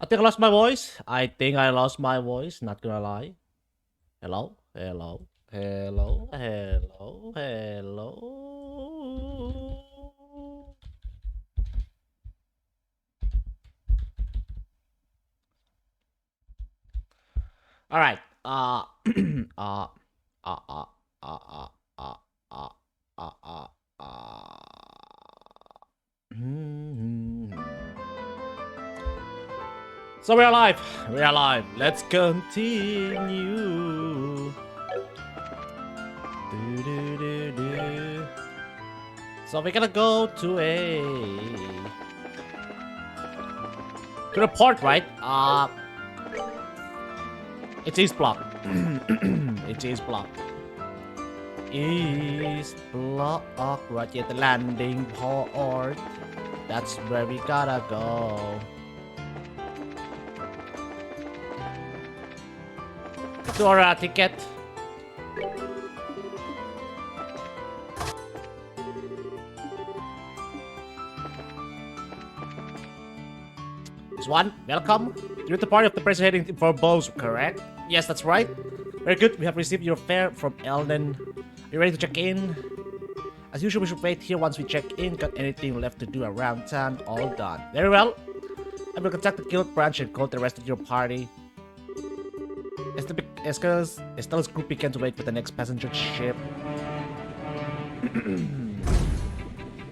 I think I lost my voice. I think I lost my voice. Not gonna lie. Hello? Hello? Hello? Hello? Hello? All right. Uh, uh, uh, uh, uh, uh, uh, uh, hmm. So we're alive. We're alive. Let's continue. Do. So we're gonna go to the port, right? It's East Block. It's East Block. East Block, right at the landing port. That's where we gotta go. To our ticket. This one, welcome. You're the party of the person heading for Bose, correct? Yes, that's right. Very good. We have received your fare from Elden. Are you ready to check in? As usual, we should wait here once we check in. Got anything left to do around town? All done. Very well. I will contact the guild branch and call the rest of your party. Estella's group began to wait for the next passenger ship.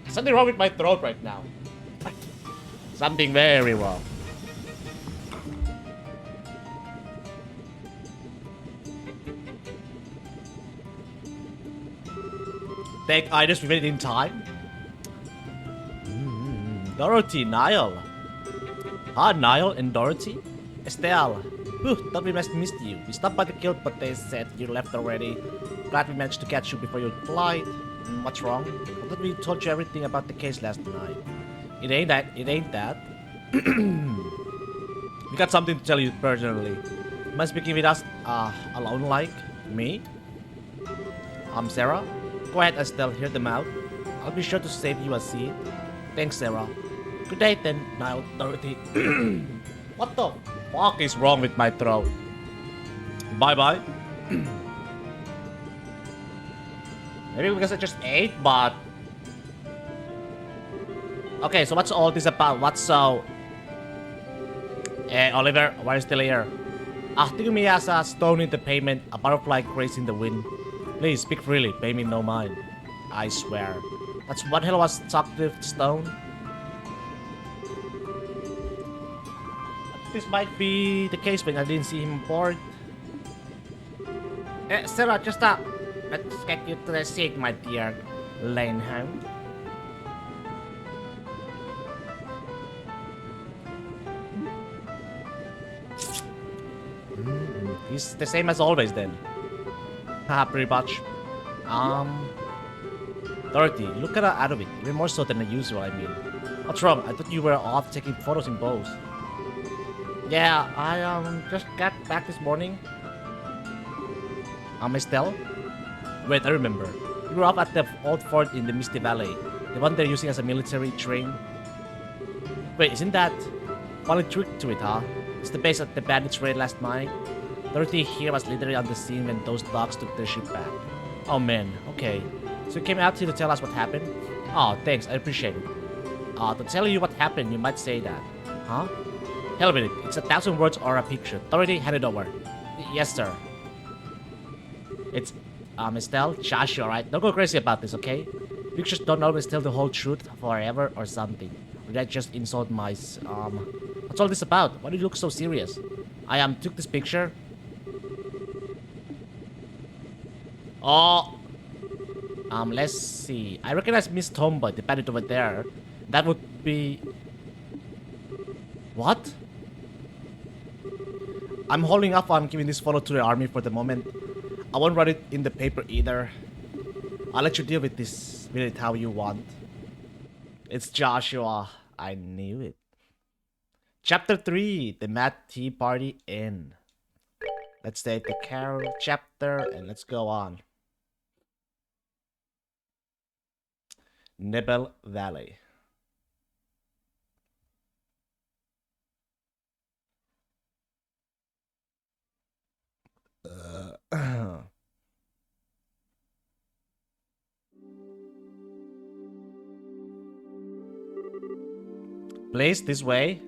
Something wrong with my throat right now. Something very wrong. Thank Idis, we made it in time. Dorothy, Niall. Hi, Niall and Dorothy. Estelle. Thought we missed you. We stopped by the guild, but they said you left already. Glad we managed to catch you before your flight. What's wrong? I thought we told you everything about the case last night. It ain't that. It ain't that. We got something to tell you personally. Am I speaking with us alone like me? Sarah? Go ahead, Estelle. Hear them out. I'll be sure to save you a seat. Thanks, Sarah. Good day then, Niall, Dorothy. What the fuck is wrong with my throat? Bye-bye. Maybe because I just ate, but... Okay, so what's all this about? What's so... Oliver, why are you still here? Think me as a stone in the pavement, a butterfly grazing the wind. Please, speak freely, pay me no mind. I swear. That's one hell of a talkative stone. This might be the case when I didn't see him aboard. Sarah, just stop. Let's get you to the seat, my dear Lanehound. He's the same as always then. Haha, pretty much. Dorothy, look at her out of it. Even more so than the usual, I mean. What's wrong? I thought you were off taking photos in Bose. Yeah, I just got back this morning. Estelle? Wait, I remember. You were up at the old fort in the Misty Valley. The one they're using as a military train. Wait, isn't that... Funny trick to it, huh? It's the base that the bandits raided last night. Dorothy here was literally on the scene when those dogs took their ship back. Oh man, okay. So you came out here to tell us what happened? Oh, thanks, I appreciate it. To tell you what happened, you might say that. Huh? Hell with it. It's 1,000 words or a picture. Dorothy, hand it over. Yes, sir. It's, Estelle, Josh, alright? Don't go crazy about this, okay? Pictures don't always tell the whole truth forever or something. Or that just insult my, What's all this about? Why do you look so serious? I, took this picture. Oh. Let's see. I recognize Miss Tomboy, the bandit over there. That would be... What? I'm holding off on giving this photo to the army for the moment. I won't write it in the paper either. I'll let you deal with this, with it how you want. It's Joshua. I knew it. Chapter 3, the Mad Tea Party Inn. Let's take the Carol chapter and let's go on. Nibble Valley. Please, this way.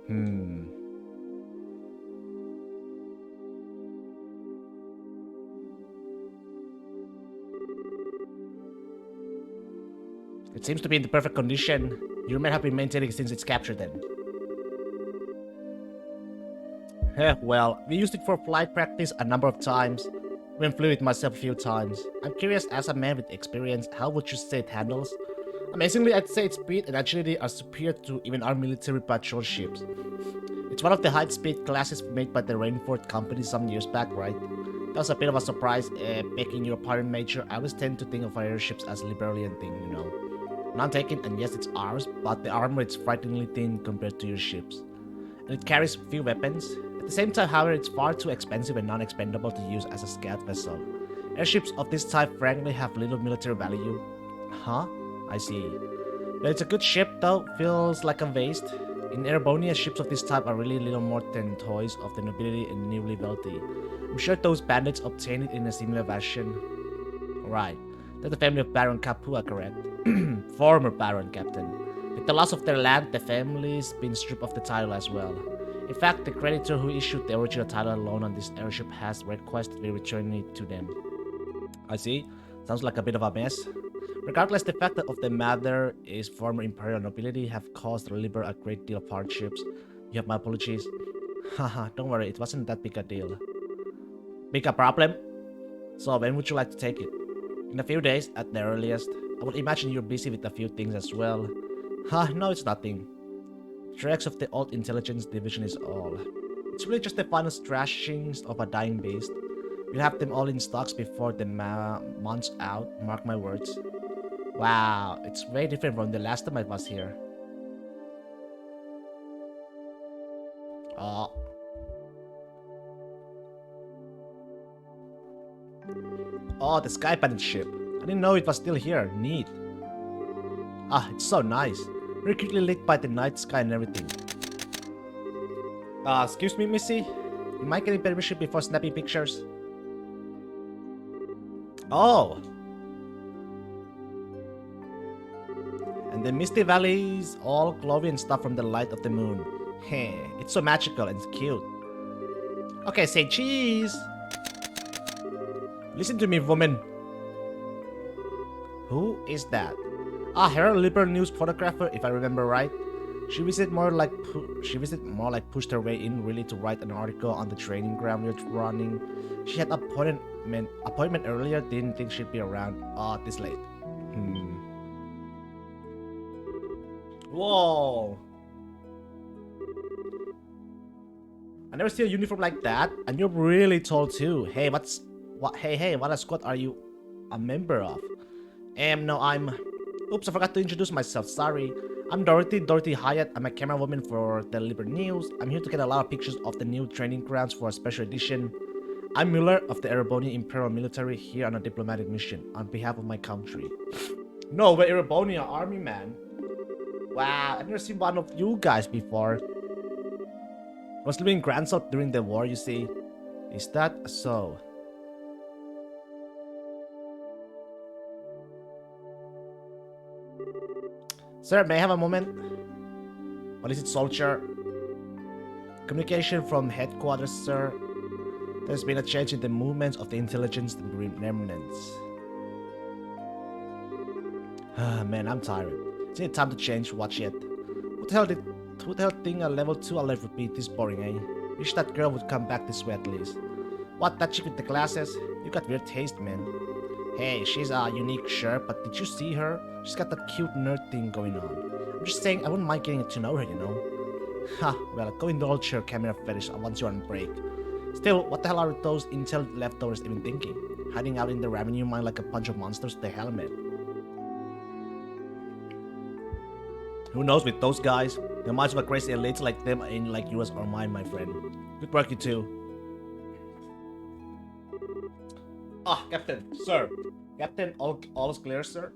Hmm. It seems to be in the perfect condition. Your men have been maintaining it since its capture then. Well, we used it for flight practice a number of times. Even flew it myself a few times. I'm curious, as a man with experience, how would you say it handles? Amazingly, I'd say its speed and agility are superior to even our military patrol ships. It's one of the high-speed classes made by the Rainford Company some years back, right? That was a bit of a surprise, making you a pirate major. I always tend to think of our airships as a Liberian thing, you know. Non-taken, and yes, it's ours, but the armor is frighteningly thin compared to your ships. And it carries few weapons. At the same time, however, it's far too expensive and non-expendable to use as a scout vessel. Airships of this type frankly have little military value. Huh? I see. But it's a good ship though, feels like a waste. In Erebonia, ships of this type are really little more than toys of the nobility and newly wealthy. I'm sure those bandits obtained it in a similar version. Right. They're the family of Baron Capua, correct? Former Baron, Captain. With the loss of their land, the family's been stripped of the title as well. In fact, the creditor who issued the original title loan on this airship has requested we return it to them. I see. Sounds like a bit of a mess. Regardless, the fact that of the matter is former imperial nobility have caused the Liber a great deal of hardships. You have my apologies. Haha, don't worry, it wasn't that big a deal. Big a problem? So when would you like to take it? In a few days, at the earliest. I would imagine you're busy with a few things as well. No, it's nothing. Dregs of the old intelligence division is all. It's really just the final thrashings of a dying beast. We'll have them all in stocks before the month's out, mark my words. Wow, it's very different from the last time I was here. Oh. Oh, the Sky Planet ship. I didn't know it was still here. Neat. Ah, it's so nice. Very quickly lit by the night sky and everything. Excuse me, Missy? You might get permission before snapping pictures? Oh! And the misty valleys all glowing and stuff from the light of the moon. Heh, it's so magical and cute. Okay, say cheese! Listen to me, woman. Who is that? Herald Liberal News photographer, if I remember right. She visited more like pushed her way in really to write an article on the training ground we're running. She had appointment earlier, didn't think she'd be around this late. Whoa! I never see a uniform like that, and you're really tall too. Hey, what a squad are you a member of? No, oops, I forgot to introduce myself, sorry. I'm Dorothy Hyatt. I'm a camera woman for the Liberal News. I'm here to get a lot of pictures of the new training grounds for a special edition. I'm Muller of the Erebonia Imperial Military here on a diplomatic mission on behalf of my country. No, we're Erebonia Army, man. Wow, I've never seen one of you guys before. I was living in Grand South during the war, you see. Is that so? Sir, may I have a moment? What is it, soldier? Communication from headquarters, sir. There's been a change in the movements of the intelligence remnants. Man, I'm tired. Isn't it time to change? Watch it. Who the hell think a level 2 alert would be this boring, eh? Wish that girl would come back this way at least. What, that chick with the glasses? You got weird taste, man. Hey, she's a unique, sure, but did you see her? She's got that cute nerd thing going on. I'm just saying, I wouldn't mind getting to know her, you know? Ha, well, go indulge your camera fetish once you're on break. Still, what the hell are those intel leftovers even thinking? Hiding out in the revenue mine like a bunch of monsters with the helmet. Who knows with those guys? Their minds were crazy elites like them ain't like yours or mine, my friend. Good work, you two. Captain, sir. Captain, all is clear, sir?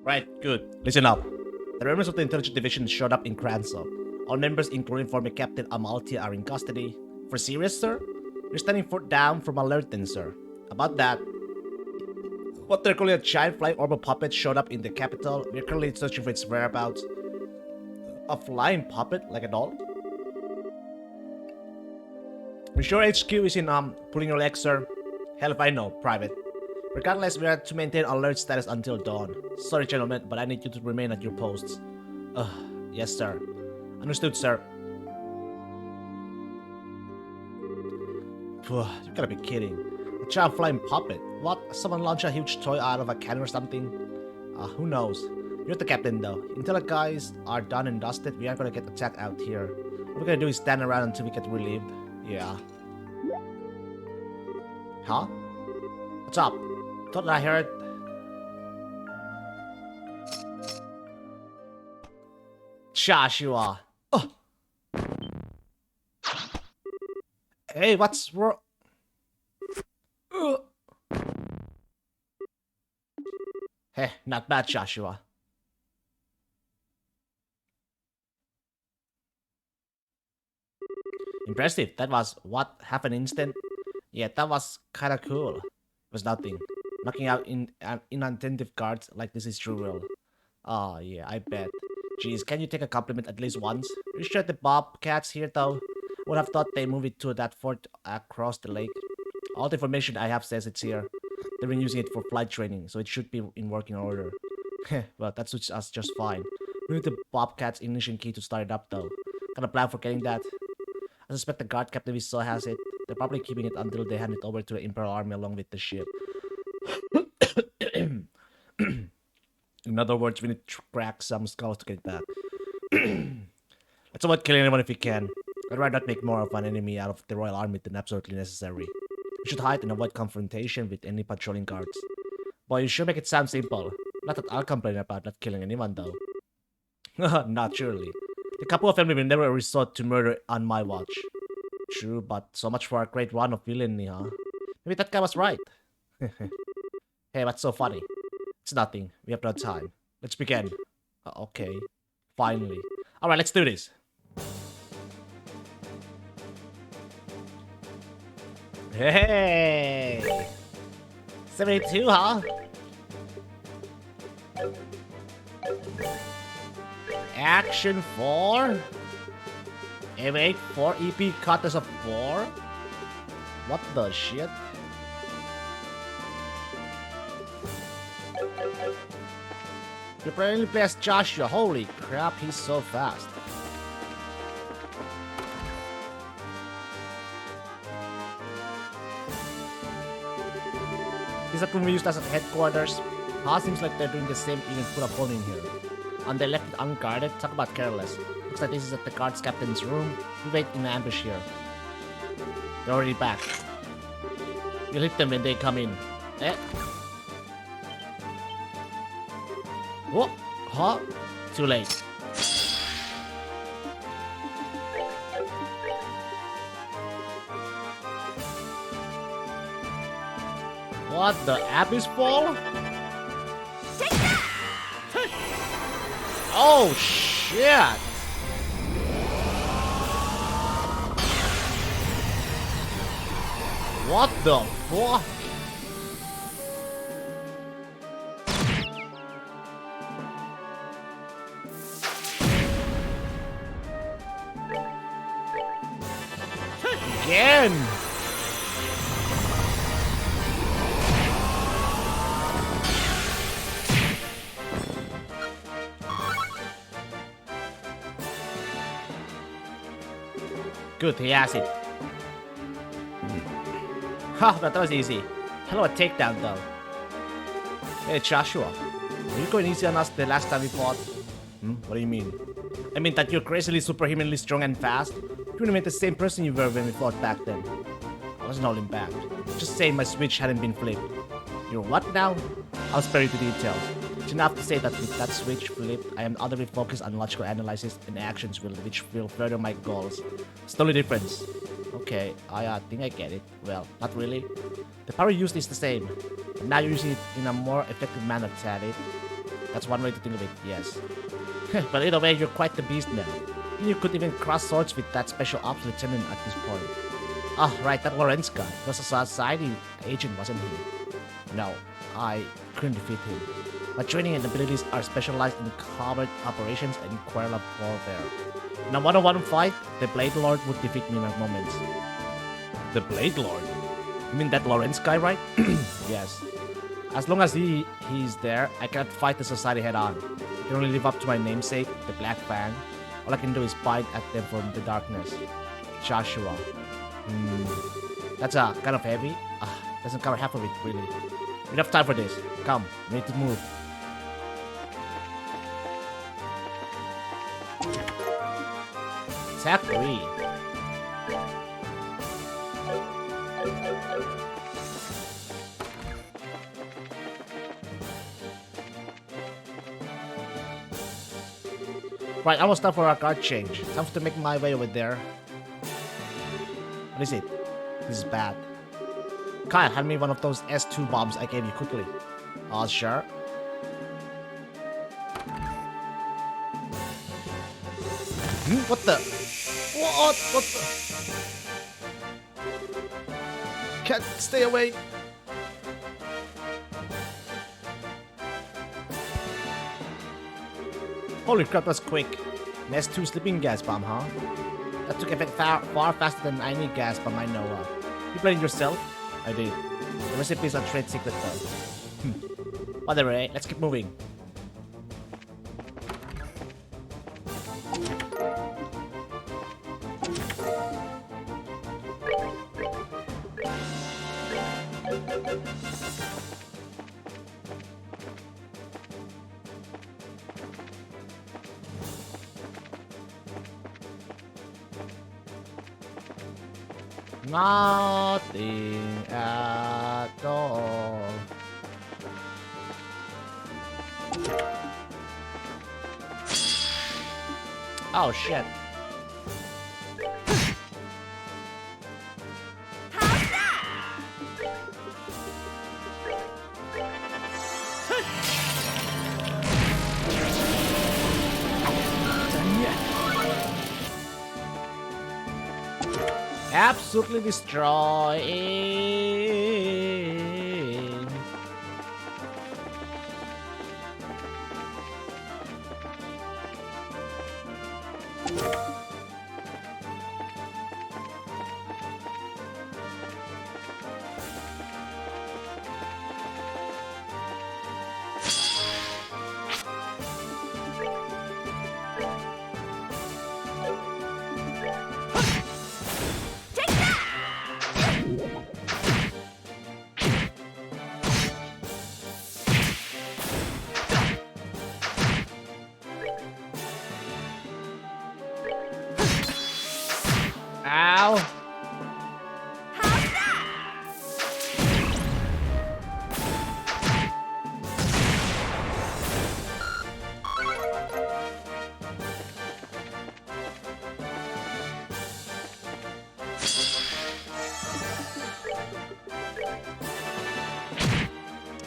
Right, good. Listen up. The remnants of the intelligence division showed up in Cransop. All members, including former Captain Amaltia, are in custody. For serious, sir? You're standing down from alertness, sir. About that, what they're calling a giant flying orb puppet showed up in the capital. We're currently searching for its whereabouts. A flying puppet? Like a doll? We sure HQ is in pulling your leg, sir? Hell if I know, Private. Regardless, we are to maintain alert status until dawn. Sorry, gentlemen, but I need you to remain at your posts. Yes, sir. Understood, sir. You gotta be kidding. A giant flying puppet? What? Someone launch a huge toy out of a cannon or something? Who knows? You're the captain, though. Until the guys are done and dusted, we aren't gonna get attacked out here. What we're gonna do is stand around until we get relieved. Yeah. Huh? What's up? Thought I heard... Joshua. Oh. Hey, what's wrong? Hey, not bad, Joshua. Impressive. That was, what, half an instant? Yeah, that was kinda cool. It was nothing. Knocking out inattentive guards like this is true real. Oh, yeah, I bet. Jeez, can you take a compliment at least once? You sure the Bobcats here, though? Would have thought they moved it to that fort across the lake. All the information I have says it's here. They've been using it for flight training, so it should be in working order. Well, that suits us just fine. We need the Bobcat's ignition key to start it up, though. Got a plan for getting that? I suspect the guard captain we saw has it. They're probably keeping it until they hand it over to the Imperial Army along with the ship. In other words, we need to crack some skulls to get it back. Let's avoid killing anyone if we can. I'd rather not make more of an enemy out of the Royal Army than absolutely necessary. We should hide and avoid confrontation with any patrolling guards. Boy, you sure make it sound simple. Not that I'll complain about not killing anyone, though. Naturally. The couple of them will never resort to murder on my watch. True, but so much for our great run of villainy, huh? Maybe that guy was right. Hey, what's so funny? It's nothing. We have no time. Let's begin. Okay. Finally. Alright, let's do this. Hey! 72, huh? Action 4? M8 4 EP cutters of 4? What the shit? You apparently play as Joshua. Holy crap, he's so fast. Is that room we used as a headquarters? Seems like they're doing the same, even put a phone in here. And they left it unguarded? Talk about careless. Looks like this is at the guards captain's room. We wait in ambush here. They're already back. We'll hit them when they come in. Eh? What? Huh? Too late. What? The abyss fall? Oh shit! What the fuck? Again! Good, he has it. Ha, that was easy. Hell of a takedown, though. Hey, Joshua. Were you going easy on us the last time we fought? What do you mean? I mean that you're crazily, superhumanly strong and fast? You remain the same person you were when we fought back then. I wasn't holding back. Just saying my switch hadn't been flipped. You're what now? I'll spare you the details. It's enough to say that with that switch flipped, I am utterly focused on logical analysis and actions which will further my goals. It's totally different. Okay, I think I get it. Well, not really. The power used is the same. But now you're using it in a more effective manner, Taddy. That's one way to think of it, yes. But either way, you're quite the beast now. You could even cross swords with that special ops lieutenant at this point. Ah, right, that Lorenz guy. He was a society agent, wasn't he? No, I couldn't defeat him. My training and abilities are specialized in covert operations and guerrilla warfare. In a one-on-one fight, the Blade Lord would defeat me in a moment. The Blade Lord? You mean that Lorenz guy, right? Yes. As long as he's there, I cannot fight the society head-on. I can only live up to my namesake, the Black Fang. All I can do is bite at them from the darkness. Joshua. That's kind of heavy. Doesn't cover half of it, really. Enough time for this. Come, we need to move. Attack 3. Right, almost time for our card change. Time to make my way over there. What is it? This is bad. Kyle, hand me one of those S2 bombs I gave you quickly. Oh, sure. What the? What the? Can't stay away. Holy crap, that's quick. An S2 sleeping gas bomb, huh? That took effect far faster than any gas bomb I know of. You played it yourself? I did. The recipe is a trade secret though. Whatever, eh? Let's keep moving. Nothing at all. Oh shit. Absolutely destroying. Ow.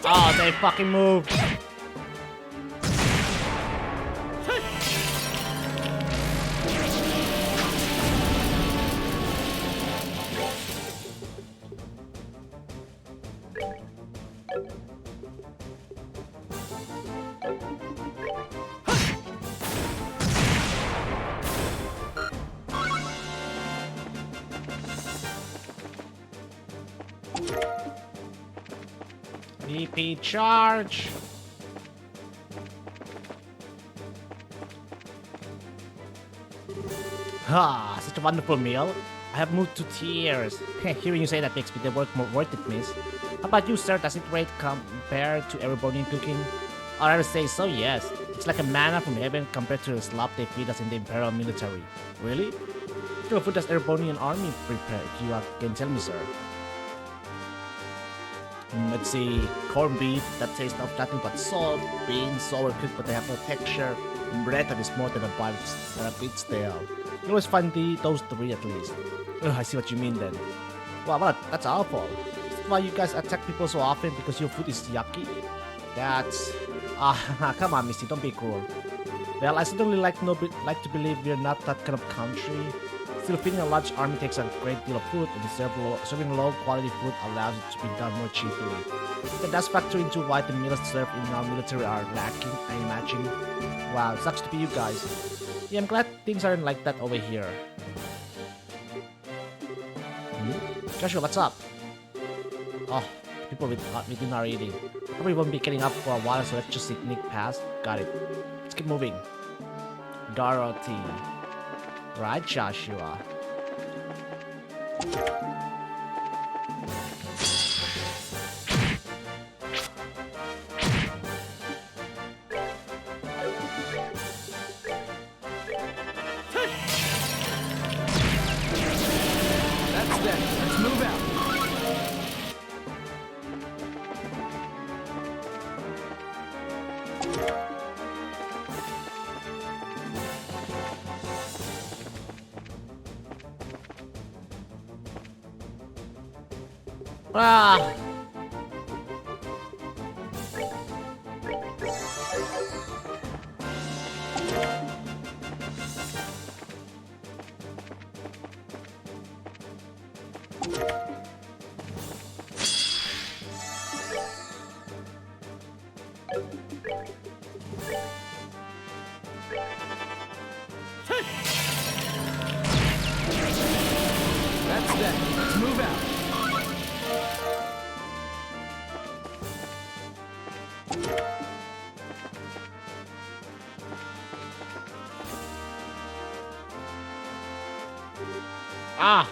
Oh, they fucking moved. VP charge. Ah, such a wonderful meal. I have moved to tears. Hearing you say that makes the work more worth it, miss. How about you, sir? Does it rate compared to Erebonian cooking? Or I would say so, yes. It's like a manna from heaven compared to the slop they feed us in the Imperial military. Really? What kind of food does Erebonian army prepare? You can tell me, sir. Let's see, corned beef that tastes of nothing but salt, beans, sour cooked but they have no texture, and bread that is more than a bit stale. You always find those three at least. Ugh, I see what you mean then. Wow, that's awful. Is that why you guys attack people so often because your food is yucky? That's... come on, Misty, don't be cruel. Well, I certainly like to believe we're not that kind of country. Still, feeding a large army takes a great deal of food, and serving low-quality food allows it to be done more cheaply. That does factor into why the meals served in our military are lacking, I imagine. Wow, sucks to be you guys. Yeah, I'm glad things aren't like that over here. Joshua, what's up? Oh, people within are eating. Probably won't be getting up for a while, so let's just sneak past. Got it. Let's keep moving. Dorothy. Right, Joshua. That's it. Let's move out. Ah! That's it. Let's move out. Ah!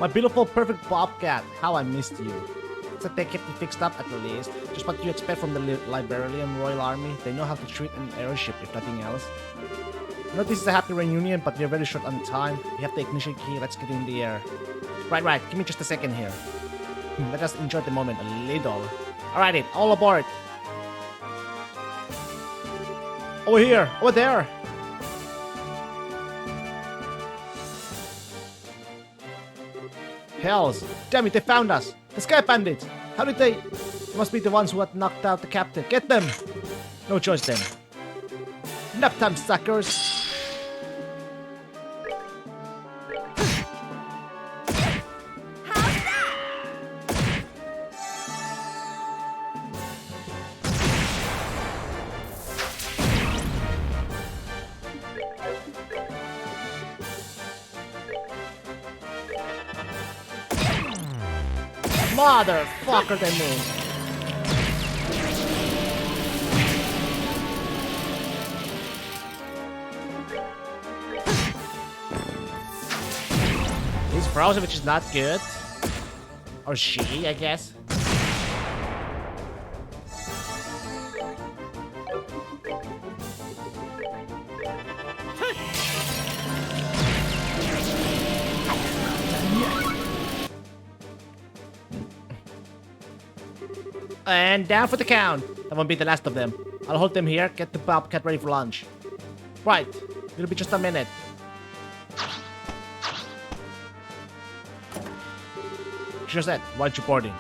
My beautiful, perfect Bobcat, how I missed you. It's like they kept you fixed up at the least. Just what you expect from the Liberian Royal Army. They know how to treat an airship, if nothing else. I know this is a happy reunion, but we're very short on time. We have the ignition key, let's get in the air. Right, give me just a second here. Let us enjoy the moment a little. Alrighty, all aboard! Over here! Over there! Hells! Damn it, they found us! The Sky Bandits! How did they... They must be the ones who had knocked out the captain. Get them! No choice then. Nap time, suckers! Motherfucker, they move. He's frozen, which is not good. Or she, I guess. And down for the count. That won't be the last of them. I'll hold them here, get the Bobcat ready for lunch. Right, it'll be just a minute. Sure said, why aren't you boarding?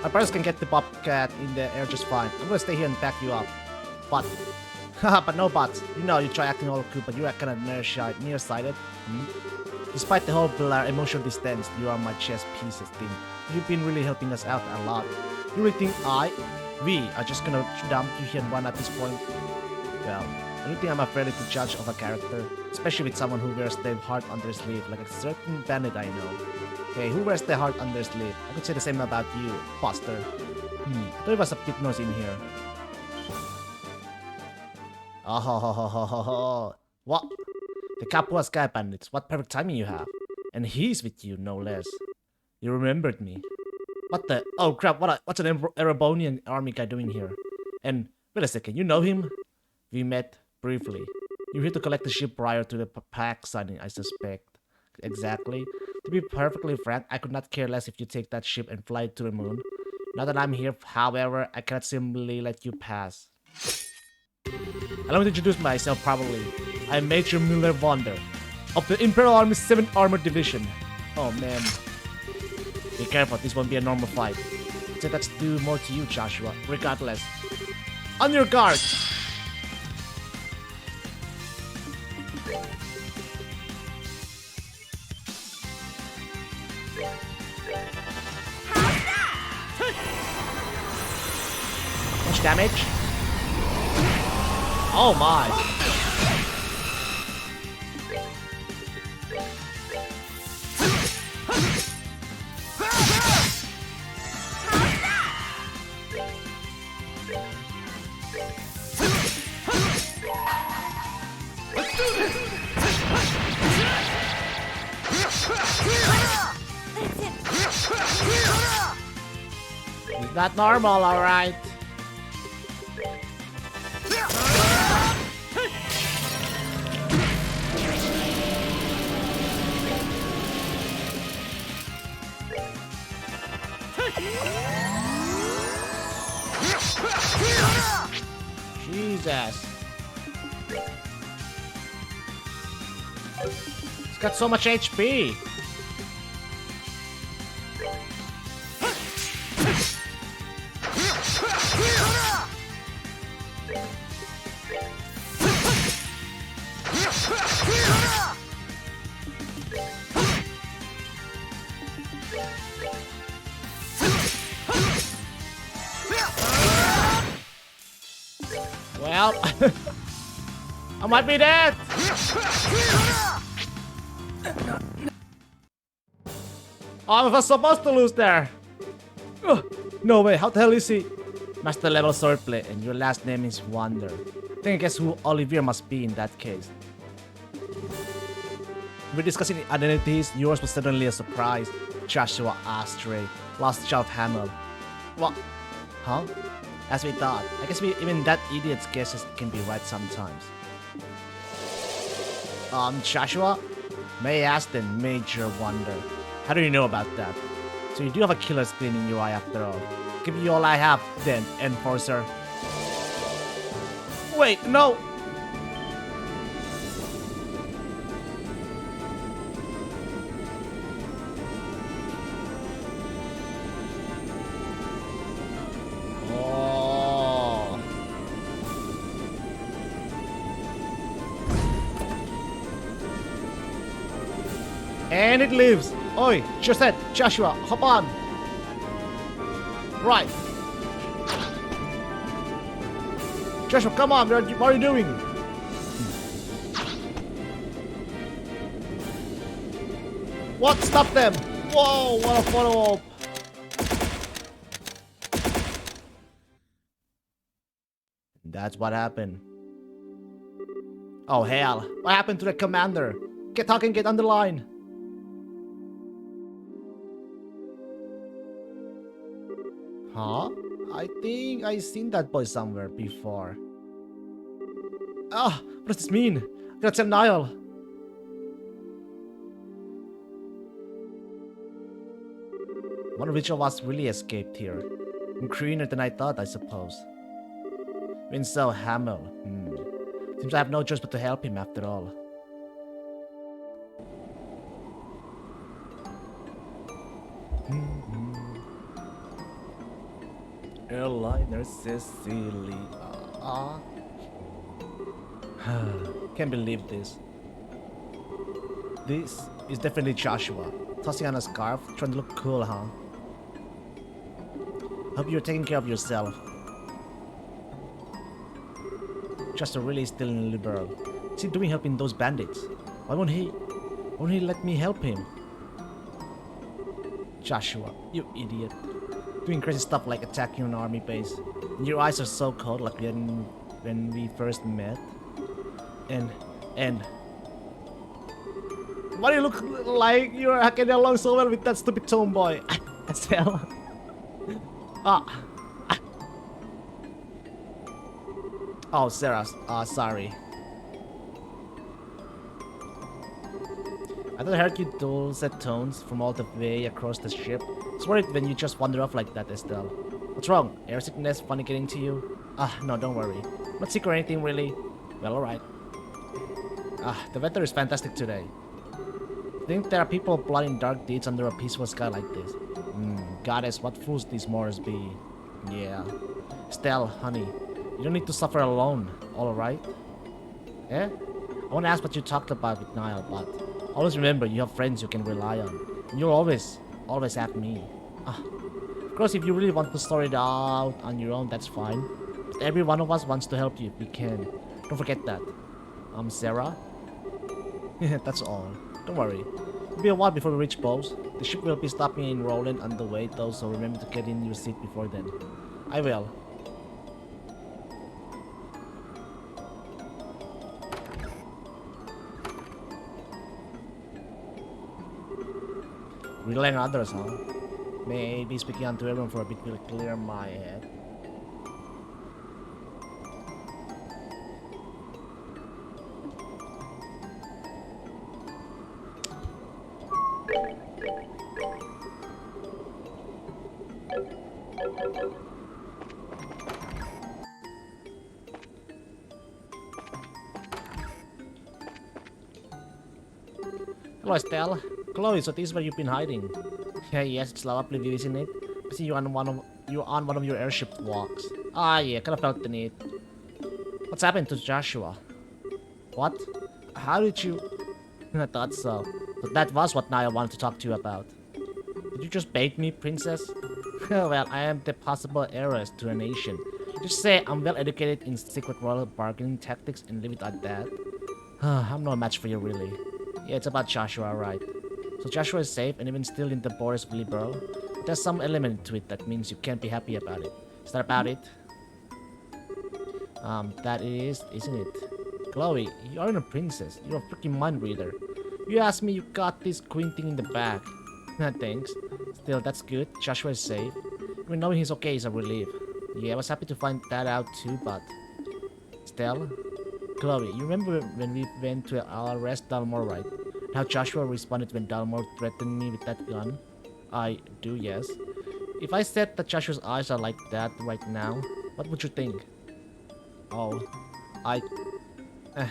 My parents can get the Bobcat in the air just fine. I'm gonna stay here and back you up. But, haha, but no buts. You know, you try acting all cool, but you're kinda nearsighted. Despite the whole blur emotional distance, you are my chess pieces thing. You've been really helping us out a lot. You really think we are just gonna dump you here and run at this point? Well, I don't think I'm a fairly good judge of a character, especially with someone who wears their heart on their sleeve, like a certain bandit I know. Hey, who wears their heart on their sleeve? I could say the same about you, Buster. There was a bit noise in here. Oh, ho, ho, ho, ho, ho, ho. What? The Capua Sky Bandits, what perfect timing you have. And he's with you, no less. You remembered me. What the? Oh crap, what's an Erebonian army guy doing here? And, wait a second, you know him? We met briefly. You're here to collect the ship prior to the pack signing, I suspect. Exactly. To be perfectly frank, I could not care less if you take that ship and fly it to the moon. Now that I'm here, however, I cannot simply let you pass. Allow me to introduce myself properly. I'm Major Müller Wonder of the Imperial Army's 7th Armored Division. Oh man. Be careful, this won't be a normal fight. So let's do more to you, Joshua. Regardless. On your guard! Much damage? Oh my! Is that normal, alright? Jesus. He's got so much HP. Well, I might be dead. Oh, I was supposed to lose there. Ugh, no way, how the hell is he? Master level swordplay, and your last name is Wonder. Then I guess who Olivier must be in that case. We're discussing identities, yours was suddenly a surprise. Joshua Astray, lost child Hamel. What? Huh? As we thought. I guess even that idiot's guesses can be right sometimes. Joshua? May I ask then, Major Wonder. How do you know about that? So you do have a killer's gleam in your eye after all. Give me all I have, then, Enforcer. Wait, no! Oh. And it lives! Oi, Josette, Joshua, hop on! Right. Joshua, come on, what are you doing? What? Stop them! Whoa, what a follow-up! That's what happened. Oh hell, what happened to the commander? Get talking, get on the line! Huh? I think I've seen that boy somewhere before. Ah, what does this mean? That's a Nile. One of which of us really escaped here. I'm greener than I thought, I suppose. When so, Hamel. Seems I have no choice but to help him after all. Airliner Cecilia. Can't believe this. This is definitely Joshua. Tossing on a scarf, trying to look cool, huh? Hope you're taking care of yourself. Joshua really is still in liberal. What's he doing helping those bandits? Why won't he let me help him? Joshua, you idiot. Doing crazy stuff like attacking an army base. And your eyes are so cold like when we first met. And why do you look like you're getting along so well with that stupid tomboy? As hell. Oh, Sarah. Sorry. I thought I heard you dulcet tones from all the way across the ship. It's worried when you just wander off like that, Estelle. What's wrong? Air sickness? Funny getting to you? No, don't worry. Not sick or anything, really. Well, alright. The weather is fantastic today. I think there are people plotting dark deeds under a peaceful sky like this. Goddess, what fools these Moors be. Yeah. Estelle, honey, you don't need to suffer alone, alright? Eh? I want to ask what you talked about with Niall, but always remember you have friends you can rely on. And you'll always have me. Of course, if you really want to sort it out on your own, that's fine. But every one of us wants to help you if we can. Don't forget that. Sarah? That's all. Don't worry. It'll be a while before we reach Bose. The ship will be stopping in Roland on the way though, so remember to get in your seat before then. I will. Relying on others, huh? Maybe speaking onto everyone for a bit will clear my head. Hello, Estelle. Chloe, so this is where you've been hiding. Yeah, yes, it's lovely view, isn't it? I see you on one of your airship walks. Ah, yeah, kinda felt the need. What's happened to Joshua? What? How did you? I thought so. But that was what Naya wanted to talk to you about. Did you just bait me, princess? Well, I am the possible heiress to a nation. Just say I'm well educated in secret royal bargaining tactics and leave it at that. I'm no match for you, really. Yeah, it's about Joshua, right? So Joshua is safe and even still in the borders of Libero. There's some element to it that means you can't be happy about it. Is that about it? That is, isn't it? Chloe, you aren't a princess. You're a freaking mind reader. You asked me, you got this queen thing in the back. Thanks. Still, that's good. Joshua is safe. Even knowing he's okay is a relief. Yeah, I was happy to find that out too, but... Stella? Chloe, you remember when we went to arrest Dalmor, right? And how Joshua responded when Dalmor threatened me with that gun? I do, yes. If I said that Joshua's eyes are like that right now, what would you think? Oh,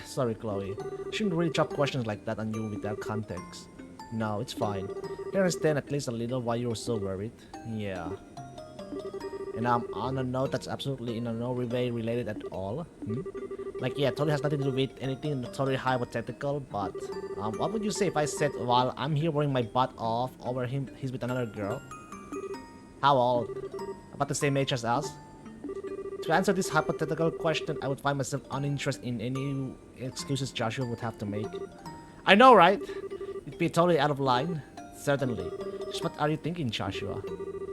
sorry, Chloe. I shouldn't really drop questions like that on you without context. No, it's fine. I understand at least a little why you're so worried. Yeah. And I'm on a note that's absolutely in no way related at all. Like, yeah, totally has nothing to do with anything totally hypothetical, but what would you say if I said while I'm here worrying my butt off over him, he's with another girl? How old? About the same age as us? To answer this hypothetical question, I would find myself uninterested in any excuses Joshua would have to make. I know, right? It'd be totally out of line. Certainly. Just what are you thinking, Joshua?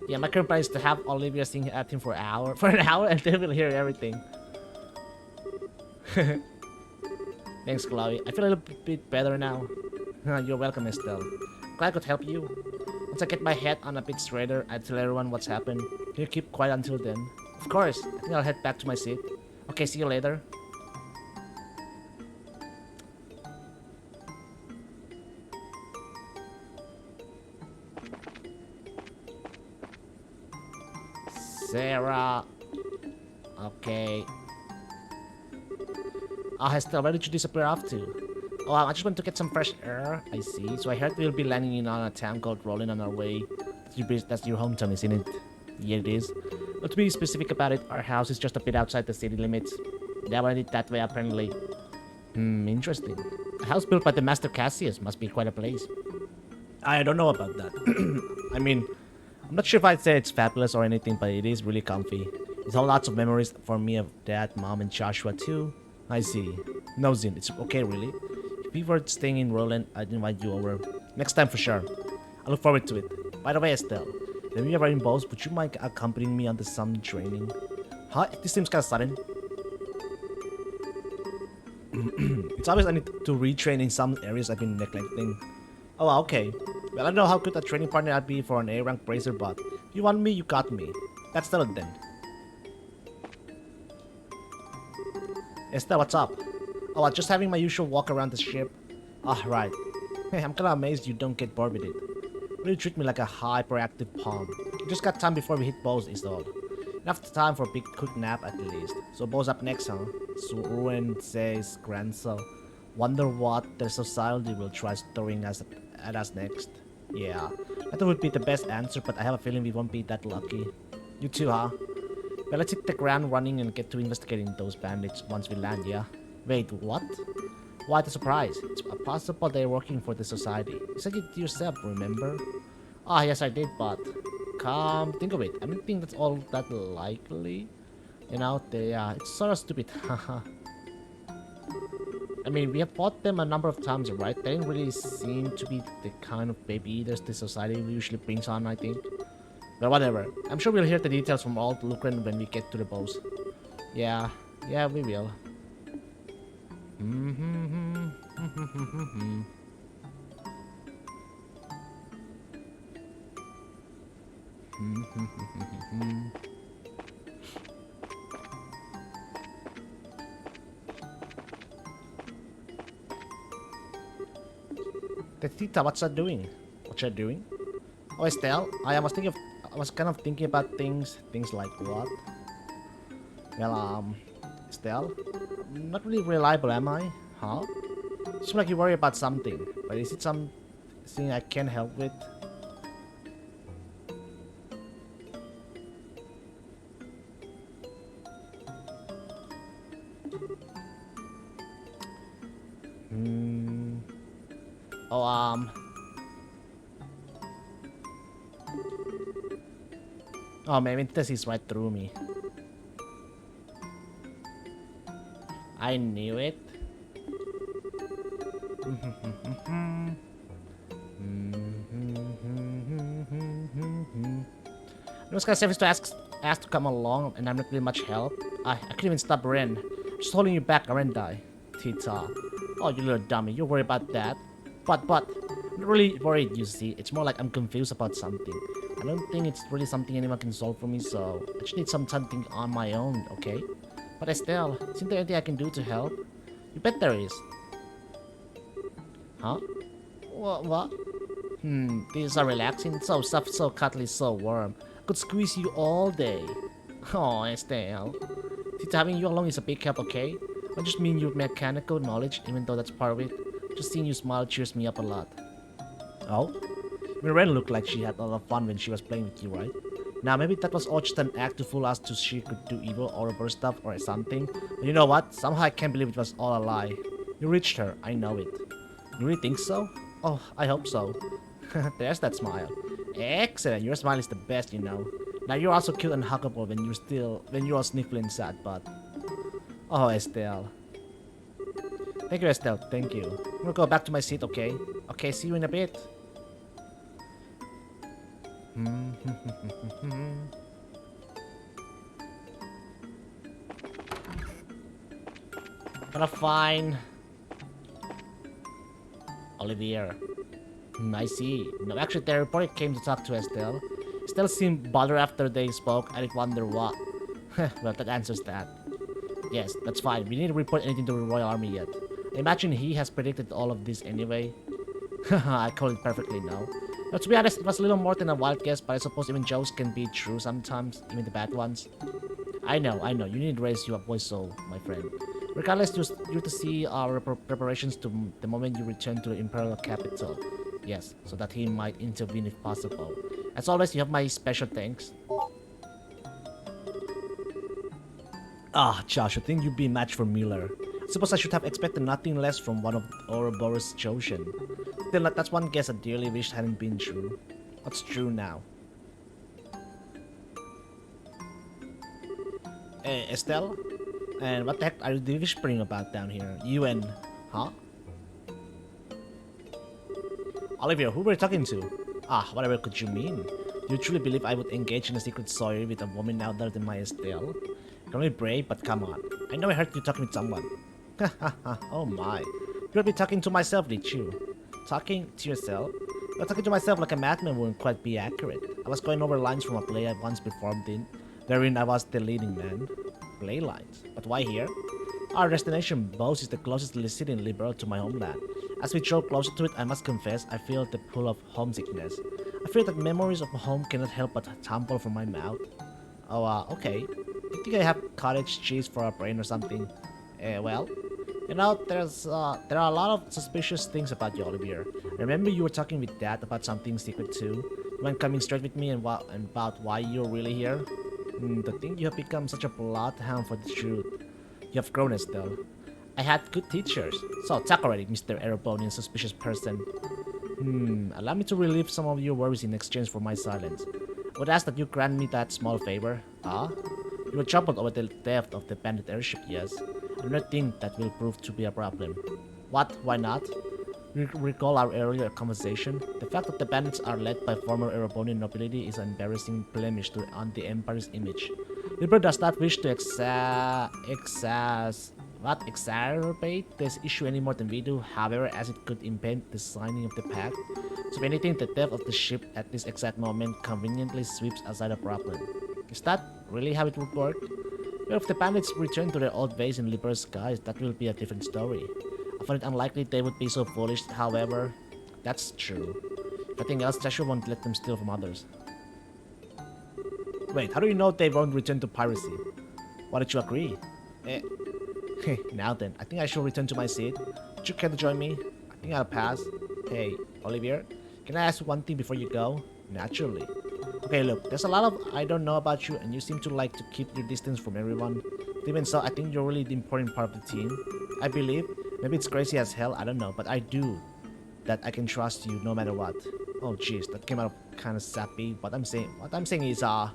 Yeah, my current plan is to have Olivia sing at him for an hour, and then we'll hear everything. Thanks, Chloe. I feel a little bit better now. You're welcome, Estelle. Glad I could help you. Once I get my head on a bit straighter, I'll tell everyone what's happened. Can you keep quiet until then? Of course. I think I'll head back to my seat. Okay, see you later. Sarah. Okay. Estelle, where did you disappear off to? Oh, I just went to get some fresh air. I see. So I heard we'll be landing in on a town called Roland on our way. That's your hometown, isn't it? Yeah, it is. But to be specific about it, our house is just a bit outside the city limits. They wanted it that way, apparently. Interesting. A house built by the Master Cassius must be quite a place. I don't know about that. I mean, I'm not sure if I'd say it's fabulous or anything, but it is really comfy. It holds lots of memories for me of Dad, Mom, and Joshua too. I see. No, Zin, it's okay, really. If we were staying in Roland, I'd invite you over. Next time for sure. I look forward to it. By the way, Estelle, when we are in Bose, would you mind accompanying me on the some training? Huh? This seems kind of sudden. It's obvious I need to retrain in some areas I've been neglecting. Oh, okay. Well, I don't know how good a training partner I'd be for an A-rank bracer, but if you want me, you got me. That's settled then. Estelle, what's up? Oh, I'm just having my usual walk around the ship. Ah, right. Hey, I'm kinda amazed you don't get bored with it. Really treat me like a hyperactive pawn. You just got time before we hit Bose is all. Enough time for a big quick nap at least. So Bose up next, huh? Ruin says Grancel. Wonder what the society will try throwing us at us next. Yeah, I thought it would be the best answer, but I have a feeling we won't be that lucky. You too, huh? Well, let's hit the ground running and get to investigating those bandits once we land, yeah? Wait, what? Why the surprise? It's possible they're working for the society. You said it yourself, remember? Ah, yes, I did, but come think of it, I don't think that's all that likely. You know, it's sort of stupid, haha. I mean, we have fought them a number of times, right? They didn't really seem to be the kind of baby eaters the society usually brings on, I think. But whatever. I'm sure we'll hear the details from Alt Lucren when we get to the boss. Yeah, we will. The Tita, what's that doing? What's that doing? Oh, Estelle, I was kind of thinking about things like what? Well, Estelle, I'm not really reliable, am I? Huh? Seems like you worry about something, but is it something I can help with? Oh, oh, maybe this is right through me. I knew it. It was kind of selfish to ask to come along, and I'm not really much help. I couldn't even stop Ren. Just holding you back, aren't I? Tita. Oh, you little dummy. You're worried about that? But, I'm not really worried, you see. It's more like I'm confused about something. I don't think it's really something anyone can solve for me, so I just need something on my own, okay? But Estelle, isn't there anything I can do to help? You bet there is. Huh? What? These are relaxing, so soft, so cuddly, so warm. I could squeeze you all day. Oh, Estelle. Tita, having you along is a big help, okay? I just mean your mechanical knowledge, even though that's part of it. Just seeing you smile cheers me up a lot. Oh? I mean, Ren looked like she had a lot of fun when she was playing with you, right? Now, maybe that was all just an act to fool us to she could do evil or reverse stuff or something. But you know what? Somehow I can't believe it was all a lie. You reached her, I know it. You really think so? Oh, I hope so. There's that smile. Excellent, your smile is the best, you know. Now you're also cute and huggable when you're all sniffling sad, but... Oh, Estelle. Thank you, Estelle, thank you. I'm gonna go back to my seat, okay? Okay, see you in a bit. But fine. Olivier. I see. No, actually, the reporter came to talk to Estelle. Estelle seemed bothered after they spoke. I did wonder what. Well, that answers that. Yes, that's fine. We need to report anything to the Royal Army yet. I imagine he has predicted all of this anyway. I call it perfectly no. But to be honest, it was a little more than a wild guess, but I suppose even jokes can be true sometimes, even the bad ones. I know. You need to raise your voice so, my friend. Regardless, you're to see our preparations to the moment you return to the Imperial capital. Yes, so that he might intervene if possible. As always, you have my special thanks. Ah, Josh, I think you'd be a match for Miller. I suppose I should have expected nothing less from one of Ouroboros' chosen. Still, that's one guess I dearly wish hadn't been true. What's true now? Estelle? And what the heck are you whispering about down here? You and... Huh? Olivia, who were you talking to? Ah, whatever could you mean? Do you truly believe I would engage in a secret story with a woman other than my Estelle? You're only brave, but come on. I know I heard you talking with someone. Oh my. You'll be talking to myself, did you? Talking to yourself? Well, talking to myself like a madman wouldn't quite be accurate. I was going over lines from a play I once performed in, wherein I was the leading man. Play lines? But why here? Our destination, Bose, is the closest city in Liberal to my homeland. As we draw closer to it, I must confess, I feel the pull of homesickness. I feel that memories of home cannot help but tumble from my mouth. Oh, okay. You think I have cottage cheese for a brain or something? Well, you know, there are a lot of suspicious things about you, Olivier. Remember you were talking with Dad about something secret too? mind coming straight with me and about why you're really here? To think you have become such a bloodhound for the truth. You have grown, Estelle. I had good teachers. So talk already, Mr. Aeroponian suspicious person. Allow me to relieve some of your worries in exchange for my silence. I would ask that you grant me that small favor. Ah? You were troubled over the theft of the bandit airship, yes? I do not think that will prove to be a problem. What? Why not? Recall our earlier conversation. The fact that the bandits are led by former Aerobonian nobility is an embarrassing blemish on the Empire's image. Liber does not wish to exacerbate this issue any more than we do, however, as it could impede the signing of the pact. So if anything, the theft of the ship at this exact moment conveniently sweeps aside the problem. Is that really how it would work? Well, if the bandits return to their old base in Liber's skies, that will be a different story. I find it unlikely they would be so foolish, however. That's true. If nothing else, Joshua won't let them steal from others. Wait, how do you know they won't return to piracy? Why did you agree? Now then, I think I should return to my seat. Would you care to join me? I think I'll pass. Hey, Olivier, can I ask one thing before you go? Naturally. Okay, look, there's a lot of I don't know about you, and you seem to like to keep your distance from everyone. But even so, I think you're really the important part of the team. I believe. Maybe it's crazy as hell, I don't know, but I do. That I can trust you no matter what. Oh jeez, that came out kind of sappy. What I'm saying is, hey,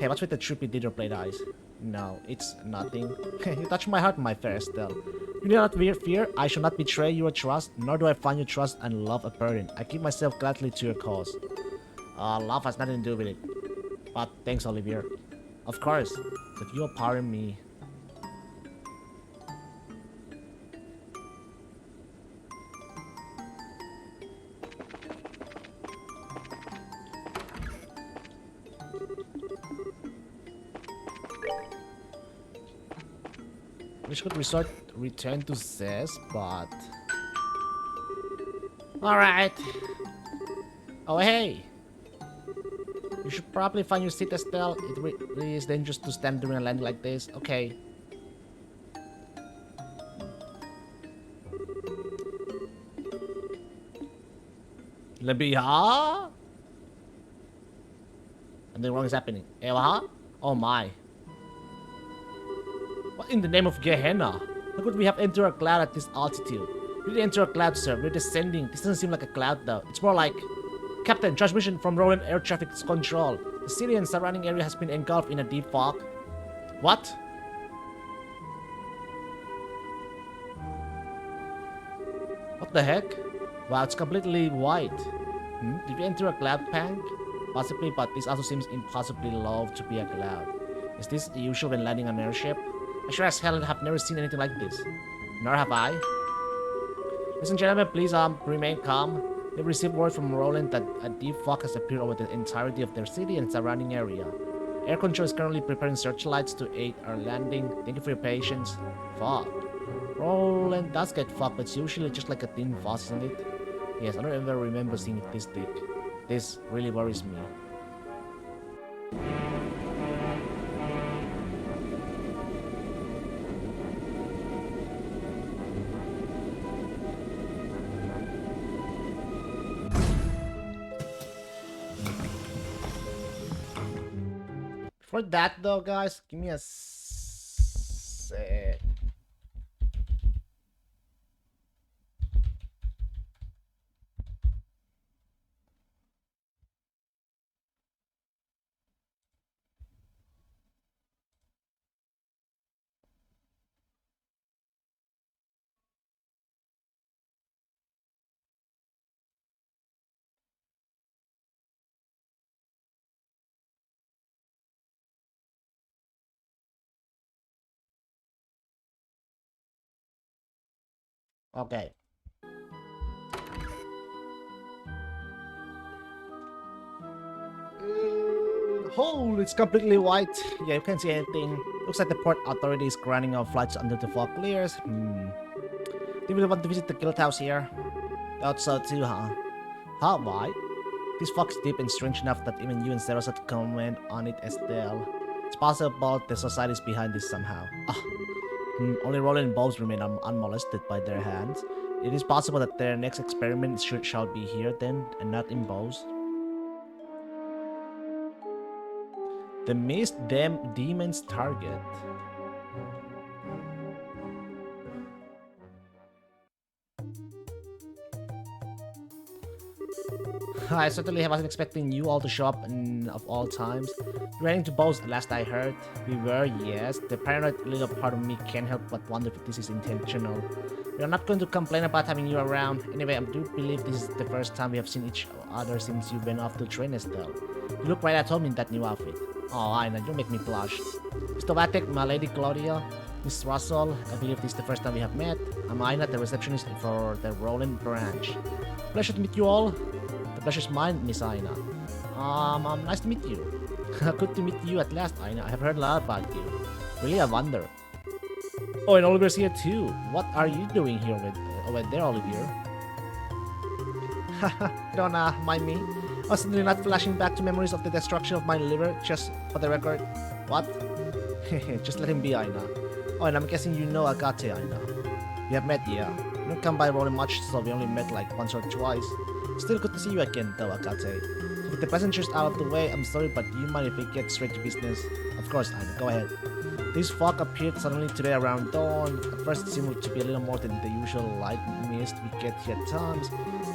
what's with the trippy dinner plate eyes? No, it's nothing. You touch my heart, my fair Estelle. You do not fear, I shall not betray your trust, nor do I find your trust and love a burden. I give myself gladly to your cause. Love has nothing to do with it. But thanks, Olivier. Of course, if you'll pardon me. Wish could return to Zez, but... Alright. Oh, hey. You should probably find your seat, Estelle. It really is dangerous to stand during a landing like this. Okay. Lebiha? Something wrong is happening. Ewaha? Oh my. What in the name of Gehenna? How could we have entered a cloud at this altitude? We didn't enter a cloud, sir. We're descending. This doesn't seem like a cloud, though. It's more like... Captain, transmission from Roland Air Traffic Control. The city and surrounding area has been engulfed in a deep fog. What? What the heck? Wow, it's completely white. Did we enter a cloud bank? Possibly, but this also seems impossibly low to be a cloud. Is this usual when landing an airship? I sure as hell have never seen anything like this. Nor have I. Ladies and gentlemen, please remain calm. They've received word from Roland that a deep fog has appeared over the entirety of their city and surrounding area. Air control is currently preparing searchlights to aid our landing. Thank you for your patience. Fog. Roland does get fog, but it's usually just like a thin fog, isn't it? Yes, I don't ever remember seeing it this thick. This really worries me. For that though, guys, give me a sec. Okay. Oh, it's completely white. Yeah, you can't see anything. Looks like the port authority is granting our flights under the fog clears. Do you really want to visit the guild house here? Thought so too, huh? Huh, why? This fog is deep and strange enough that even you and Zeros had to comment on it, Estelle. It's possible the society is behind this somehow. Only Roland and Bobs remain unmolested by their hands. It is possible that their next experiment shall be here then, and not in Bowes. The Mist Demon's target. I certainly wasn't expecting you all to show up of all times. You're heading to boast, last I heard. We were, yes. The paranoid little part of me can't help but wonder if this is intentional. We are not going to complain about having you around. Anyway, I do believe this is the first time we have seen each other since you went off to train Estelle. You look right at home in that new outfit. Oh, Aina, you make me blush. Mr. Vatek, my lady Claudia, Miss Russell, I believe this is the first time we have met. I'm Aina, the receptionist for the Roland branch. Pleasure to meet you all. The pleasure's mine, Miss Aina. Nice to meet you. Good to meet you at last, Aina. I have heard a lot about you. Really, I wonder. Oh, and Oliver's here too. What are you doing here over there, Oliver? Haha, don't mind me. I was certainly not flashing back to memories of the destruction of my liver, just for the record. What? Just let him be, Aina. Oh, and I'm guessing you know Agate, Aina. We have met, yeah. We don't come by Roland much, so we only met like once or twice. Still good to see you again, though, Agate. So with the passengers out of the way, I'm sorry, but do you mind if we get straight to business? Of course, Aina, go ahead. This fog appeared suddenly today around dawn. At first it seemed to be a little more than the usual light mist we get here at times,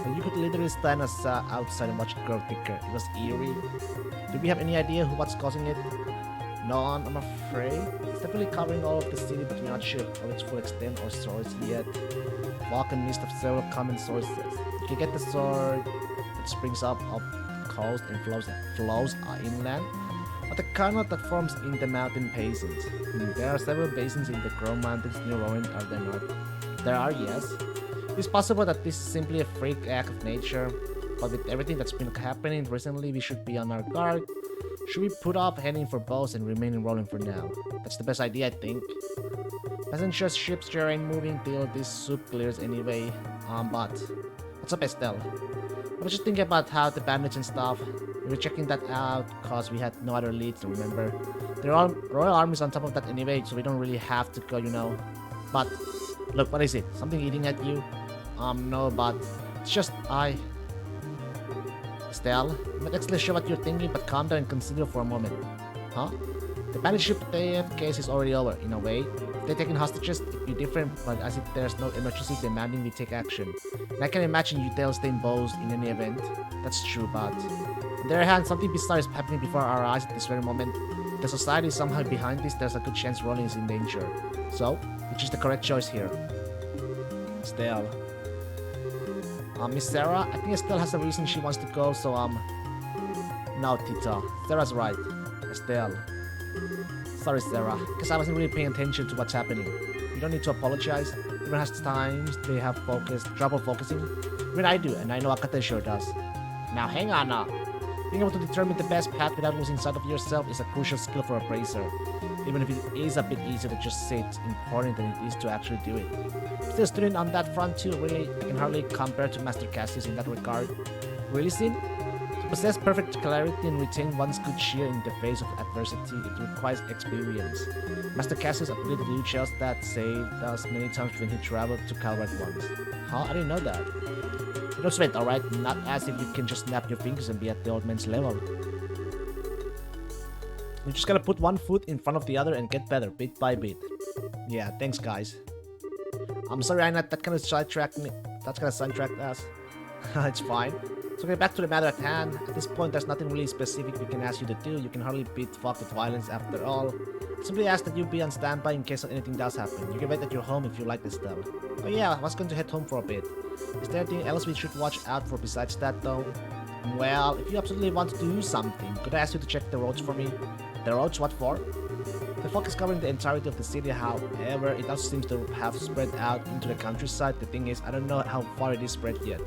but you could literally stand outside and watch it grow thicker. It was eerie. Do we have any idea what's causing it? None, I'm afraid. It's definitely covering all of the city, but we're not sure of its full extent or source yet. Fog and mist have several common sources. You can get the sword that springs up the coast and flows inland, but the canal that forms in the mountain basins. There are several basins in the Crow Mountains near Rowan, are there not? There are, yes. It's possible that this is simply a freak act of nature, but with everything that's been happening recently, we should be on our guard. Should we put off heading for boats and remain in Rowan for now? That's the best idea, I think. Passenger ships sure ain't moving till this soup clears anyway. But what's up, Estelle? I was just thinking about how the bandage and stuff. We were checking that out cause we had no other leads, remember? The Royal Army's on top of that anyway, so we don't really have to go, you know. But look, what is it? Something eating at you? No, but it's just Estelle, I'm not exactly sure what you're thinking, but calm down and consider for a moment. Huh? The bandage ship case is already over, in a way. If they're taking hostages, it'd be different, but as if there's no emergency demanding we take action. And I can imagine you tell staying bows in any event. That's true, but on the other hand, something bizarre is happening before our eyes at this very moment. If the society is somehow behind this, there's a good chance Roland is in danger. So, which is the correct choice here? Estelle. Miss Sarah, I think Estelle has a reason she wants to go, so no, Tita. Sarah's right. Estelle. Sorry, Sarah, because I wasn't really paying attention to what's happening. You don't need to apologize. Everyone has times they have trouble focusing. Even I do, and I know Akate sure does. Now hang on now. Being able to determine the best path without losing sight of yourself is a crucial skill for a bracer. Even if it is a bit easier to just say it's important than it is to actually do it. Still a student on that front too, really. I can hardly compare to Master Cassius in that regard. Really, Sin? To possess perfect clarity and retain one's good cheer in the face of adversity, it requires experience. Master Cassius appeared to do just that, saved us many times when he traveled to Calvert once. Huh? I didn't know that. Don't sweat, alright? Not as if you can just snap your fingers and be at the old man's level. You just gotta put one foot in front of the other and get better, bit by bit. Yeah, thanks guys. I'm sorry, Aina, that kind of sidetracked me. That's gonna sidetrack us. It's fine. So get back to the matter at hand. At this point, there's nothing really specific we can ask you to do. You can hardly beat fuck with violence after all. Simply ask that you be on standby in case anything does happen. You can wait at your home if you like this stuff. Oh yeah, I was going to head home for a bit. Is there anything else we should watch out for besides that though? Well, if you absolutely want to do something, could I ask you to check the roads for me? The roads, what for? The fog is covering the entirety of the city, however, it also seems to have spread out into the countryside. The thing is, I don't know how far it is spread yet.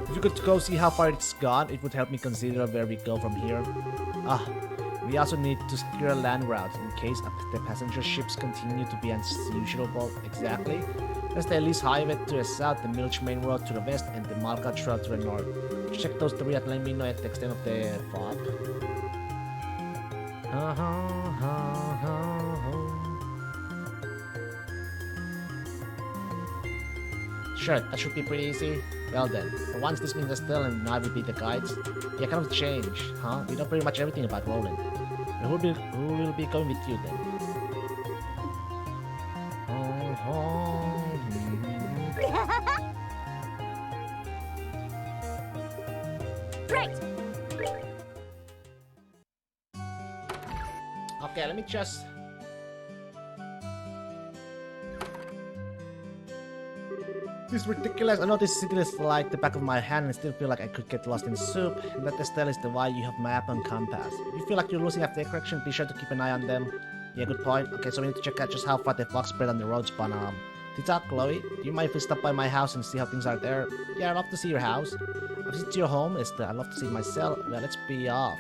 If you could go see how far it's gone, it would help me consider where we go from here. We also need to secure land routes in case the passenger ships continue to be unusual. Exactly. There's the Elise Highway to the south, the Milch Main Road to the west, and the Malka Trail to the north. Check those three and let me know at the extent of the fog. Sure, that should be pretty easy. Well then, for once this means Estelle and I will be the guides. Yeah, kind of change, huh? We know pretty much everything about Roland. Who will be going with you then? Great! Okay, let me just... This is ridiculous. I know this city is like the back of my hand and still feel like I could get lost in soup. And that Estelle is the why you have map and compass. If you feel like you're losing after correction, be sure to keep an eye on them. Yeah, good point. Okay, so we need to check out just how far the fox spread on the roads, but Tita, Chloe, do you mind if we stop by my house and see how things are there? Yeah, I'd love to see your house. I've visited your home, Estelle. I'd love to see it myself. Well, let's be off.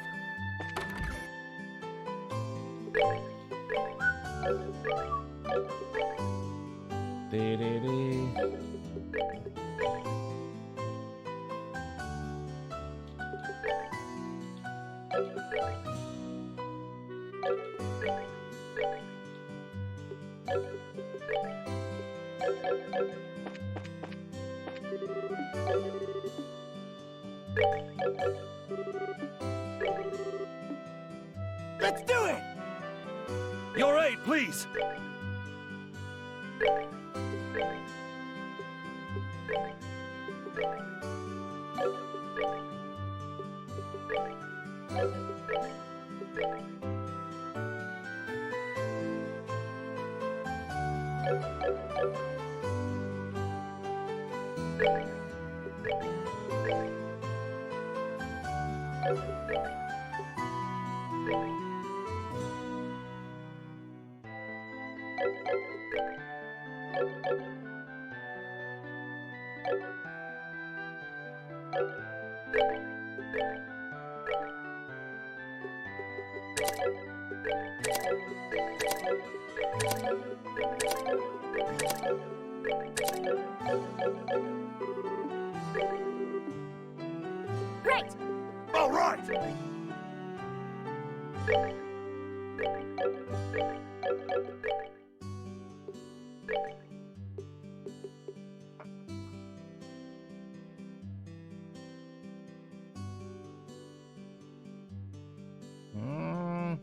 Let's do it! Your aid, please! Great! All right! Hmm.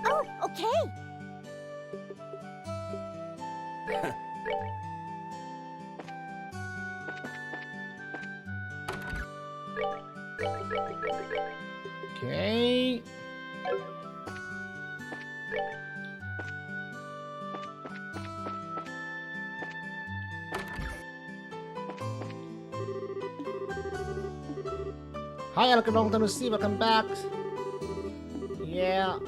Oh, okay! Okay. Hi, Alka, long time no see. Welcome back. Yeah.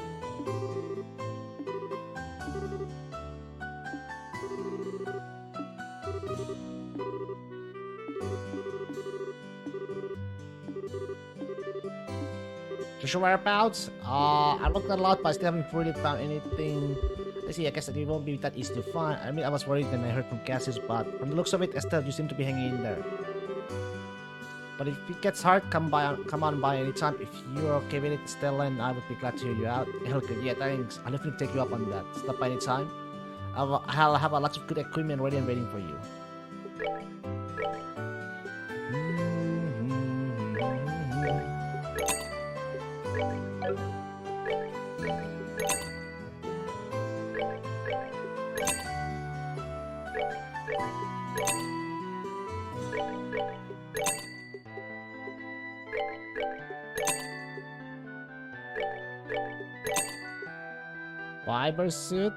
Just your whereabouts? I looked a lot, but I still haven't really found anything. Let's see, I guess it won't be that easy to find. I mean, I was worried when I heard from Cassius, but from the looks of it, Estelle, you seem to be hanging in there. But if it gets hard, come on by anytime. If you're okay with it, Stella and I would be glad to hear you out. Hell, yeah, thanks. I'll definitely take you up on that. Stop by anytime. I'll have a lot of good equipment ready and waiting for you. Fiber suit?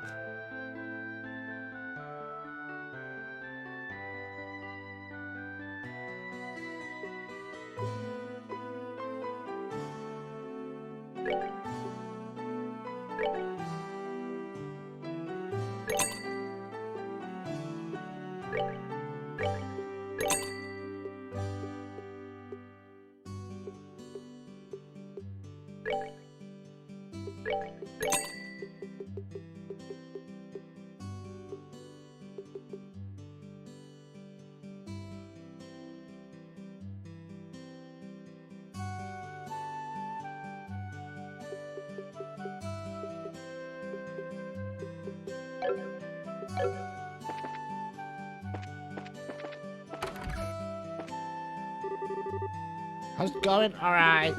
How's it going? All right.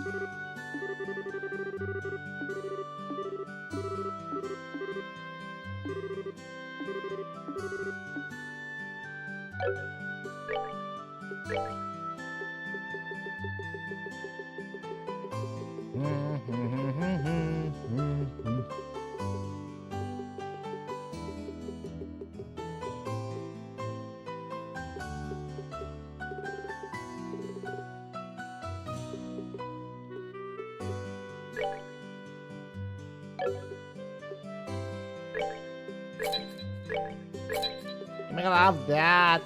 I'm gonna love that.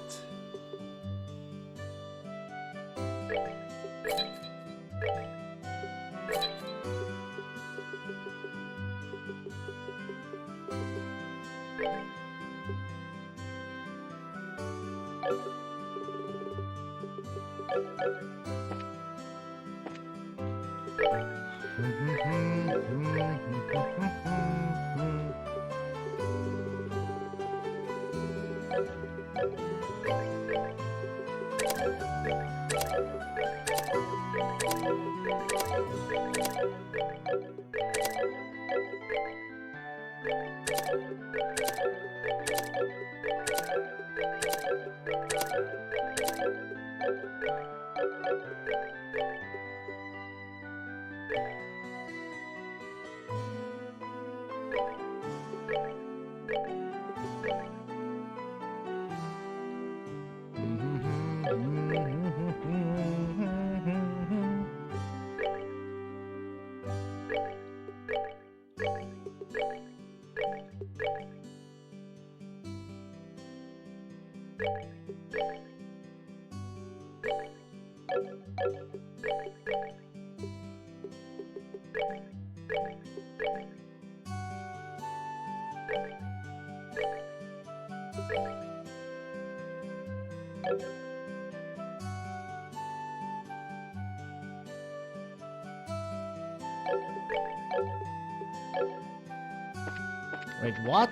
Wait, what?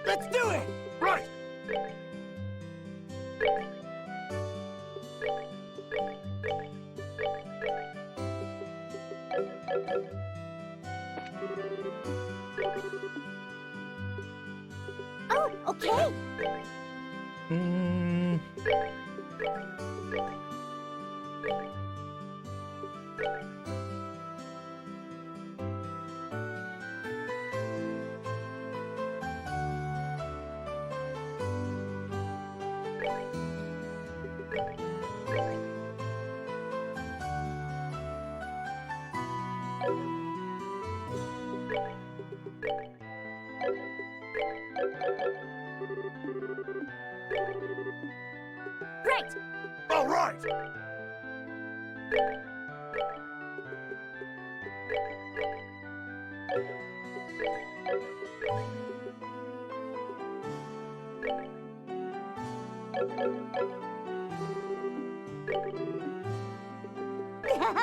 Let's do it! Right! Oh, okay. Mm. Right. All right!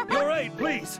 Your aid, please!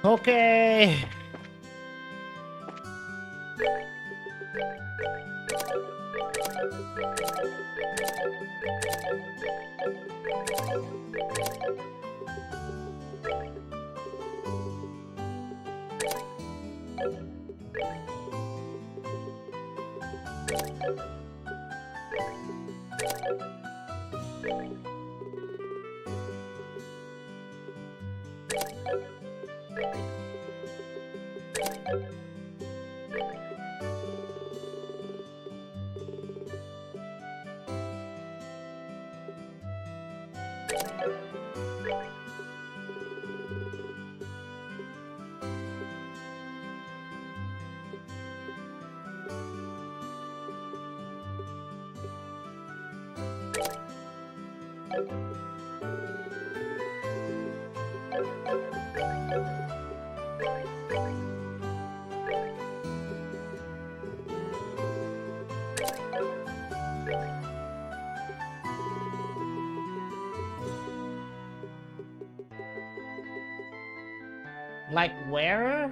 Okay. Like where?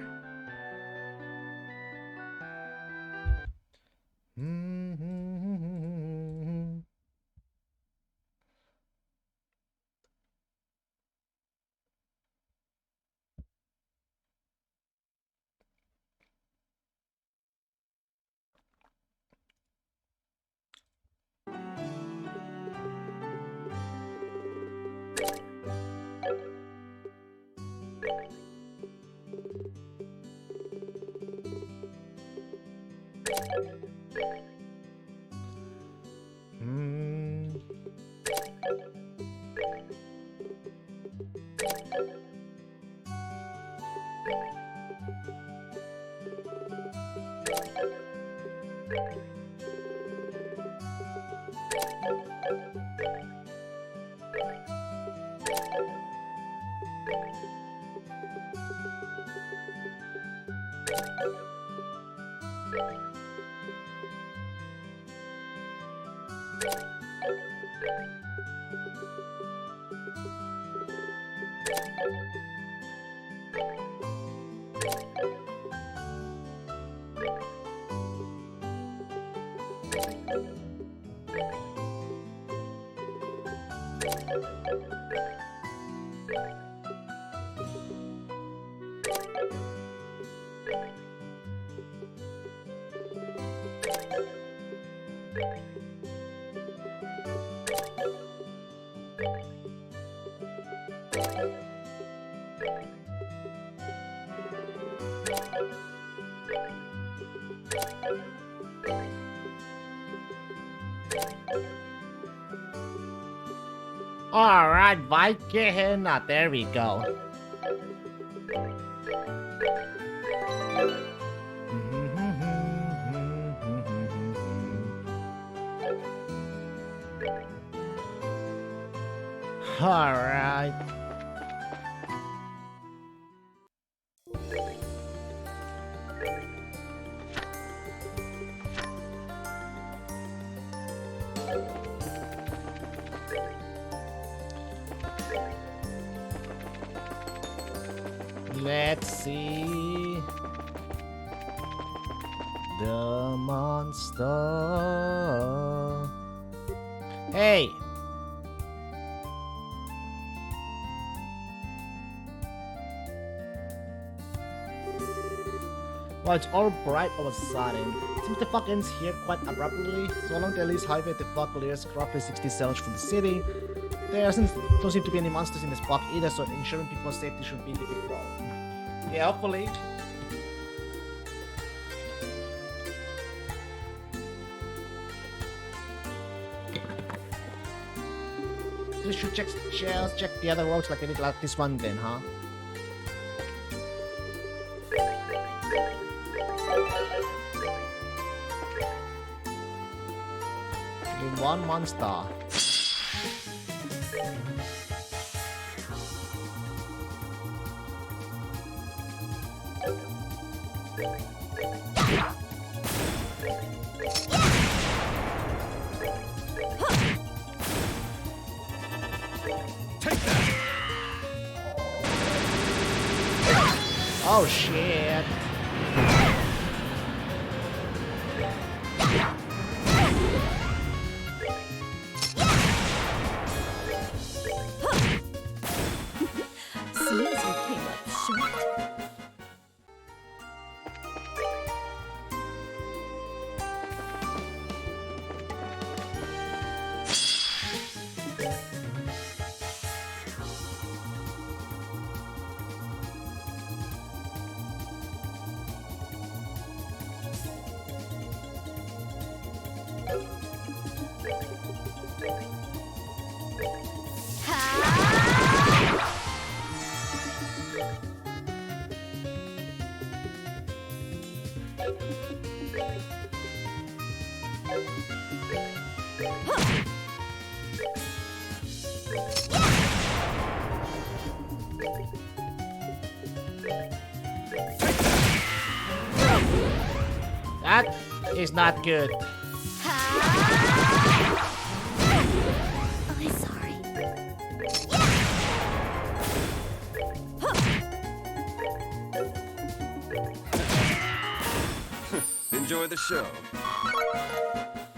Alright, Viking. There we go. Alright. Let's see the monster. Hey. Well, it's all bright all of a sudden. Seems the fuck ends here quite abruptly. So long the Elise Highway, the fuck clears roughly 60 cells from the city. There don't seem to be any monsters in this block either, so ensuring people's safety should be difficult. Yeah, hopefully. You should check the other roads like I did like this one then, huh? In one monster. Oh shit. Seems you came up short. That is not good. Oh, I'm sorry. Enjoy the show.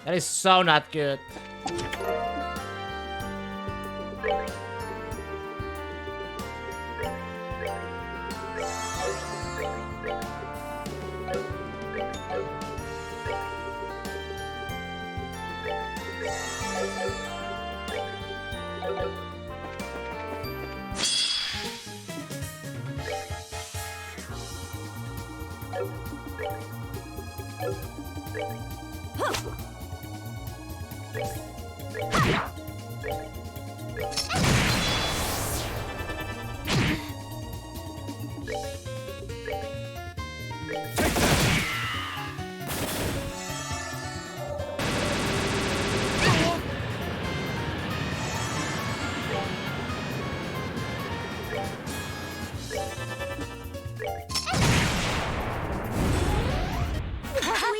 That is so not good.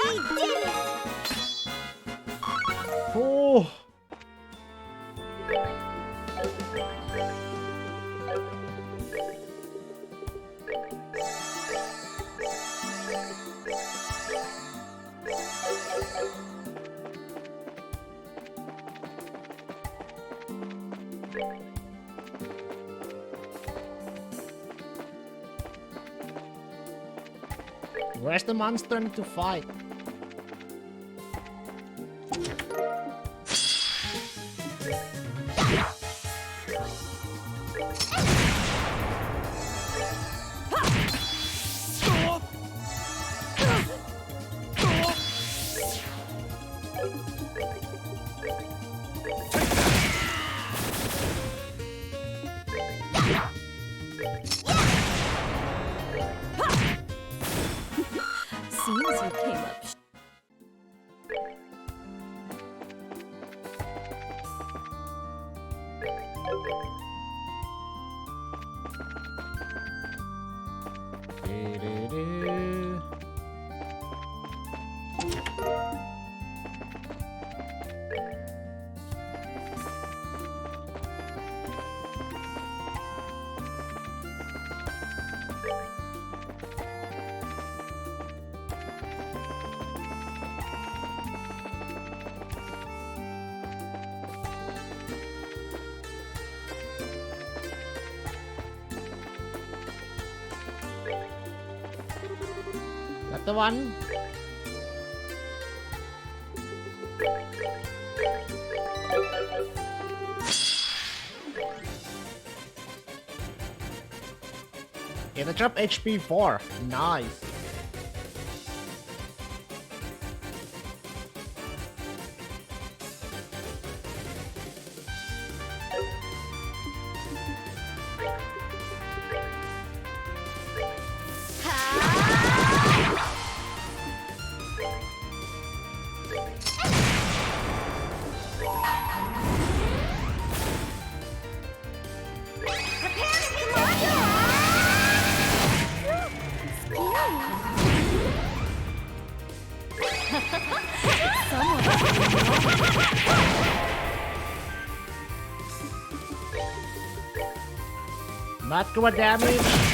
We did it! Oh. Where's the monster I need to fight? Seems you came up Do-do-do. That the one? Okay, the drop HP 4. Nice. Not good damage.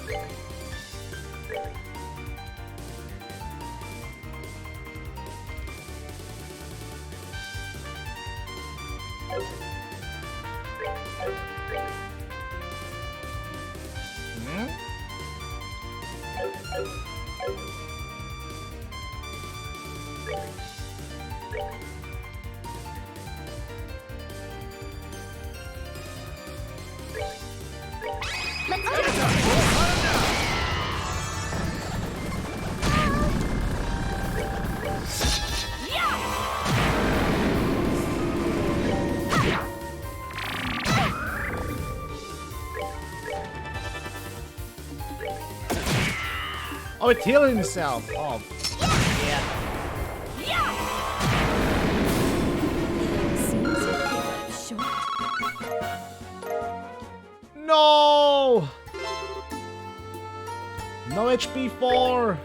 Hmm? Let's do it. Oh, it's healing itself. Oh, yeah. Seems you came up short. No! No HP 4.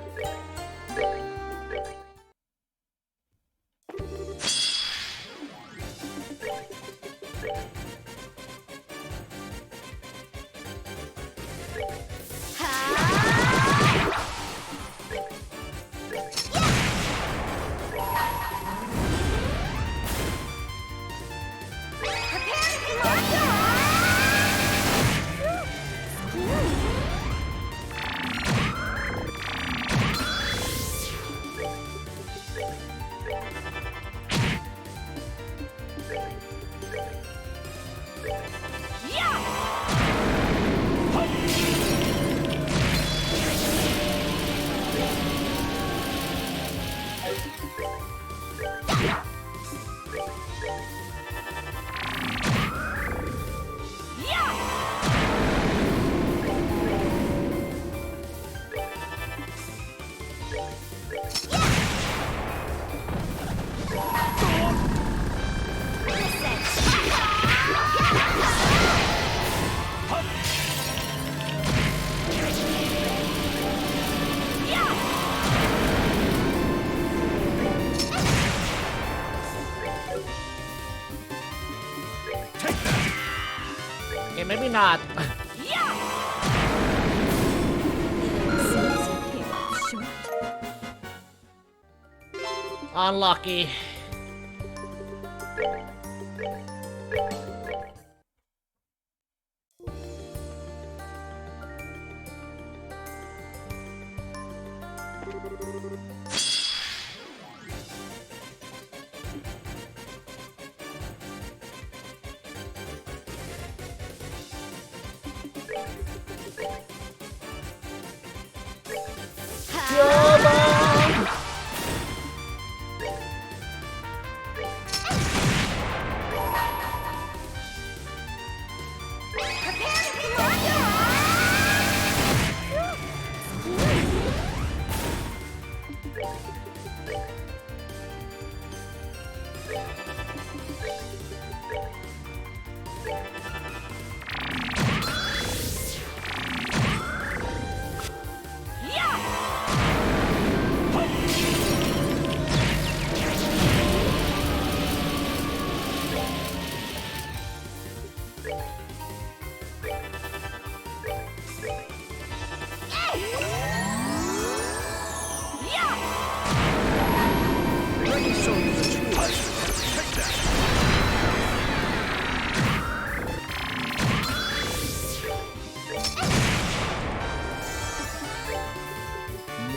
Okay, maybe not. Seems you came up short. Unlucky.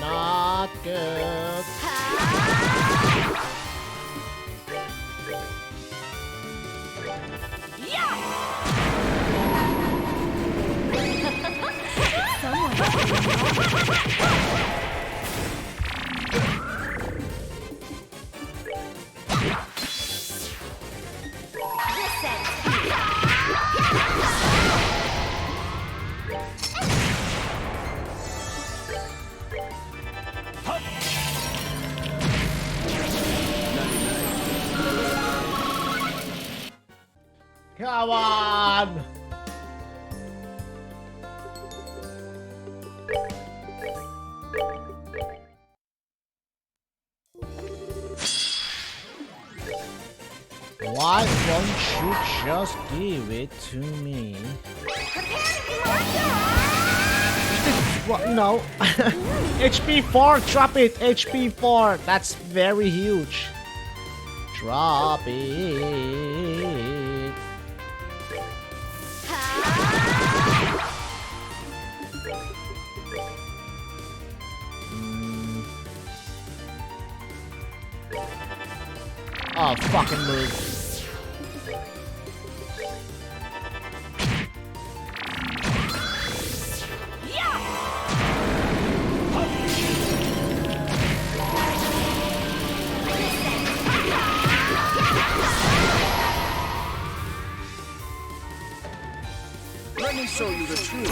Not good. Come on! Why won't you just give it to me? Prepare to Well, no. HP 4, drop it. HP 4. That's very huge. Drop it. Oh, fucking move. Let me show you the true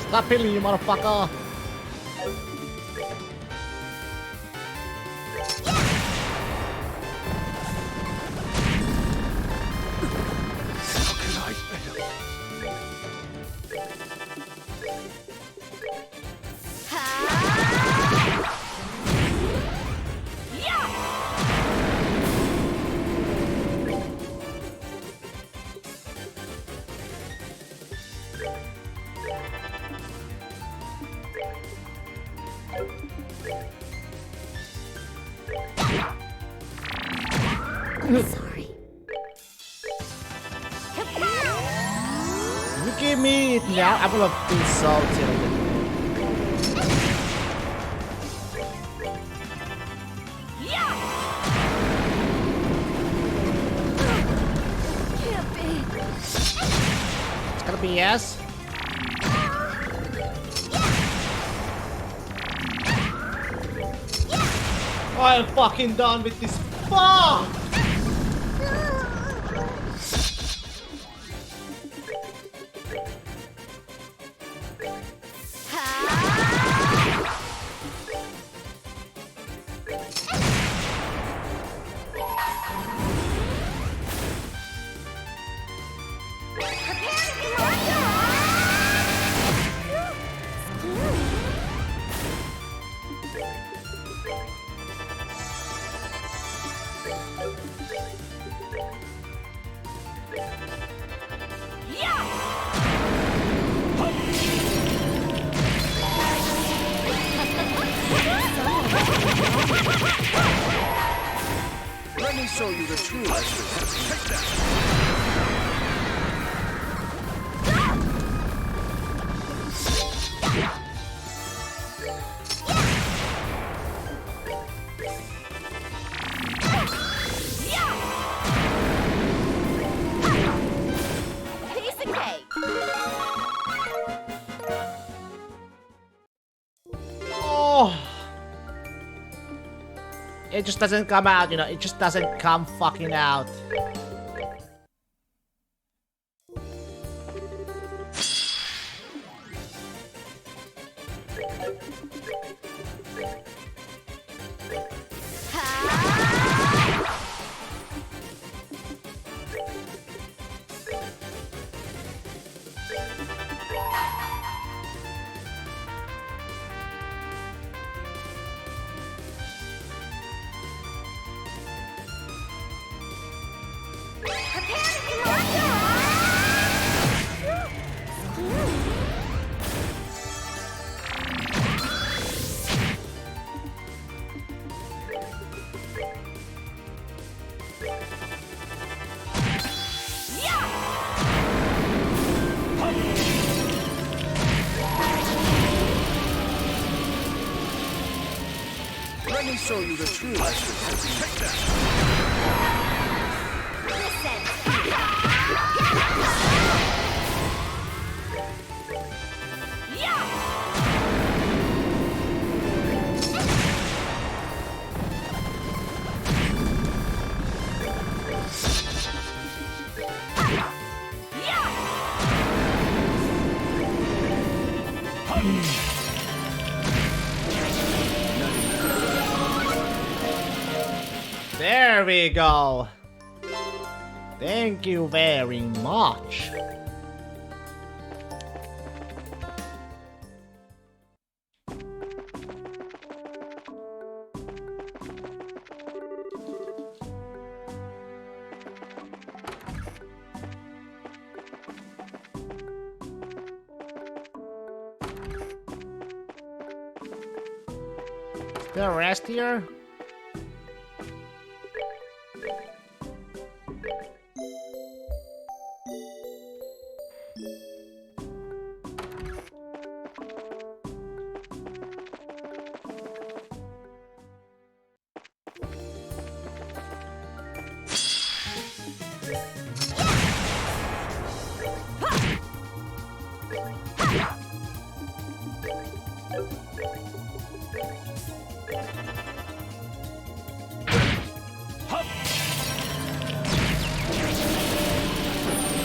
Stop hitting you, motherfucker. How can I fail? Sorry. You give me it now, I'm gonna be so tilted. Can't be. It's gonna be yes. I'm fucking done with this. Fuck! Let me show you the true Piece of cake. Oh. It just doesn't come out, you know, it just doesn't come fucking out. Let me show you the true There we go. Thank you very much. there a rest here?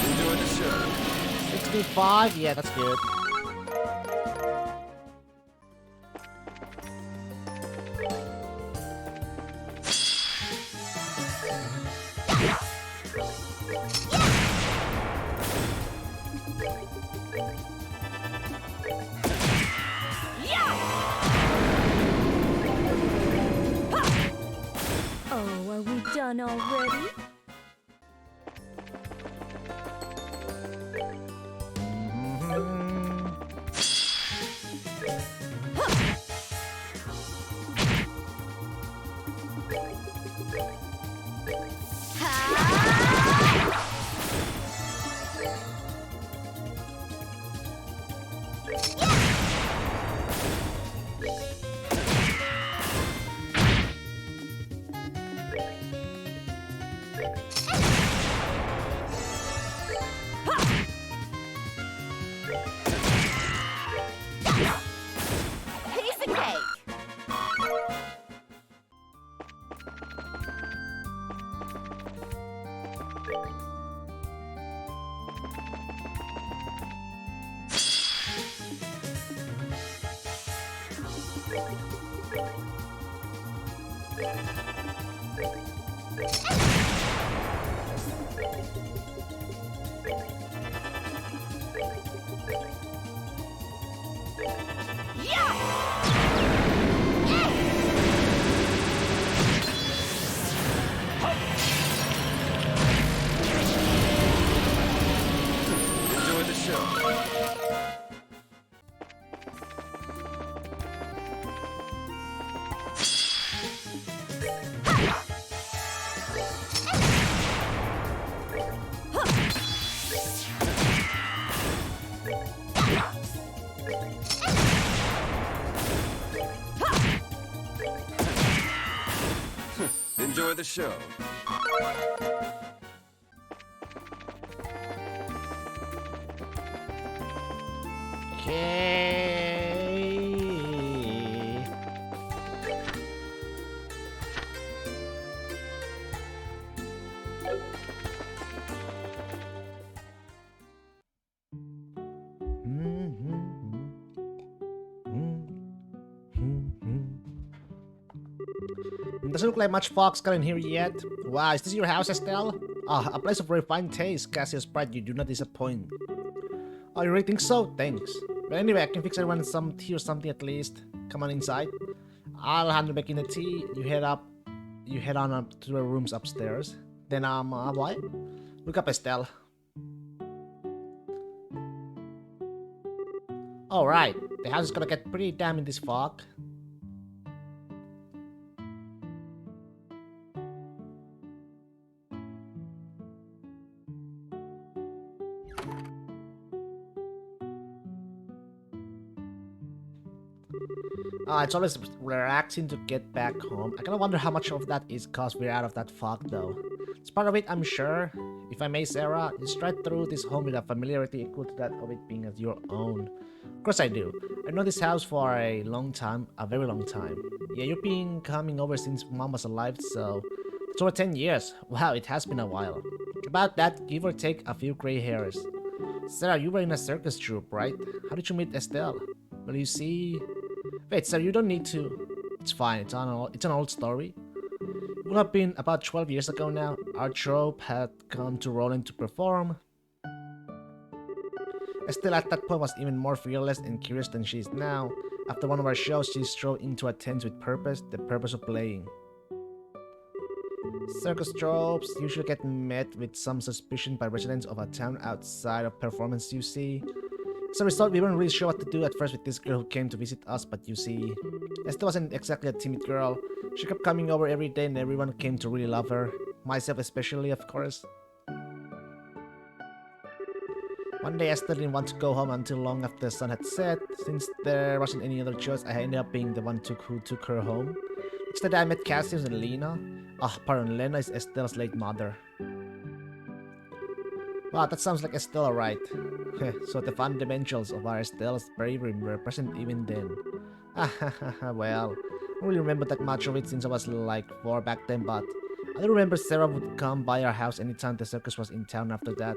Enjoy the show. 65? Yeah, that's good. Oh, are we done already? Piece of cake. Enjoy the show. Enjoy the show. Okay. Doesn't look like much fox got in here yet. Wow, is this your house, Estelle? Ah, a place of refined taste. Cassius Pride, you do not disappoint. Oh, you really think so? Thanks. But anyway, I can fix everyone some tea or something at least. Come on inside. I'll handle making the tea. You head on up to the rooms upstairs. Then what? Look up, Estelle. Alright, the house is gonna get pretty damn in this fog. It's always relaxing to get back home. I kinda wonder how much of that is cause we're out of that fog though. It's part of it, I'm sure. If I may, Sarah, you stride through this home with a familiarity equal to that of it being as your own. Of course I do. I've known this house for a long time, a very long time. Yeah, you've been coming over since Mom was alive, so it's over 10 years. Wow, it has been a while. About that, give or take a few gray hairs. Sarah, you were in a circus troupe, right? How did you meet Estelle? Well, you see... Wait, sir, you don't need to... It's fine, it's an old story. It would have been about 12 years ago now. Our troupe had come to Roland to perform. Estelle at that point was even more fearless and curious than she is now. After one of our shows, she strode into a tent with purpose, the purpose of playing. Circus tropes usually get met with some suspicion by residents of a town outside of performance, you see. As a result, we weren't really sure what to do at first with this girl who came to visit us, but you see, Estelle wasn't exactly a timid girl. She kept coming over every day and everyone came to really love her. Myself especially, of course. One day Estelle didn't want to go home until long after the sun had set. Since there wasn't any other choice, I ended up being the one who took her home. Instead, I met Cassius and Lena. Lena is Estelle's late mother. Wow, that sounds like Estelle, alright. So the fundamentals of our Estelle's bravery were present even then. Well, I don't really remember that much of it since I was like 4 back then, but I do remember Sarah would come by our house anytime the circus was in town after that.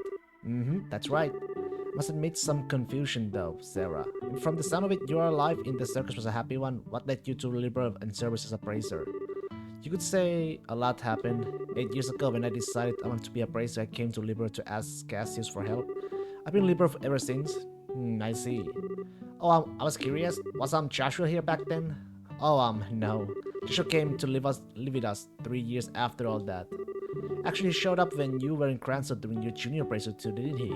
That's right. Must admit some confusion though, Sarah. From the sound of it, your life in the circus was a happy one. What led you to Liberal and service as a bracer? You could say a lot happened. 8 years ago when I decided I wanted to be a bracer, I came to Liberal to ask Cassius for help. I've been Liberal ever since. I see. Oh, I was curious. Was Joshua here back then? Oh, no. Joshua came to live with us 3 years after all that. Actually, he showed up when you were in Cranston during your junior bracer too, didn't he?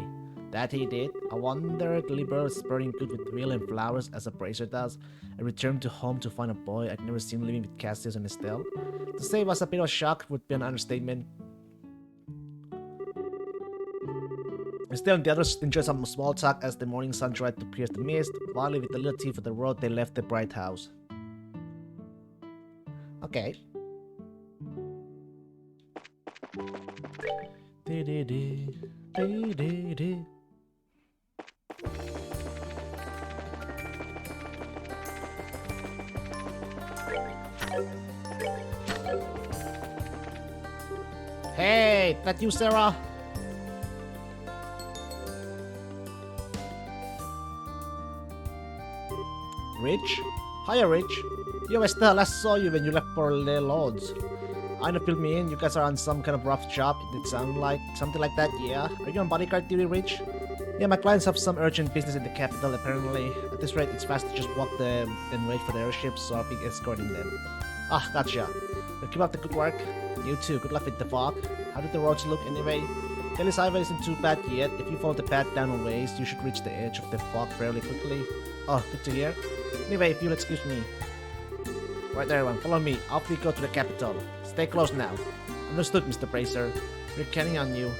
That he did. I wondered Liberal spurring good with wheel and flowers as a bracer does, and returned to home to find a boy I'd never seen living with Cassius and Estelle. To say it was a bit of a shock would be an understatement. Estelle and the others enjoyed some small talk as the morning sun tried to pierce the mist. Finally, with a little tea for the road, they left the bright house. Okay. Hey, that you, Sarah? Rich? Hiya, Rich. Yo, Estelle, last saw you when you left for the Lords. I know, fill me in. You guys are on some kind of rough job. It sounded like something like that, yeah? Are you on bodyguard duty, Rich? Yeah, my clients have some urgent business in the capital, apparently. At this rate, it's fast to just walk them and wait for the airships, so I'll be escorting them. Gotcha. Well, keep up the good work. You too. Good luck with the fog. How do the roads look anyway? Kelly's highway isn't too bad yet. If you follow the path down a ways, you should reach the edge of the fog fairly quickly. Oh, good to hear. Anyway, if you'll excuse me. Right there, everyone. Follow me. Off we go to the capital. Stay close now. Understood, Mr. Bracer. We're counting on you.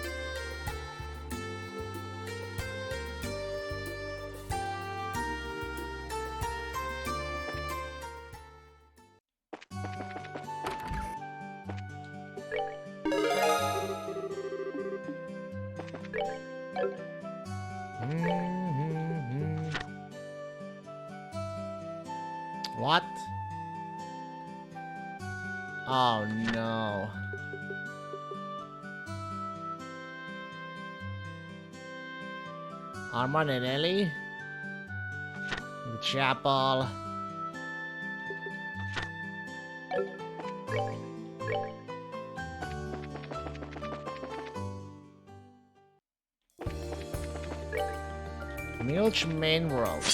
What? Oh no. Armand and Ellie? The chapel. Milch Main World.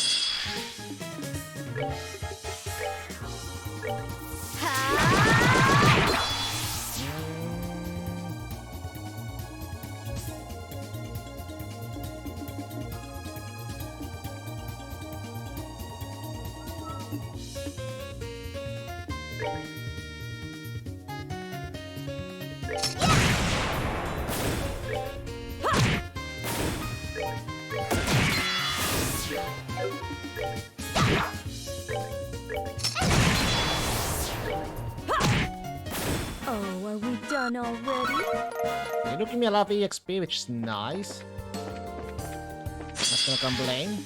Oh, are we done already? You're looking me a lot of EXP, which is nice. Not gonna complain.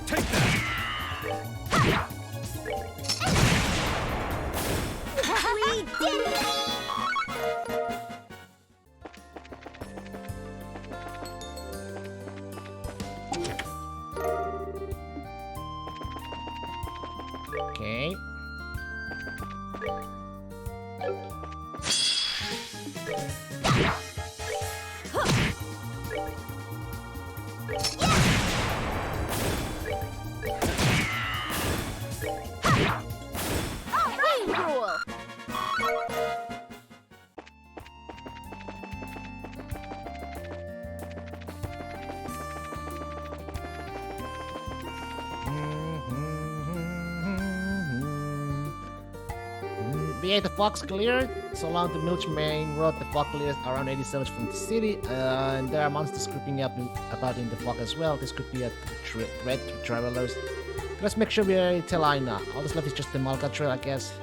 Take that! We did it! Okay. BA, the fog's cleared. So long the Milch Main Road, the fog clears around 80 miles from the city. And there are monsters creeping about in the fog as well. This could be a threat to travelers. Let's make sure we tell Aina. All that's left is just the Malka Trail, I guess.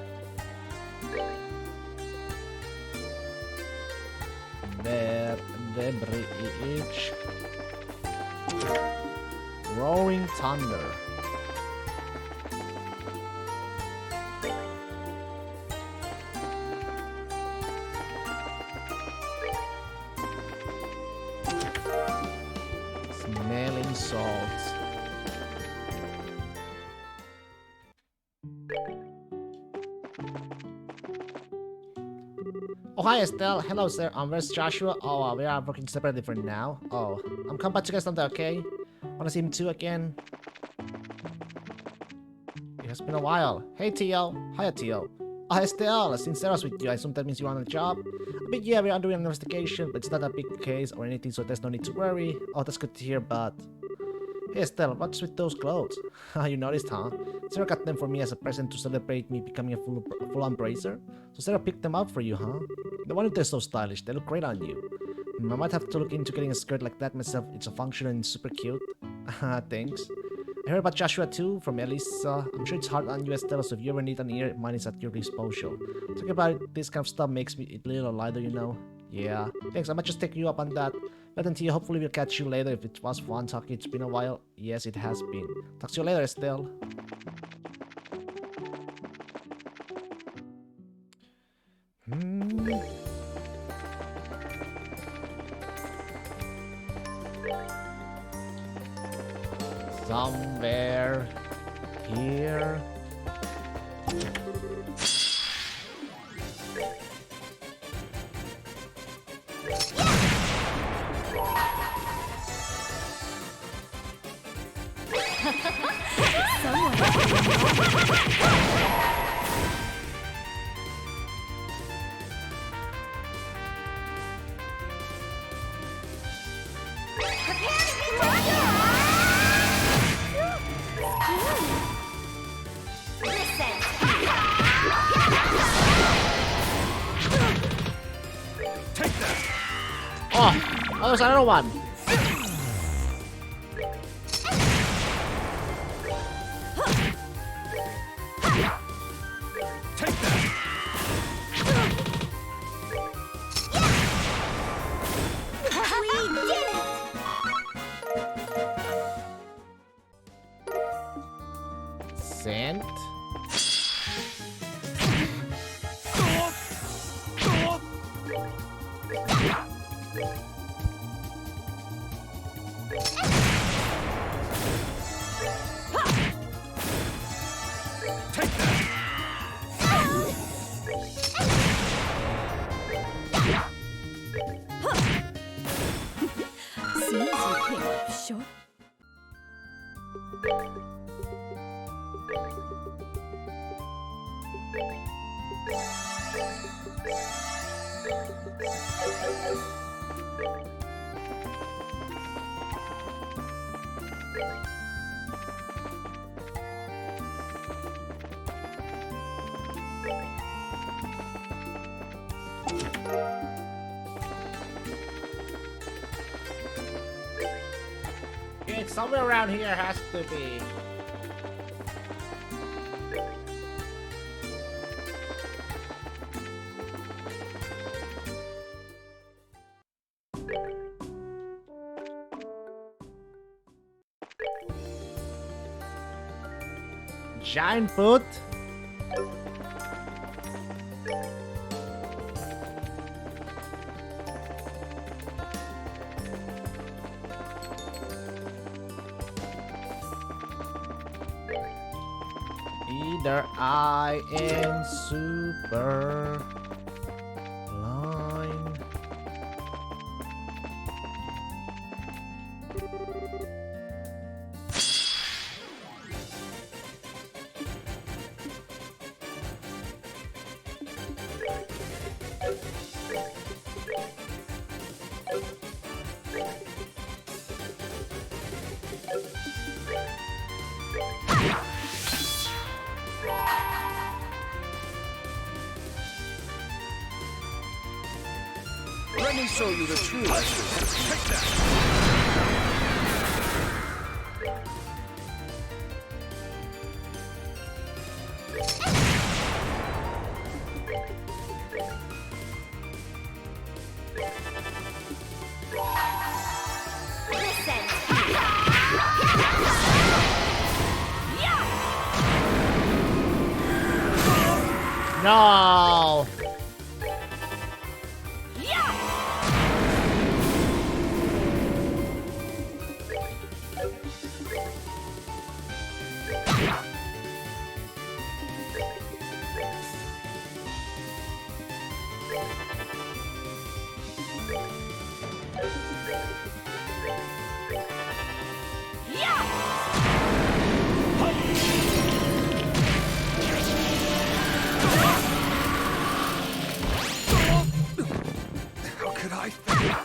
There, the bridge. Roaring Thunder. Smelling salts. Oh, hi Estelle. Hello, sir. Where's Joshua? Oh, we are working separately for now. Oh, I'm coming back to get something, okay? Wanna see him too again? It has been a while. Hey, Tio. Hiya, Tio. Oh, Estelle. Since Sarah's with you, I assume that means you want a job? I mean, yeah, we are doing an investigation, but it's not a big case or anything, so there's no need to worry. Oh, that's good to hear, but... Hey, Estelle, what's with those clothes? You noticed, huh? Sarah got them for me as a present to celebrate me becoming a full-on bracer. So Sarah picked them up for you, huh? No wonder they're so stylish. They look great on you. I might have to look into getting a skirt like that myself. It's a functional and super cute. Thanks. I heard about Joshua too, from Elisa. I'm sure it's hard on you, Estelle, so if you ever need an ear, mine is at your disposal. Talking about this kind of stuff makes me a little lighter, you know? Yeah. Thanks, I might just take you up on that. But until hopefully we'll catch you later. If it was fun talking, it's been a while. Yes, it has been. Talk to you later, Estelle. Somewhere here. Oh, there's another one. Sent. Seems you came up short. It's somewhere around here, has to be. Giant foot. Either I am super line. Let me show you the true essence. Take that! No! How could I fail?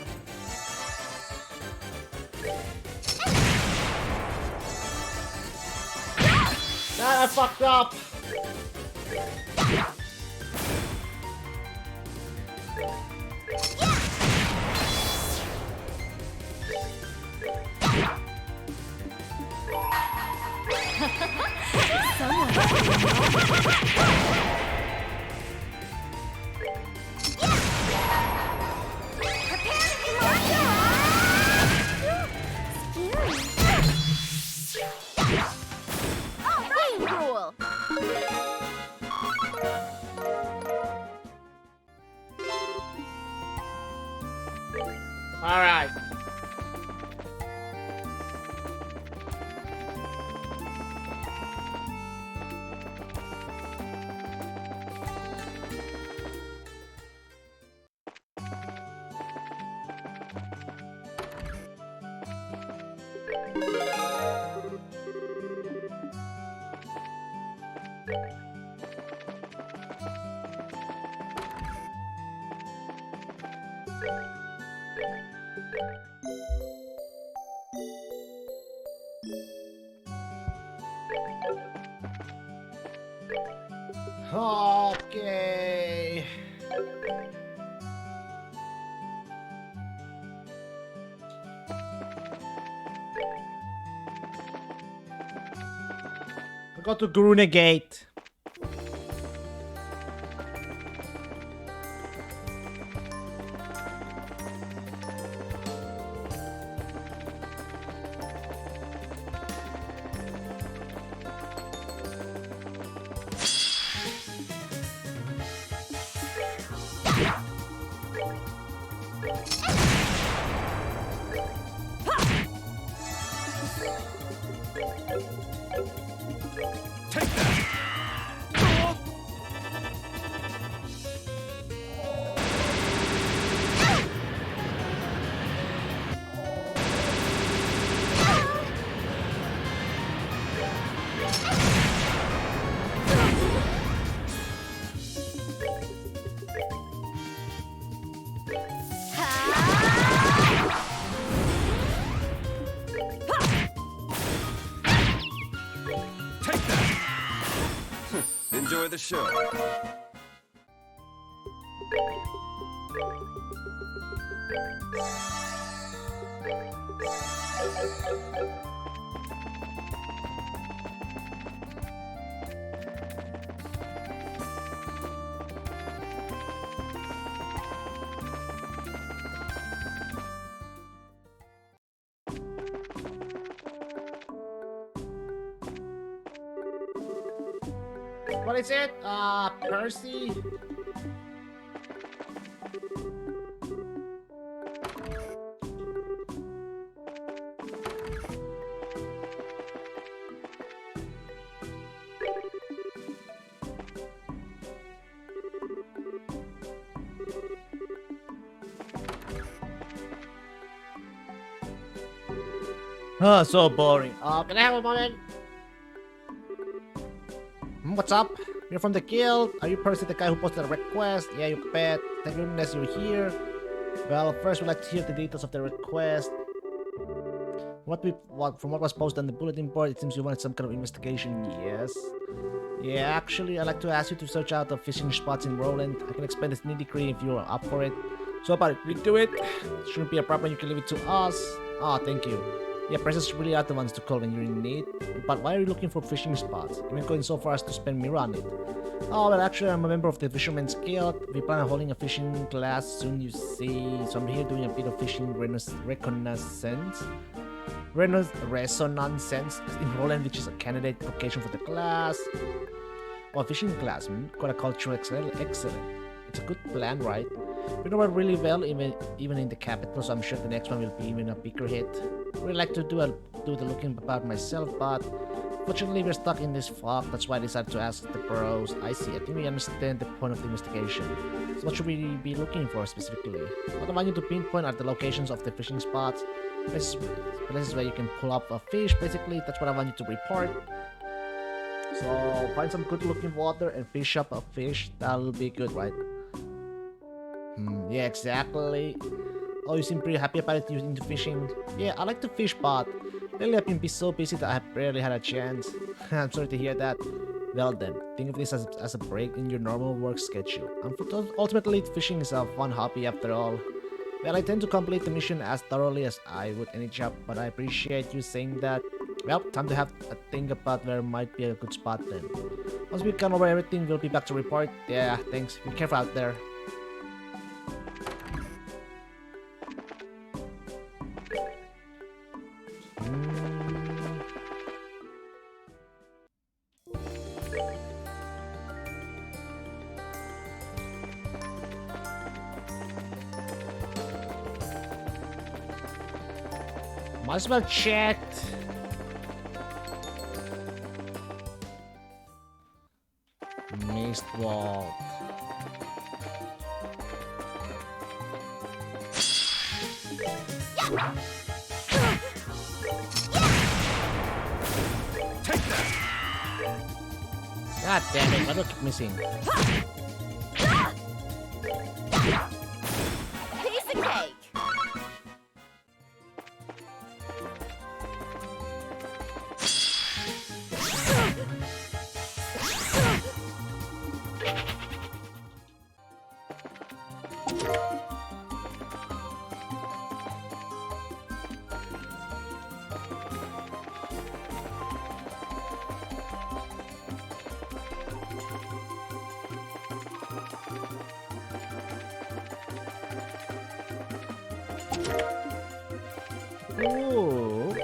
Ah, I fucked up! Alright. Okay. We go to Garuna Gate. Take that! Take that! Enjoy the show. What is it? Percy? Oh, so boring. Can I have a moment? What's up? You're from the guild? Are you Percy, the guy who posted a request? Yeah, you bet. Thank goodness you're here. Well, first we'd like to hear the details of the request. From what was posted on the bulletin board, it seems you wanted some kind of investigation. Yes. Yeah, actually, I'd like to ask you to search out the fishing spots in Roland. I can explain this nitty-gritty if you're up for it. So about it, we do it. Shouldn't be a problem. You can leave it to us. Ah, thank you. Yeah, presents really are the ones to call when you're in need. But why are you looking for fishing spots? Even going so far as to spend Mira on it. Oh, well, actually, I'm a member of the Fisherman's Guild. We plan on holding a fishing class soon, you see. So I'm here doing a bit of fishing reconnaissance. Resonance in Roland, which is a candidate location for the class. Oh, fishing class, quite a cultural excellent. It's a good plan, right? We know it really well, even in the capital, so I'm sure the next one will be even a bigger hit. I really like to do the looking about myself, but fortunately we're stuck in this fog. That's why I decided to ask the bros. I see. I think we understand the point of the investigation. So what should we be looking for specifically? What I want you to pinpoint are the locations of the fishing spots. Places where you can pull up a fish, basically. That's what I want you to report. So find some good looking water and fish up a fish. That'll be good, right? Yeah, exactly. Oh, you seem pretty happy about it, you into fishing. Yeah, I like to fish, but lately I've been so busy that I have barely had a chance. I'm sorry to hear that. Well then, think of this as a break in your normal work schedule. Ultimately, fishing is a fun hobby after all. Well, I tend to complete the mission as thoroughly as I would any job, but I appreciate you saying that. Well, time to have a think about where might be a good spot then. Once we gone over everything, we'll be back to report. Yeah, thanks. Be careful out there. Might as well check. Mist wall. Take that! God damn it, why do I keep missing? Piece of cake. Ooh.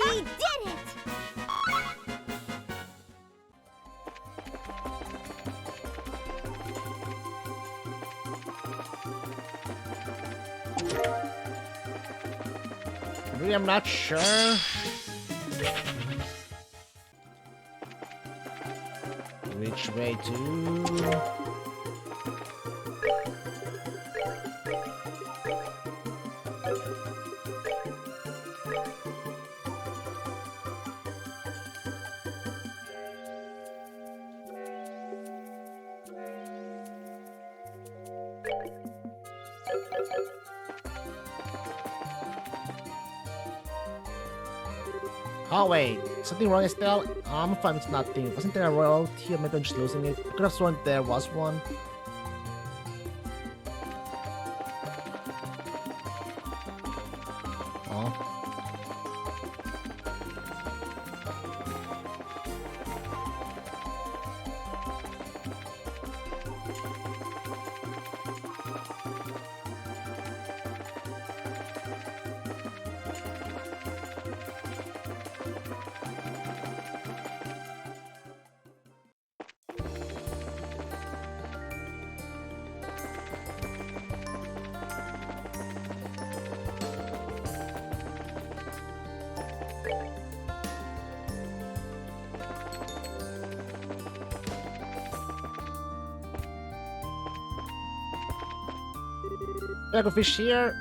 We did it! Really, I'm not sure. Which way to? Oh wait, something wrong, Estelle? I'm fine, it's nothing. Wasn't there a royal here? Maybe I'm just losing it. I could have sworn there was one. Oh. Bag of fish here.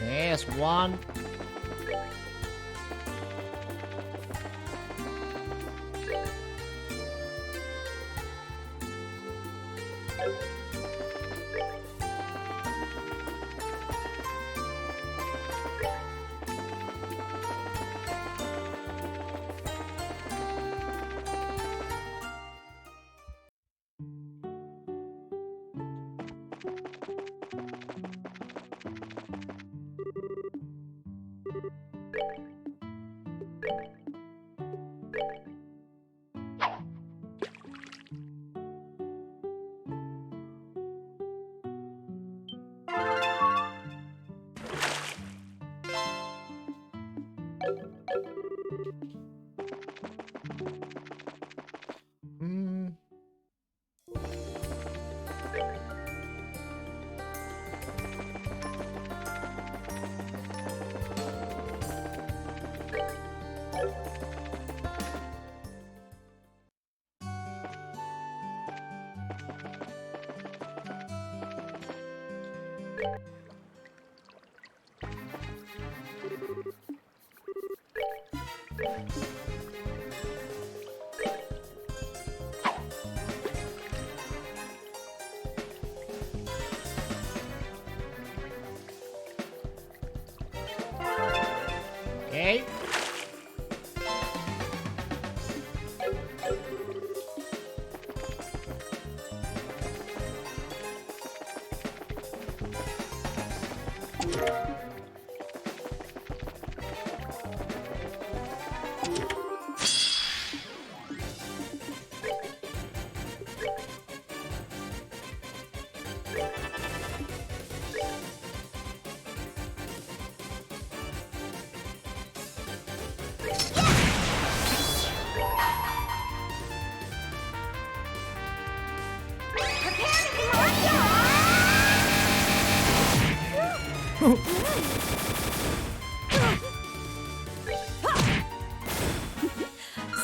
Yes, one. Hmm. Okay.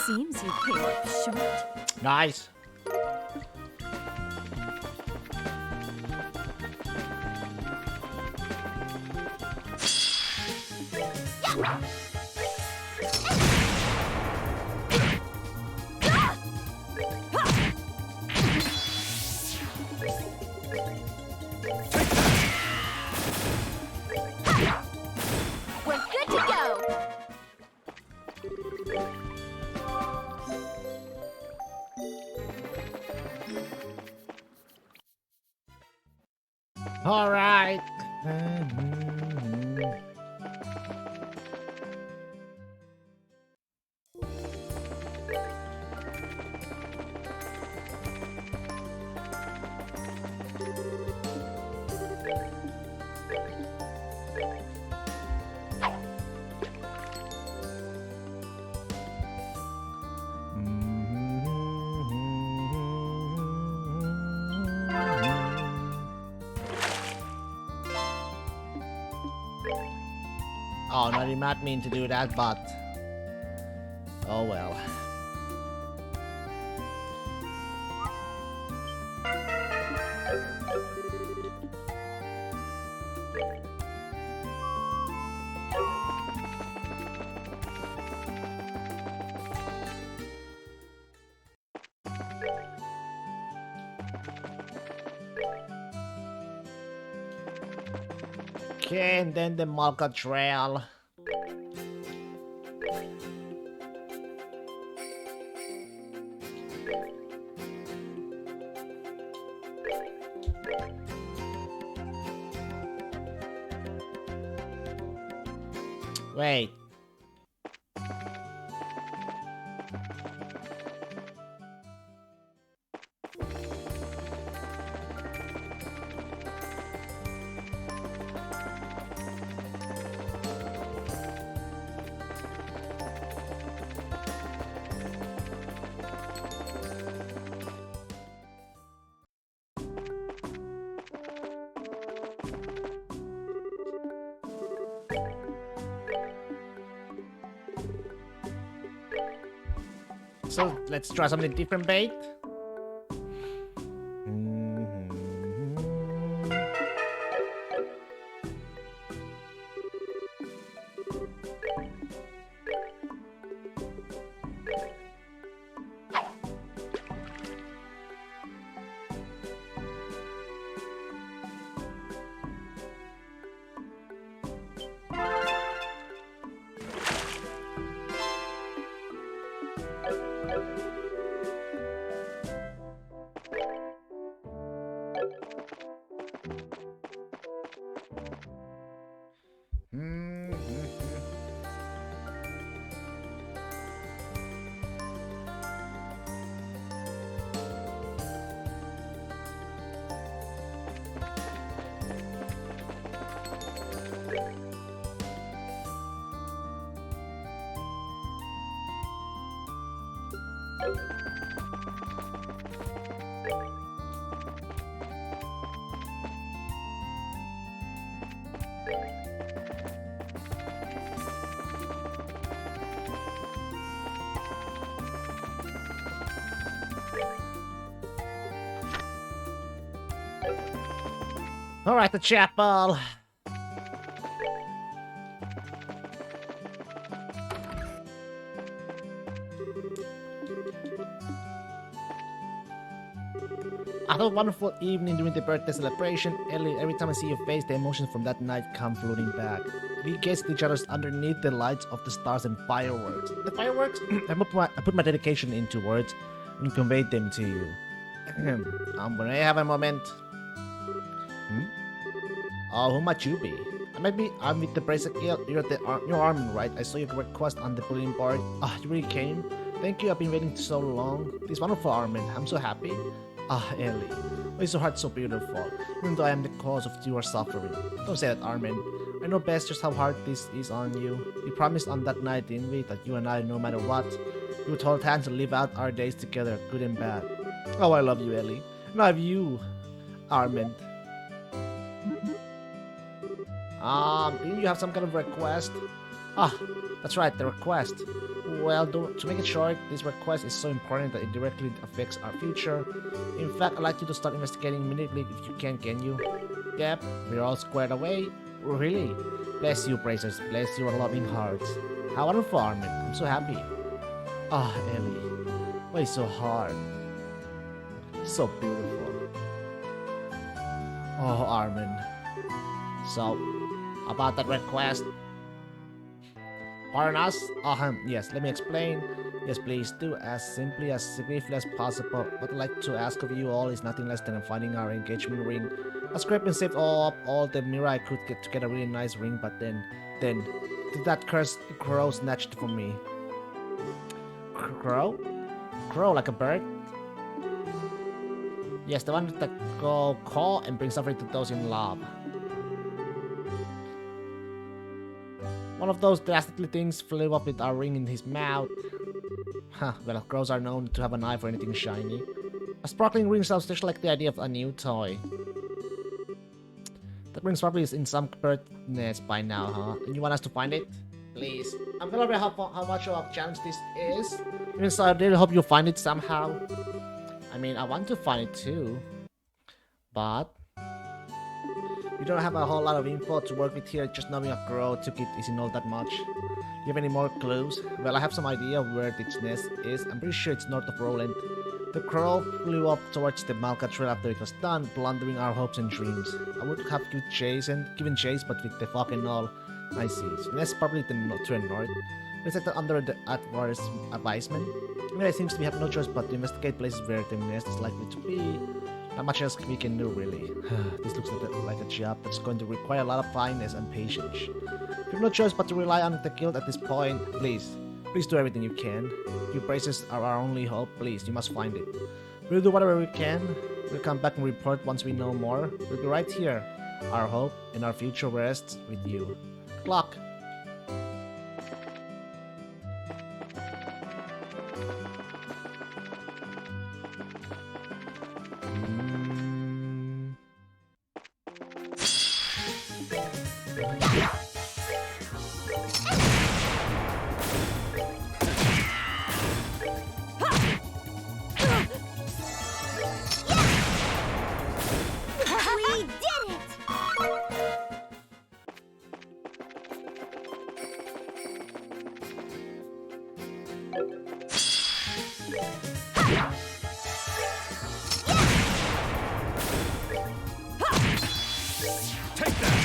Seems you came up short. Nice. We're good to go. All right. Oh, no, I did not mean to do that, but oh well. Okay, and then the Malka Trail. Wait. So let's try something different, bait. Alright, the chapel. After a wonderful evening during the birthday celebration, Ellie, every time I see your face, the emotions from that night come floating back. We gaze at each other underneath the lights of the stars and fireworks. The fireworks? I put my dedication into words and conveyed them to you. When I have a moment. Oh, who might you be? I might be armed with the bracelet. You're armed, right? I saw your request on the bulletin board. Ah, you really came? Thank you, I've been waiting so long. This wonderful Armin, I'm so happy. Ah, Ellie. Why is your heart so beautiful? Even though I am the cause of your suffering. Don't say that, Armin. I know best just how hard this is on you. We promised on that night, didn't we, that you and I, no matter what, we would hold hands and live out our days together, good and bad. Oh, I love you, Ellie. And I have you, Armin. Didn't you have some kind of request? Ah, that's right, the request. Well, to make it short, this request is so important that it directly affects our future. In fact, I'd like you to start investigating immediately if you can you? Yep, we're all squared away. Really? Bless you, Bracers. Bless your loving hearts. How wonderful, Armin. I'm so happy. Ah, Ellie. Why is so hard? So beautiful. Oh, Armin. So, about that request. Pardon us? Yes, let me explain. Yes, please do, as simply as briefly as possible. What I'd like to ask of you all is nothing less than finding our engagement ring. I scraped and saved all the mirror I could get to get a really nice ring, but then did that cursed crow snatched it from me. Crow? Crow like a bird? Yes, the one that go call and bring suffering to those in love. One of those dastardly things flew up with our ring in his mouth. Huh, well, crows are known to have an eye for anything shiny. A sparkling ring sounds just like the idea of a new toy. That ring probably is in some bird nest by now, huh? And you want us to find it? Please. I'm gonna read how much of a challenge this is. Even so, I really hope you find it somehow. I mean, I want to find it too. But we don't have a whole lot of info to work with here. Just knowing a crow took it isn't all that much. You have any more clues? Well, I have some idea of where this nest is. I'm pretty sure it's north of Roland. The crow flew up towards the Malka Trail after it was done, plundering our hopes and dreams. I would have given chase, but with the fucking all. I see. So the nest is probably to the north. It's like under the Atwar's advisement. Anyway, it seems we have no choice but to investigate places where the nest is likely to be. Not much else we can do, really. This looks like a job that's going to require a lot of fineness and patience. We have no choice but to rely on the guild at this point. Please do everything you can. You braces are our only hope. Please, you must find it. We'll do whatever we can. We'll come back and report once we know more. We'll be right here. Our hope and our future rests with you. Good luck. We did it! Take that!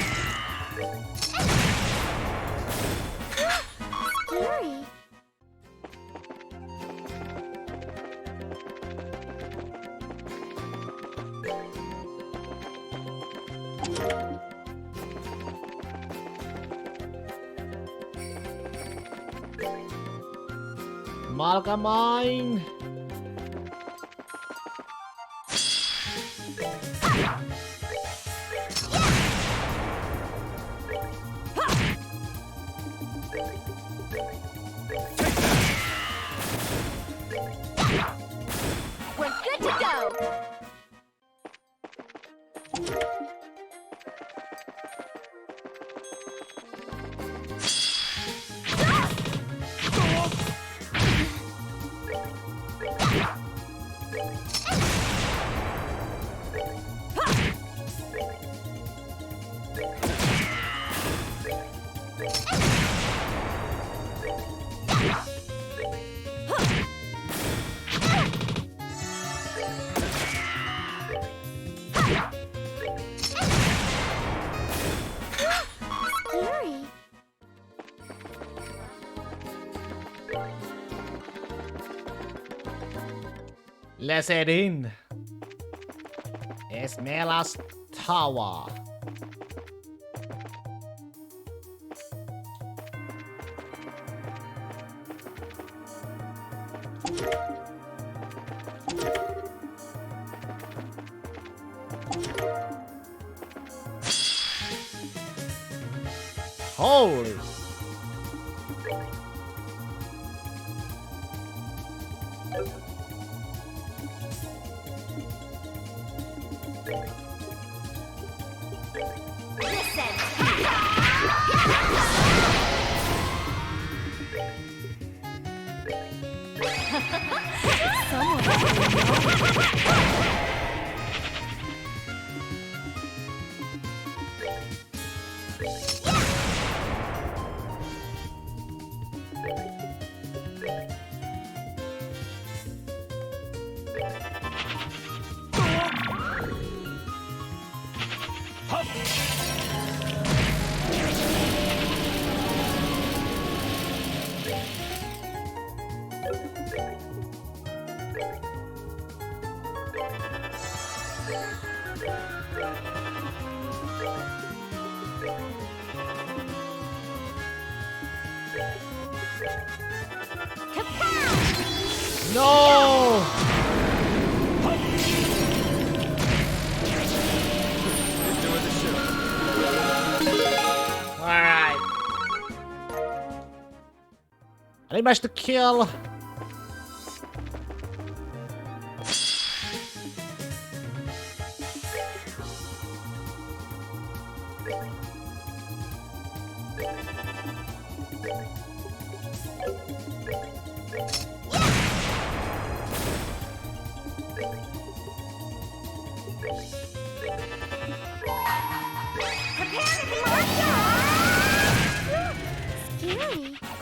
Scary. Malka mine. We're good to go. Scary. Let's head in. Esmela's Tower. Holy. No! Enjoy the show. Alright. I need much to kill. Scary.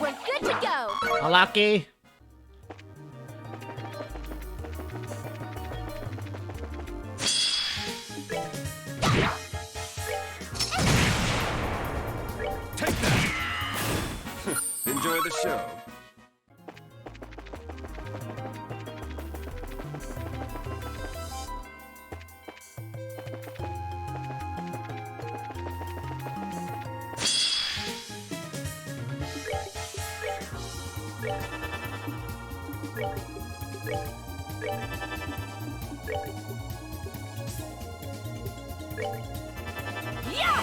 We're good to go. Unlucky. Take that! Enjoy the show. Yeah!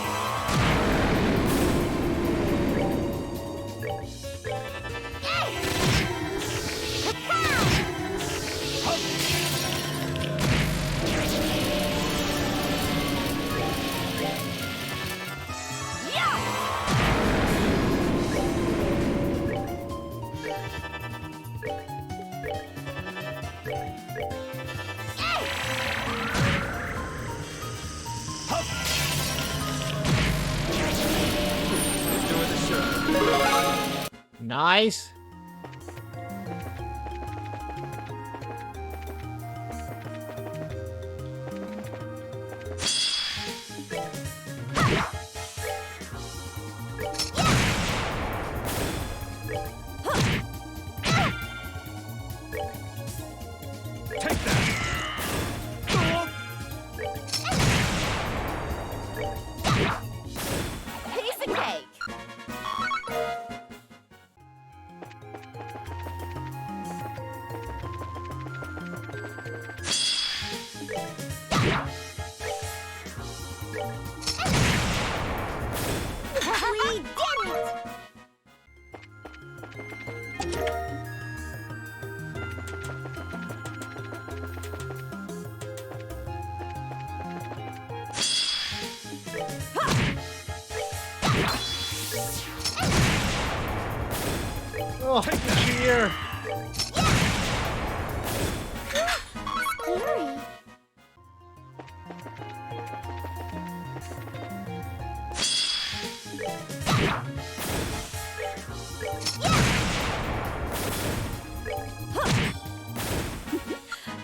Nice. Take that! Piece of cake. We did it! Oh, cheer. Scary.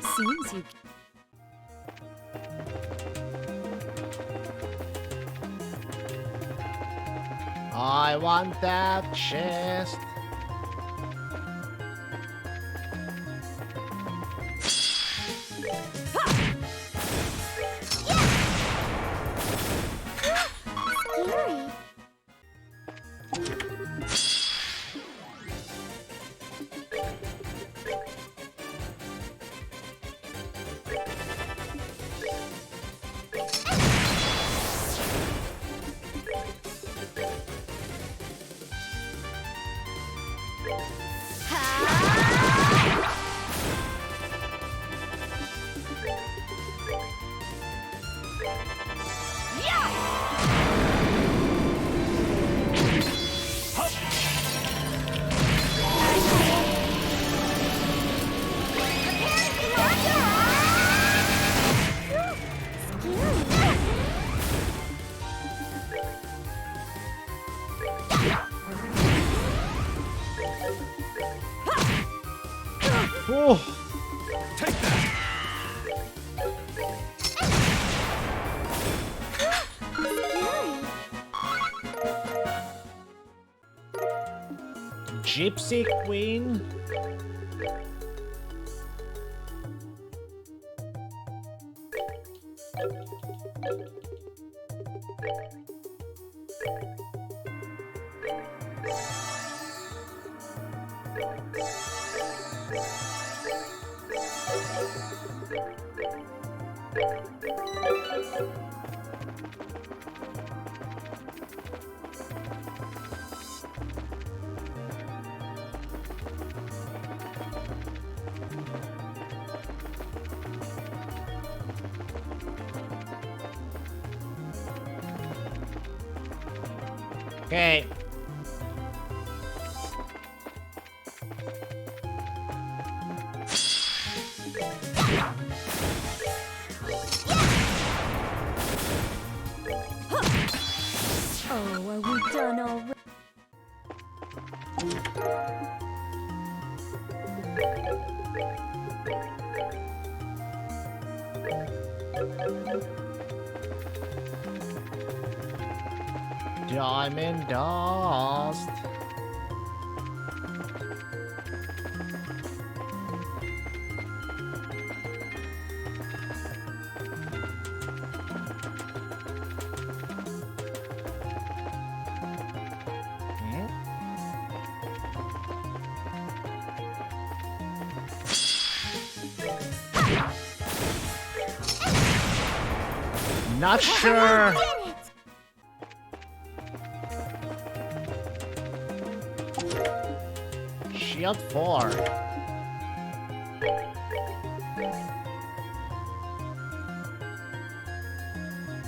Seems you I want that chest. Scary. Oh, Take that! Gypsy Queen. Okay. Oh, are we done already? Diamond dust. Hmm? Not sure. Shield 4.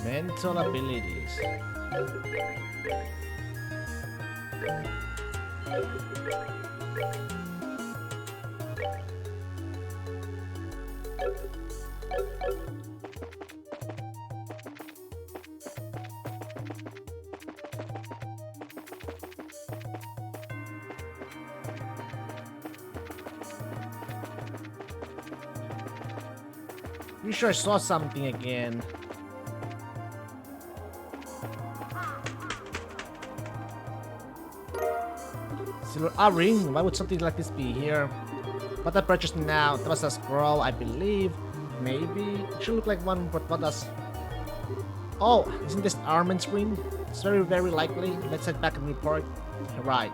Mental abilities. Pretty sure I saw something again. Silver ring. Why would something like this be here? What I purchased now? That was a scroll, I believe. Maybe it should look like one, but what does? Oh, isn't this Armand's ring? It's very likely. Let's head back and report. Right.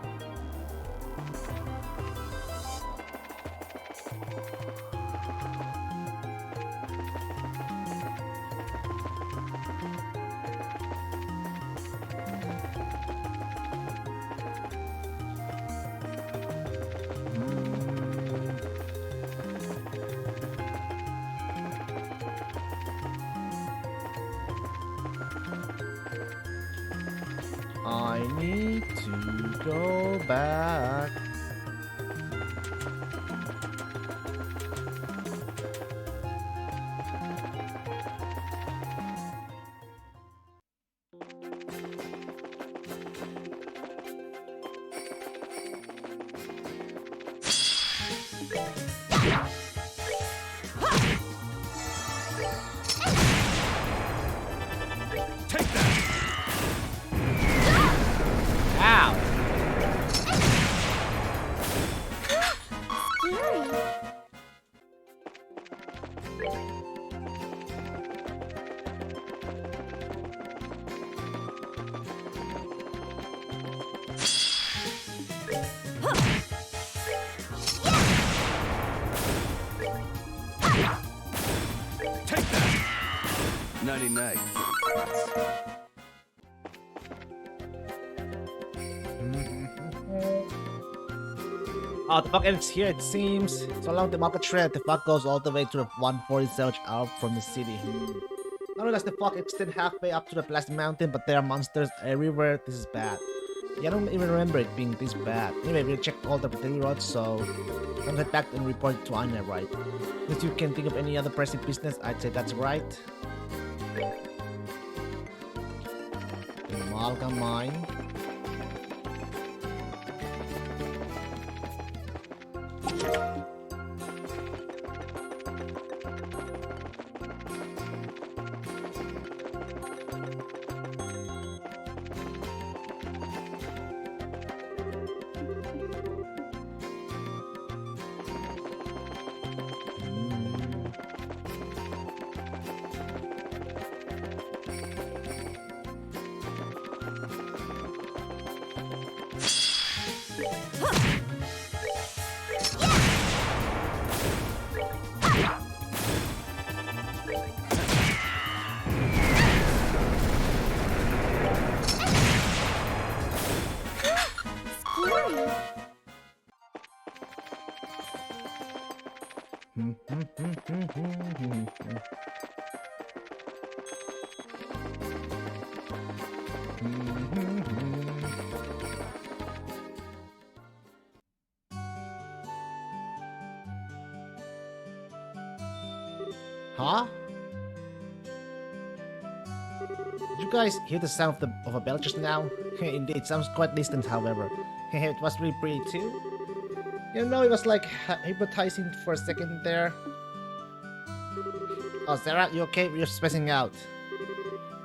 I need to go back. Take that! Ow! Scary. Take that! Nighty night. Oh, the fuck ends here, it seems. So along the market trail, the fuck goes all the way to the 140 Zelch out from the city. Not only does the fuck extend halfway up to the Plastic Mountain, but there are monsters everywhere. This is bad. Yeah, I don't even remember it being this bad. Anyway, we'll check all the battery roads, so I'm head back and report to Anya, right? If you can think of any other pressing business, I'd say that's right. Amalgam Mine. Scary. Huh? Did you guys hear the sound of a bell just now? Indeed, it sounds quite distant, however. It was really pretty too. You know, it was like hypnotizing for a second there. Oh, Sarah, you okay? You're spacing out.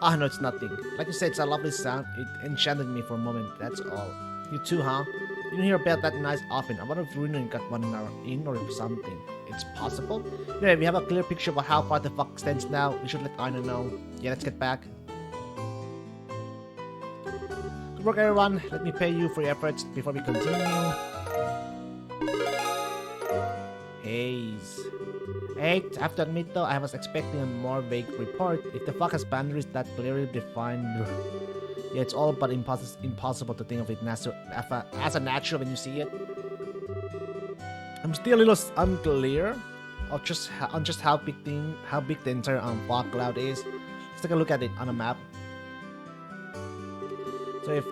Ah, no, it's nothing. Like you said, it's a lovely sound. It enchanted me for a moment, that's all. You too, huh? You don't hear a bell that nice often. I wonder if Runen got one in our inn or something. It's possible. Anyway, we have a clear picture of how far the fuck extends now. We should let Aina know. Yeah, let's get back. Good work, everyone. Let me pay you for your efforts before we continue. Haze. Hey, I have to admit though, I was expecting a more vague report. If the fuck has boundaries that clearly defined, yeah, it's all but impossible to think of it as a natural when you see it. I'm still a little unclear on just how big the entire fog cloud is. Let's take a look at it on a map. So if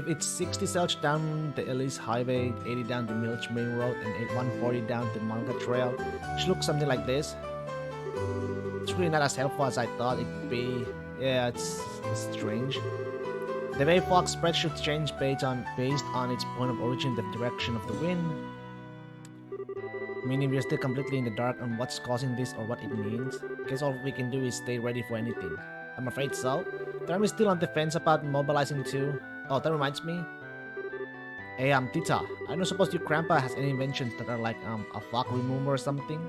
it's 60 Zelch down the Elise Highway, 80 down the Milch Main Road, and 140 down the Manga Trail, it should look something like this. It's really not as helpful as I thought it'd be. Yeah, it's strange. The way fog spread should change based on its point of origin, the direction of the wind. Meaning we're still completely in the dark on what's causing this or what it means. Guess all we can do is stay ready for anything. I'm afraid so. The army's still on the fence about mobilizing too. Oh, that reminds me. Hey, Tita. I don't suppose your grandpa has any inventions that are like a fog remover or something?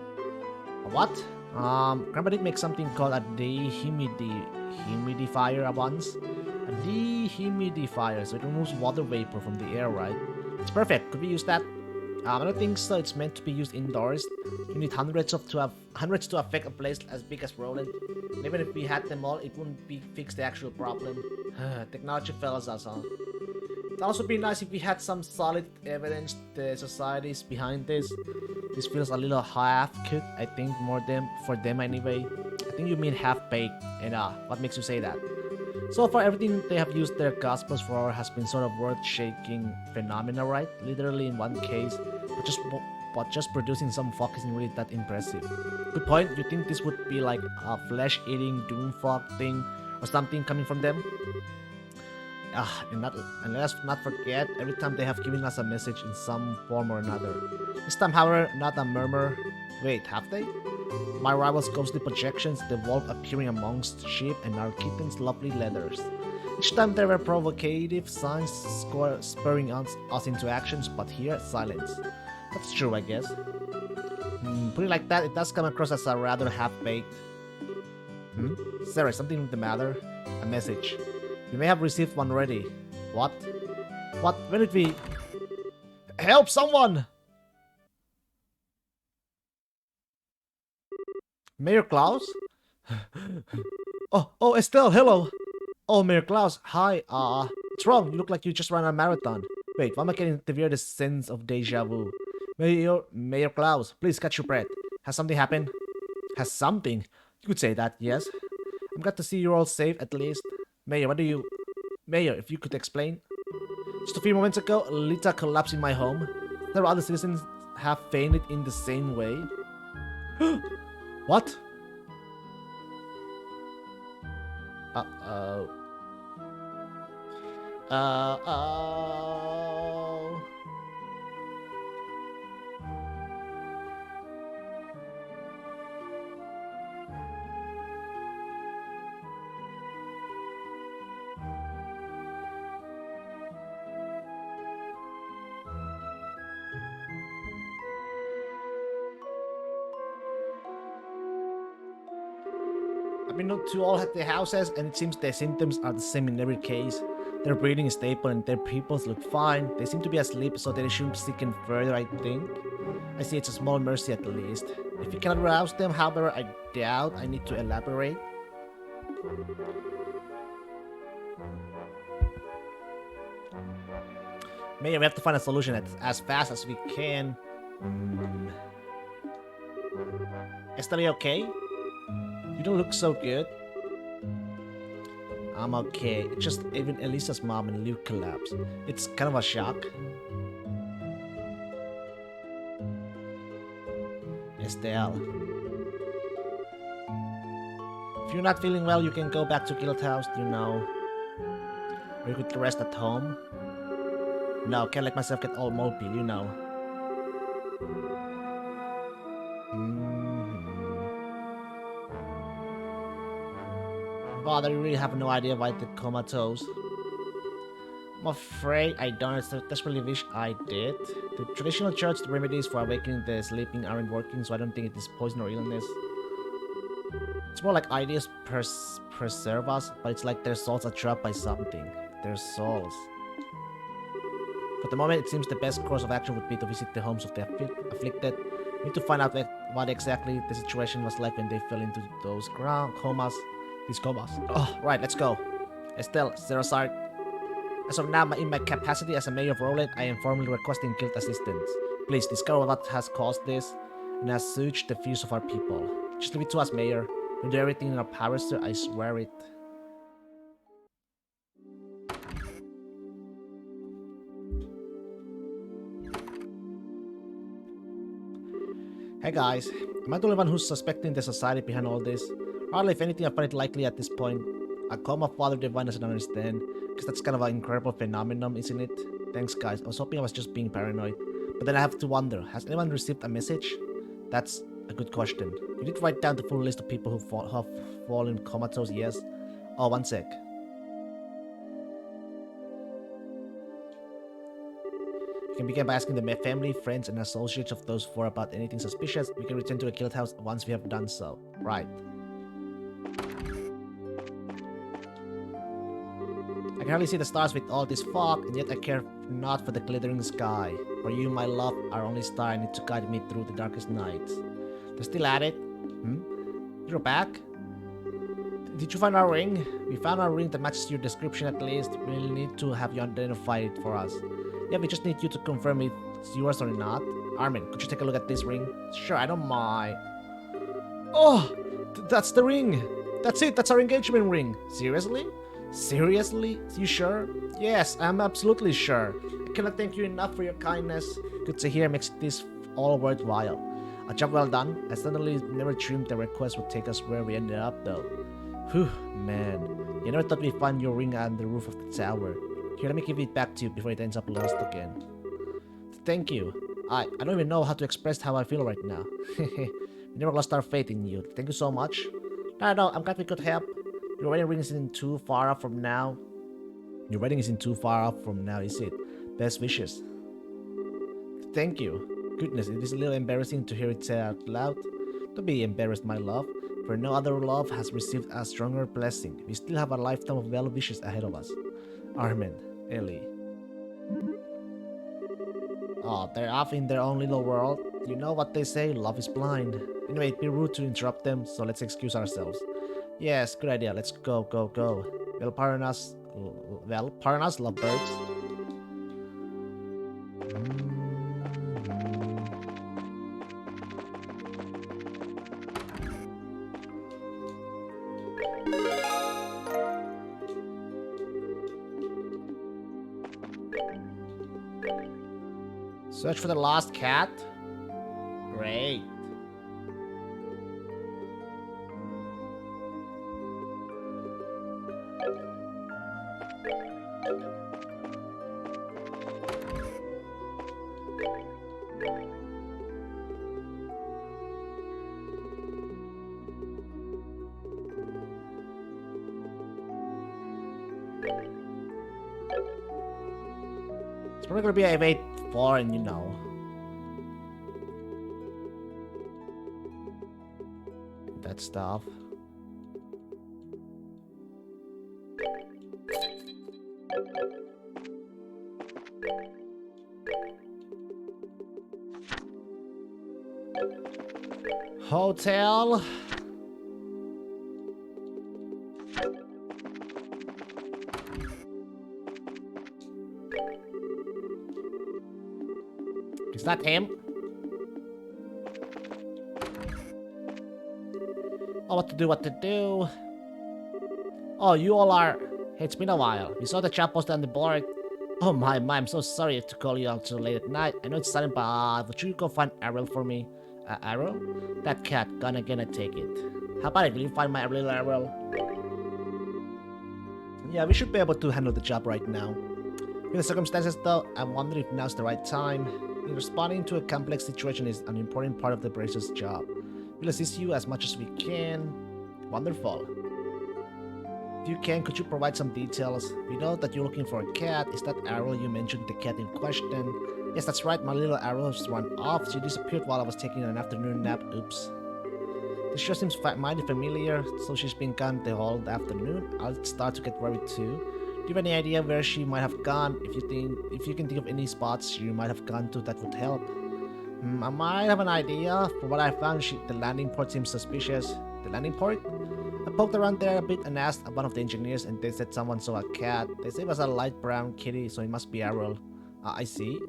A what? Grandpa did make something called a dehumidifier once. A dehumidifier, so it removes water vapor from the air, right? It's perfect. Could we use that? I don't think so. It's meant to be used indoors. You need hundreds to affect a place as big as Roland. And even if we had them all, it wouldn't fix the actual problem. Technology fails us, huh? It'd also be nice if we had some solid evidence the society's behind this. This feels a little half-cooked, I think, for them anyway. I think you mean half-baked, and what makes you say that? So far, everything they have used their gospels for has been sort of world-shaking phenomena, right? Literally in one case, but just producing some fog isn't really that impressive. Good point. You think this would be like a flesh-eating doom fog thing or something coming from them? And let's not forget, every time they have given us a message in some form or another. This time, however, not a murmur. Wait, have they? My rival's ghostly projections, the wolf appearing amongst sheep, and our kitten's lovely leathers. Each time there were provocative signs spurring us into actions, but here, silence. That's true, I guess. Put it like that, it does come across as a rather half-baked. Sarah, something the matter? A message. You may have received one already. What? What? When did we... Help someone! Mayor Klaus? oh, Estelle, hello! Oh, Mayor Klaus, hi, what's wrong? You look like you just ran a marathon. Wait, why am I getting the weirdest sense of deja vu? Mayor Klaus, please catch your breath. Has something happened? Has something? You could say that, yes. I'm glad to see you're all safe, at least. Mayor, Mayor, if you could explain. Just a few moments ago, Lita collapsed in my home. Several other citizens have fainted in the same way. What? Uh-oh. Uh-oh. I've been to all at their houses, and it seems their symptoms are the same in every case. Their breathing is stable and their pupils look fine. They seem to be asleep, so they shouldn't sicken further, I think. I see it's a small mercy at least. If you cannot rouse them, however, I doubt I need to elaborate. Maybe we have to find a solution as fast as we can. Estelle, okay? You don't look so good. I'm okay. It's just even Elisa's mom and Luke collapsed. It's kind of a shock. Estelle. If you're not feeling well, you can go back to Guild House, you know. Or you could rest at home. No, can't let myself get all mopey, you know. Father, you really have no idea why they're comatose. I'm afraid I don't. I desperately wish I did. The traditional church remedies for awakening the sleeping aren't working, so I don't think it is poison or illness. It's more like ideas preserve us, but it's like their souls are trapped by something. Their souls. For the moment, it seems the best course of action would be to visit the homes of the afflicted. We need to find out what exactly the situation was like when they fell into those comas. These comas. Oh, right, let's go. Estelle, Zerosart. As of now, in my capacity as a mayor of Roland, I am formally requesting guild assistance. Please discover what has caused this, and assuage the fears of our people. Just leave it to us, Mayor. We'll do everything in our power, sir. I swear it. Hey guys, am I the only one who's suspecting the society behind all this? Hardly, if anything, I find it likely at this point. A coma Father Divine doesn't understand, because that's kind of an incredible phenomenon, isn't it? Thanks guys, I was hoping I was just being paranoid. But then I have to wonder, has anyone received a message? That's a good question. You did write down the full list of people who have fallen comatose, yes? Oh, one sec. You can begin by asking the family, friends, and associates of those four about anything suspicious. We can return to the guild house once we have done so. Right. I can hardly see the stars with all this fog, and yet I care not for the glittering sky. For you, my love, our only star, need to guide me through the darkest nights. They're still at it? You're back? Did you find our ring? We found our ring that matches your description at least. We'll need to have you identify it for us. Yeah, we just need you to confirm if it's yours or not. Armin, could you take a look at this ring? Sure, I don't mind. Oh! That's the ring! That's it, that's our engagement ring! Seriously? Seriously? You sure? Yes, I'm absolutely sure. I cannot thank you enough for your kindness. Good to hear, makes this all worthwhile. A job well done. I certainly never dreamed the request would take us where we ended up though. Whew, man. You never thought we'd find your ring on the roof of the tower. Here, let me give it back to you before it ends up lost again. Thank you. I don't even know how to express how I feel right now. We never lost our faith in you. Thank you so much. No, I'm glad we could help. Your wedding ring isn't too far off from now. Your wedding isn't too far off from now, is it? Best wishes. Thank you. Goodness, it is a little embarrassing to hear it said out loud. Don't be embarrassed, my love, for no other love has received a stronger blessing. We still have a lifetime of well wishes ahead of us. Armin, Ellie. Oh, they're off in their own little world. You know what they say, love is blind. Anyway, it'd be rude to interrupt them, so let's excuse ourselves. Yes, good idea. Let's go. Well, pardon us, lovebirds. Search for the lost cat? Great. It's probably gonna be a wait foreign, you know. That stuff. Hotel. Is that him? Oh, what to do. Oh, you all are... Hey, it's been a while. We saw the chat posted on the board. Oh my, I'm so sorry to call you out so late at night. I know it's sudden, but would you go find Ariel for me? Ariel? That cat, gonna take it. How about it? Will you find my little Ariel? Yeah, we should be able to handle the job right now. In the circumstances though, I'm wondering if now's the right time. Responding to a complex situation is an important part of the Bracer's job. We'll assist you as much as we can. Wonderful. If you can, could you provide some details? We know that you're looking for a cat. Is that Ariel you mentioned, the cat in question? Yes, that's right. My little Ariel's run off. She disappeared while I was taking an afternoon nap. Oops. This sure seems mighty familiar, so she's been gone the whole afternoon. I'll start to get worried too. Do you have any idea where she might have gone? If you can think of any spots she might have gone to, that would help. I might have an idea. From what I found, the landing port seems suspicious. The landing port? I poked around there a bit and asked one of the engineers, and they said someone saw a cat. They said it was a light brown kitty, so it must be Ariel. I see.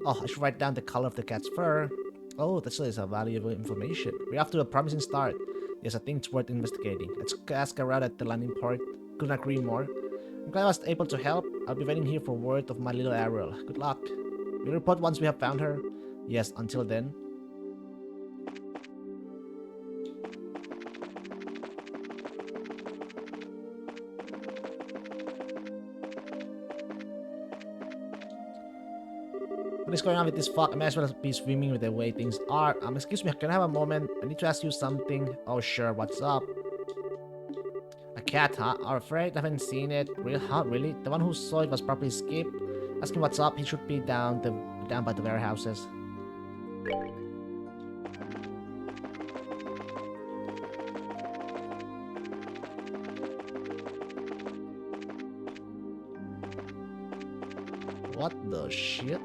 Oh, I should write down the color of the cat's fur. Oh, that's a valuable information. We're off to a promising start. Yes, I think it's worth investigating. Let's ask around at the landing port. Couldn't agree more. I'm glad I was able to help. I'll be waiting here for word of my little Ariel. Good luck. We'll report once we have found her. Yes, until then. What is going on with this fuck? I may as well be swimming with the way things are. Excuse me, can I have a moment? I need to ask you something. Oh, sure, what's up? A cat, huh? I'm afraid I haven't seen it. Real? Huh? Really? The one who saw it was probably Skip. Ask him what's up. He should be down by the warehouses. What the shit?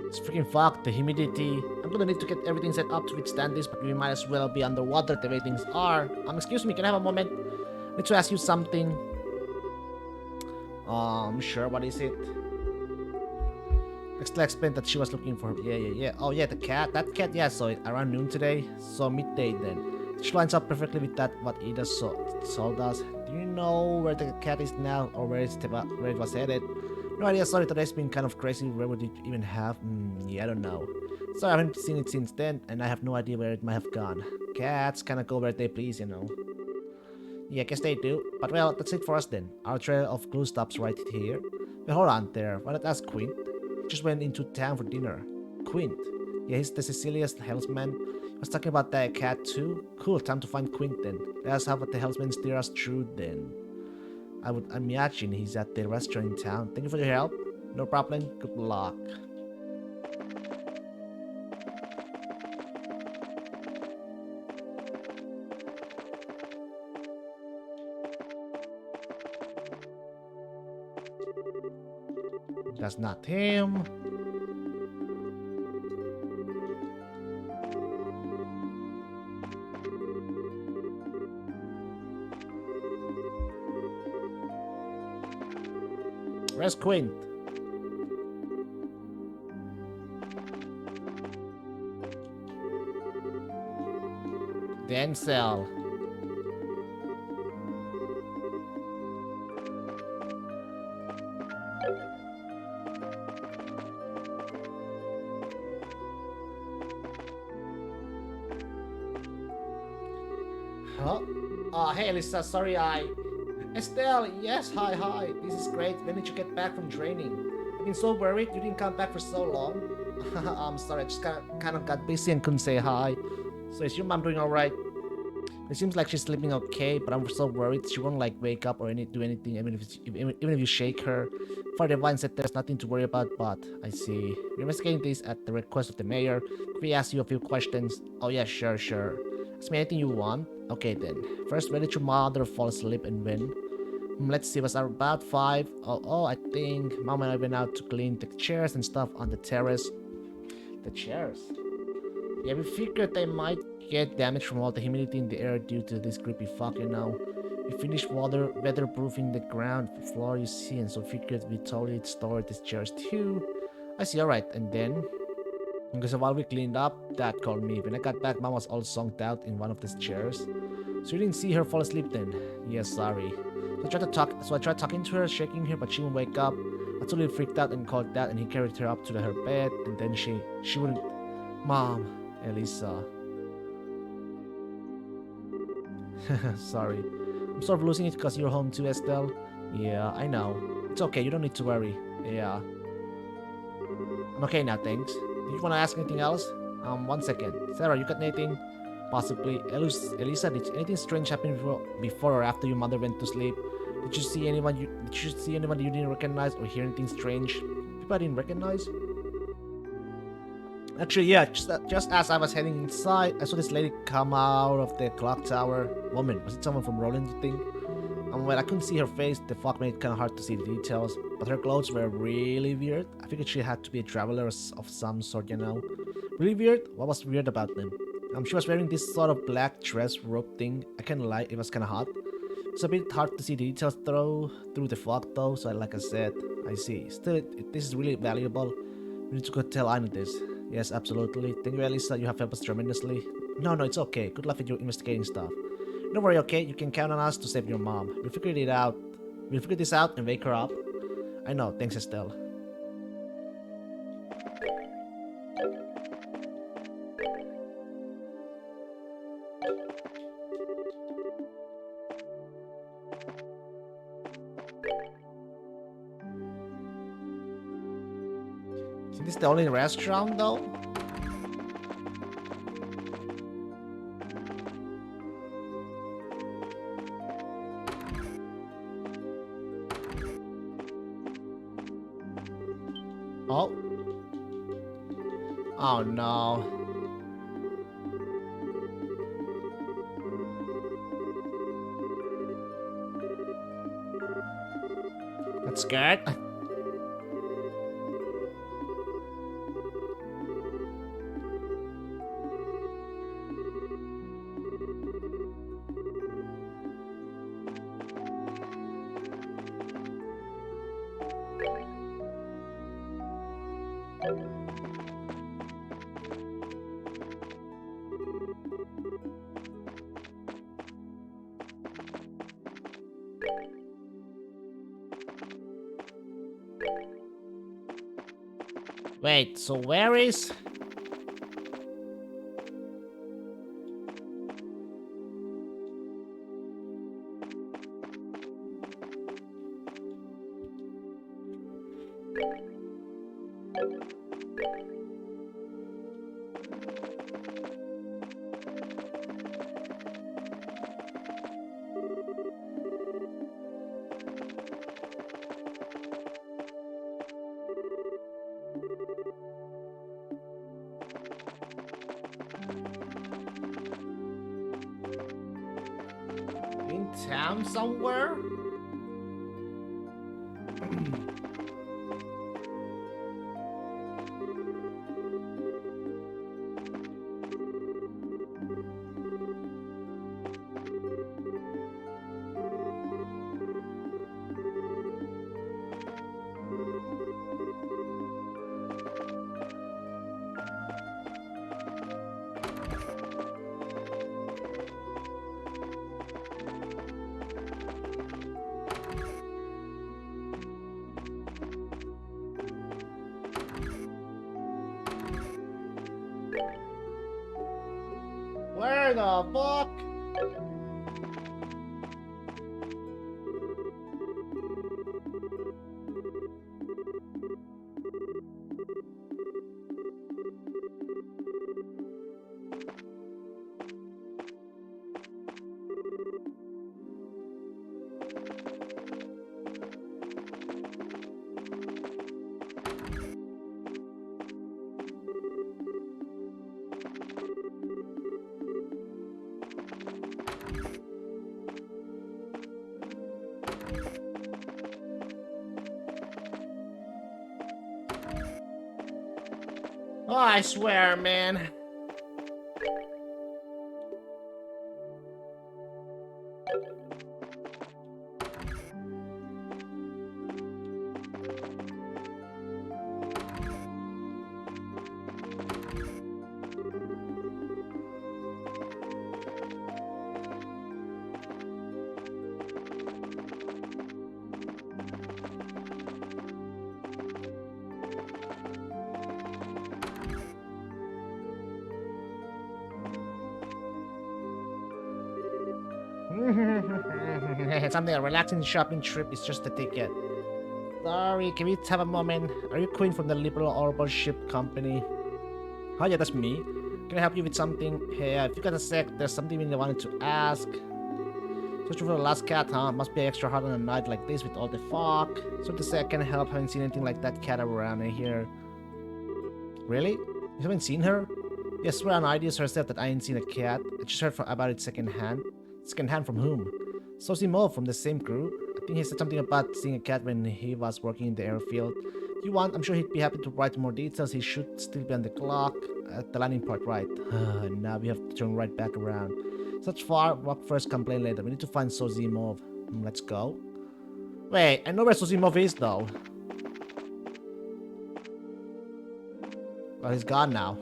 It's freaking fucked, the humidity. I'm gonna need to get everything set up to withstand this, but we might as well be underwater the way things are. Excuse me, can I have a moment? I need to ask you something. Sure, what is it? Exla explained that she was looking for... Yeah. Oh, yeah, the cat. That cat, yeah, I saw it around noon today. So midday then. Which lines up perfectly with that what Ida told us. Do you know where the cat is now, or where it was headed? No idea, sorry, today's been kind of crazy. Where would it even have? Yeah, I don't know. Sorry, I haven't seen it since then, and I have no idea where it might have gone. Cats kinda go where they please, you know. Yeah, I guess they do. But well, that's it for us then. Our trail of clue stops right here. Well, hold on there. Why not ask Quint? He just went into town for dinner. Quint? Yeah, he's the Sicilia's helmsman. I was talking about that cat too. Cool, time to find Quint then. Let's have the helmsman steer us through then. I would imagine he's at the restaurant in town. Thank you for your help. No problem. Good luck. That's not him. Where's Quint? Denzel. Huh? Hey Lisa, sorry Estelle, yes, hi. This is great. When did you get back from training? I've been so worried you didn't come back for so long. I'm sorry, I just kind of got busy and couldn't say hi. So is your mom doing alright? It seems like she's sleeping okay, but I'm so worried she won't like wake up or do anything even if you shake her. Father Vine said there's nothing to worry about, but I see. We're investigating this at the request of the mayor. Could we ask you a few questions? Oh yeah, sure. Ask me anything you want. Okay then. First, where did your mother fall asleep and when? Let's see, it was about 5. Oh, I think Mom and I went out to clean the chairs and stuff on the terrace. The chairs? Yeah, we figured they might get damaged from all the humidity in the air due to this creepy fog, you know. We finished weatherproofing the ground floor, you see, and so figured we totally stored these chairs too. I see, alright, and then... Because while we cleaned up, Dad called me. When I got back, Mom was all zonked out in one of these chairs. So you didn't see her fall asleep then? Yes, sorry. So I tried talking to her, shaking her, but she wouldn't wake up. I totally freaked out and called Dad, and he carried her up to her bed, and then she wouldn't... Mom, Elisa. Sorry. I'm sort of losing it because you're home too, Estelle. Yeah, I know. It's okay, you don't need to worry. Yeah. I'm okay now, thanks. Did you want to ask anything else? 1 second. Sarah, you got anything? Possibly. Elisa, did anything strange happen before or after your mother went to sleep? Did you see anyone you didn't recognize or hear anything strange? People I didn't recognize? Actually, yeah, just as I was heading inside, I saw this lady come out of the clock tower. Woman, was it someone from Roland, you think? Well, I couldn't see her face, the fog made it kinda hard to see the details, but her clothes were really weird. I figured she had to be a traveler of some sort, you know. Really weird? What was weird about them? She was wearing this sort of black dress robe thing. I can't lie, it was kinda hot. It's a bit hard to see the details through the fog though, so like I said, I see. Still, this is really valuable. We need to go tell Ina this. Yes, absolutely. Thank you, Elisa, you have helped us tremendously. No, it's okay. Good luck with your investigating stuff. Don't worry, okay? You can count on us to save your mom. We'll figure it out. We'll figure this out and wake her up. I know, thanks Estelle. This the only restaurant though? Oh. Oh no. That's good. Wait, so where is... in town somewhere? Where the fuck? Oh, I swear, man. Something a relaxing shopping trip is just a ticket. Sorry, can we have a moment? Are you Queen from the Liberal Orbital Ship Company? Oh yeah, that's me. Can I help you with something? Hey, if you got a sec, there's something we wanted to ask. Searching for the last cat, huh? Must be extra hard on a night like this with all the fog. So to say I can't help, haven't seen anything like that cat around here. Really? You haven't seen her? Yes, swear on ideas herself that I ain't seen a cat. I just heard about it secondhand. Secondhand from whom? Sosimov from the same crew. I think he said something about seeing a cat when he was working in the airfield. If you want, I'm sure he'd be happy to write more details. He should still be on the clock at the landing part, right? Now we have to turn right back around. Such far, walk first, complain later. We need to find Sosimov. Let's go. Wait, I know where Sosimov is though. Well, he's gone now.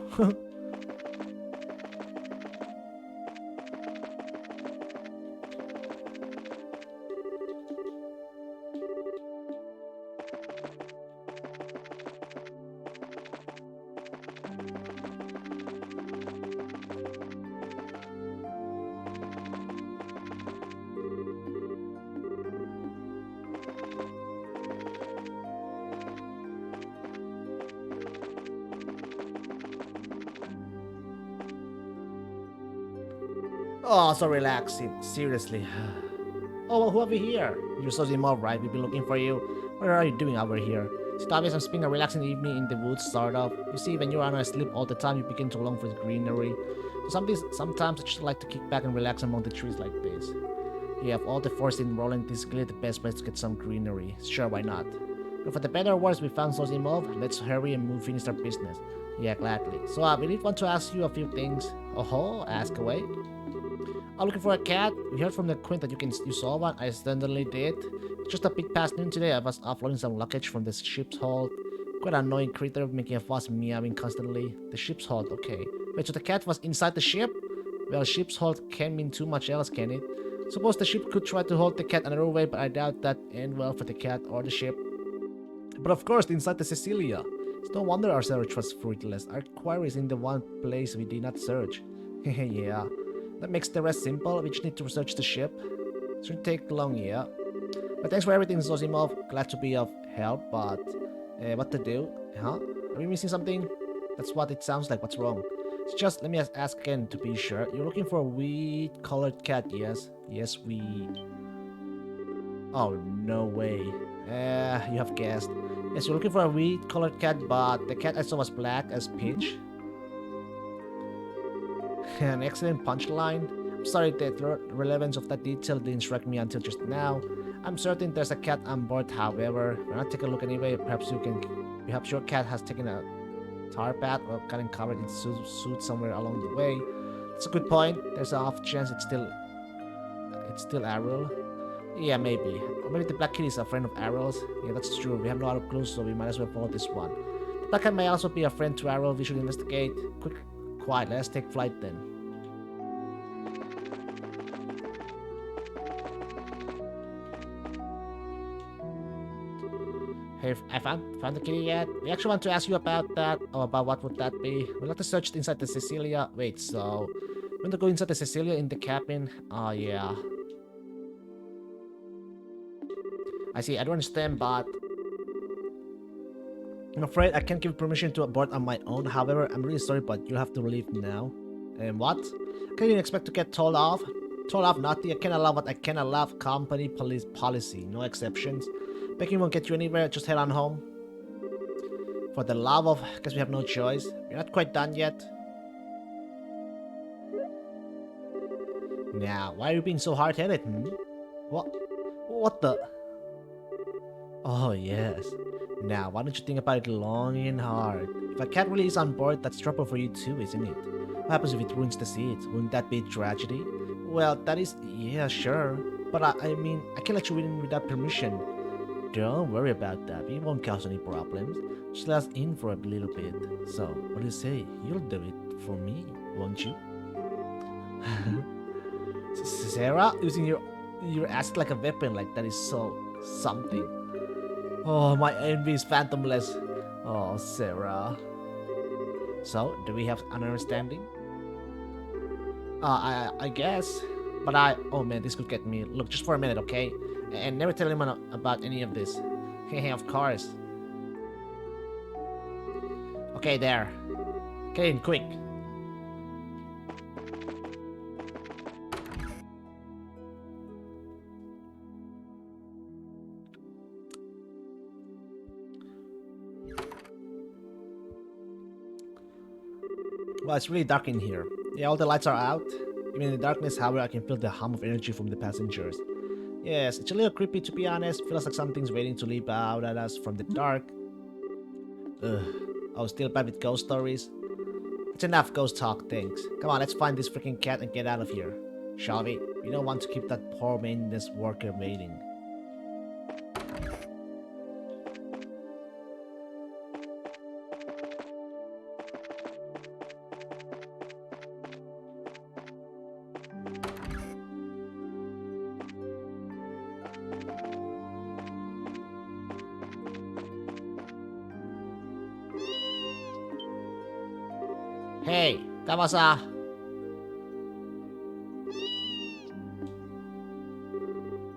Oh, so relaxing. Seriously. Oh, well, who have we here? You're Sozimov, right? We've been looking for you. What are you doing over here? It's obvious I'm spending a relaxing evening in the woods, sort of. You see, when you're on a sleep all the time, you begin to long for the greenery. So sometimes I just like to kick back and relax among the trees like this. You have all the forest in Roland. This is clearly the best place to get some greenery. Sure, why not? But for the better or worse, we found Sozimov. Let's hurry and finish our business. Yeah, gladly. So we did want to ask you a few things. Oh, ask away. I'm looking for a cat. We heard from the Queen that you saw one. I certainly did. Just a bit past noon today, I was offloading some luggage from the ship's hold. Quite an annoying creature making a fuss, meowing constantly. The ship's hold, okay. Wait, so the cat was inside the ship? Well, ship's hold can't mean too much else, can it? Suppose the ship could try to hold the cat another way, but I doubt that end well for the cat or the ship. But of course, inside the Cecilia. It's no wonder our search was fruitless. Our query is in the one place we did not search. Yeah. That makes the rest simple. We just need to research the ship. Shouldn't take long, yeah. But thanks for everything, Zozimov. Glad to be of help, but what to do? Huh? Are we missing something? That's what it sounds like. What's wrong? It's just, let me ask again to be sure. You're looking for a wheat-colored cat, yes? Yes, wheat. Oh, no way. You have guessed. Yes, you're looking for a wheat-colored cat, but the cat I saw was black as pitch. An excellent punchline. I'm sorry that the relevance of that detail didn't strike me until just now. I'm certain there's a cat on board, however. We're not taking a look anyway. Perhaps your cat has taken a tar bath or gotten covered in suit somewhere along the way. That's a good point. There's an off chance it's still Ariel. Yeah, maybe. Or maybe the black kitty is a friend of Ariel's. Yeah, that's true. We have no other clues, so we might as well follow this one. The black cat may also be a friend to Ariel. We should investigate. Quiet. Let's take flight then. Hey, I found the kitty yet? We actually want to ask you about that. Oh, about what would that be? We'd like to search inside the Cecilia. Wait, so we want to go inside the Cecilia in the cabin? Oh, yeah. I see. I don't understand, but I'm afraid I can't give permission to abort on my own. However, I'm really sorry, but you'll have to leave now. And what? Can you expect to get told off? Told off, naughty. I can't allow what I can't allow. Company police policy. No exceptions. Begging won't get you anywhere. Just head on home. For the love of... I guess we have no choice. We're not quite done yet. Now, why are you being so hard-headed? What the... Oh, yes. Now, why don't you think about it long and hard? If a cat really is on board, that's trouble for you too, isn't it? What happens if it ruins the seat? Wouldn't that be a tragedy? Well, that is... yeah, sure. But I mean, I can't let you in without permission. Don't worry about that. We won't cause any problems. Just let us in for a little bit. So, what do you say? You'll do it for me, won't you? Sarah, using your ass like a weapon, like that is so something. Oh, my envy is phantomless. Oh, Sarah. So, do we have an understanding? I guess. But oh man, this could get me. Look, just for a minute, okay? And never tell anyone about any of this. Hey, of course. Okay, there. Get in, quick. Well, it's really dark in here. Yeah, all the lights are out. Even in the darkness, however, I can feel the hum of energy from the passengers. Yes, it's a little creepy to be honest. Feels like something's waiting to leap out at us from the dark. Ugh. I was still bad with ghost stories. It's enough ghost talk, thanks. Come on, let's find this freaking cat and get out of here. Shall we? We don't want to keep that poor maintenance worker waiting. Hey, Kamasa.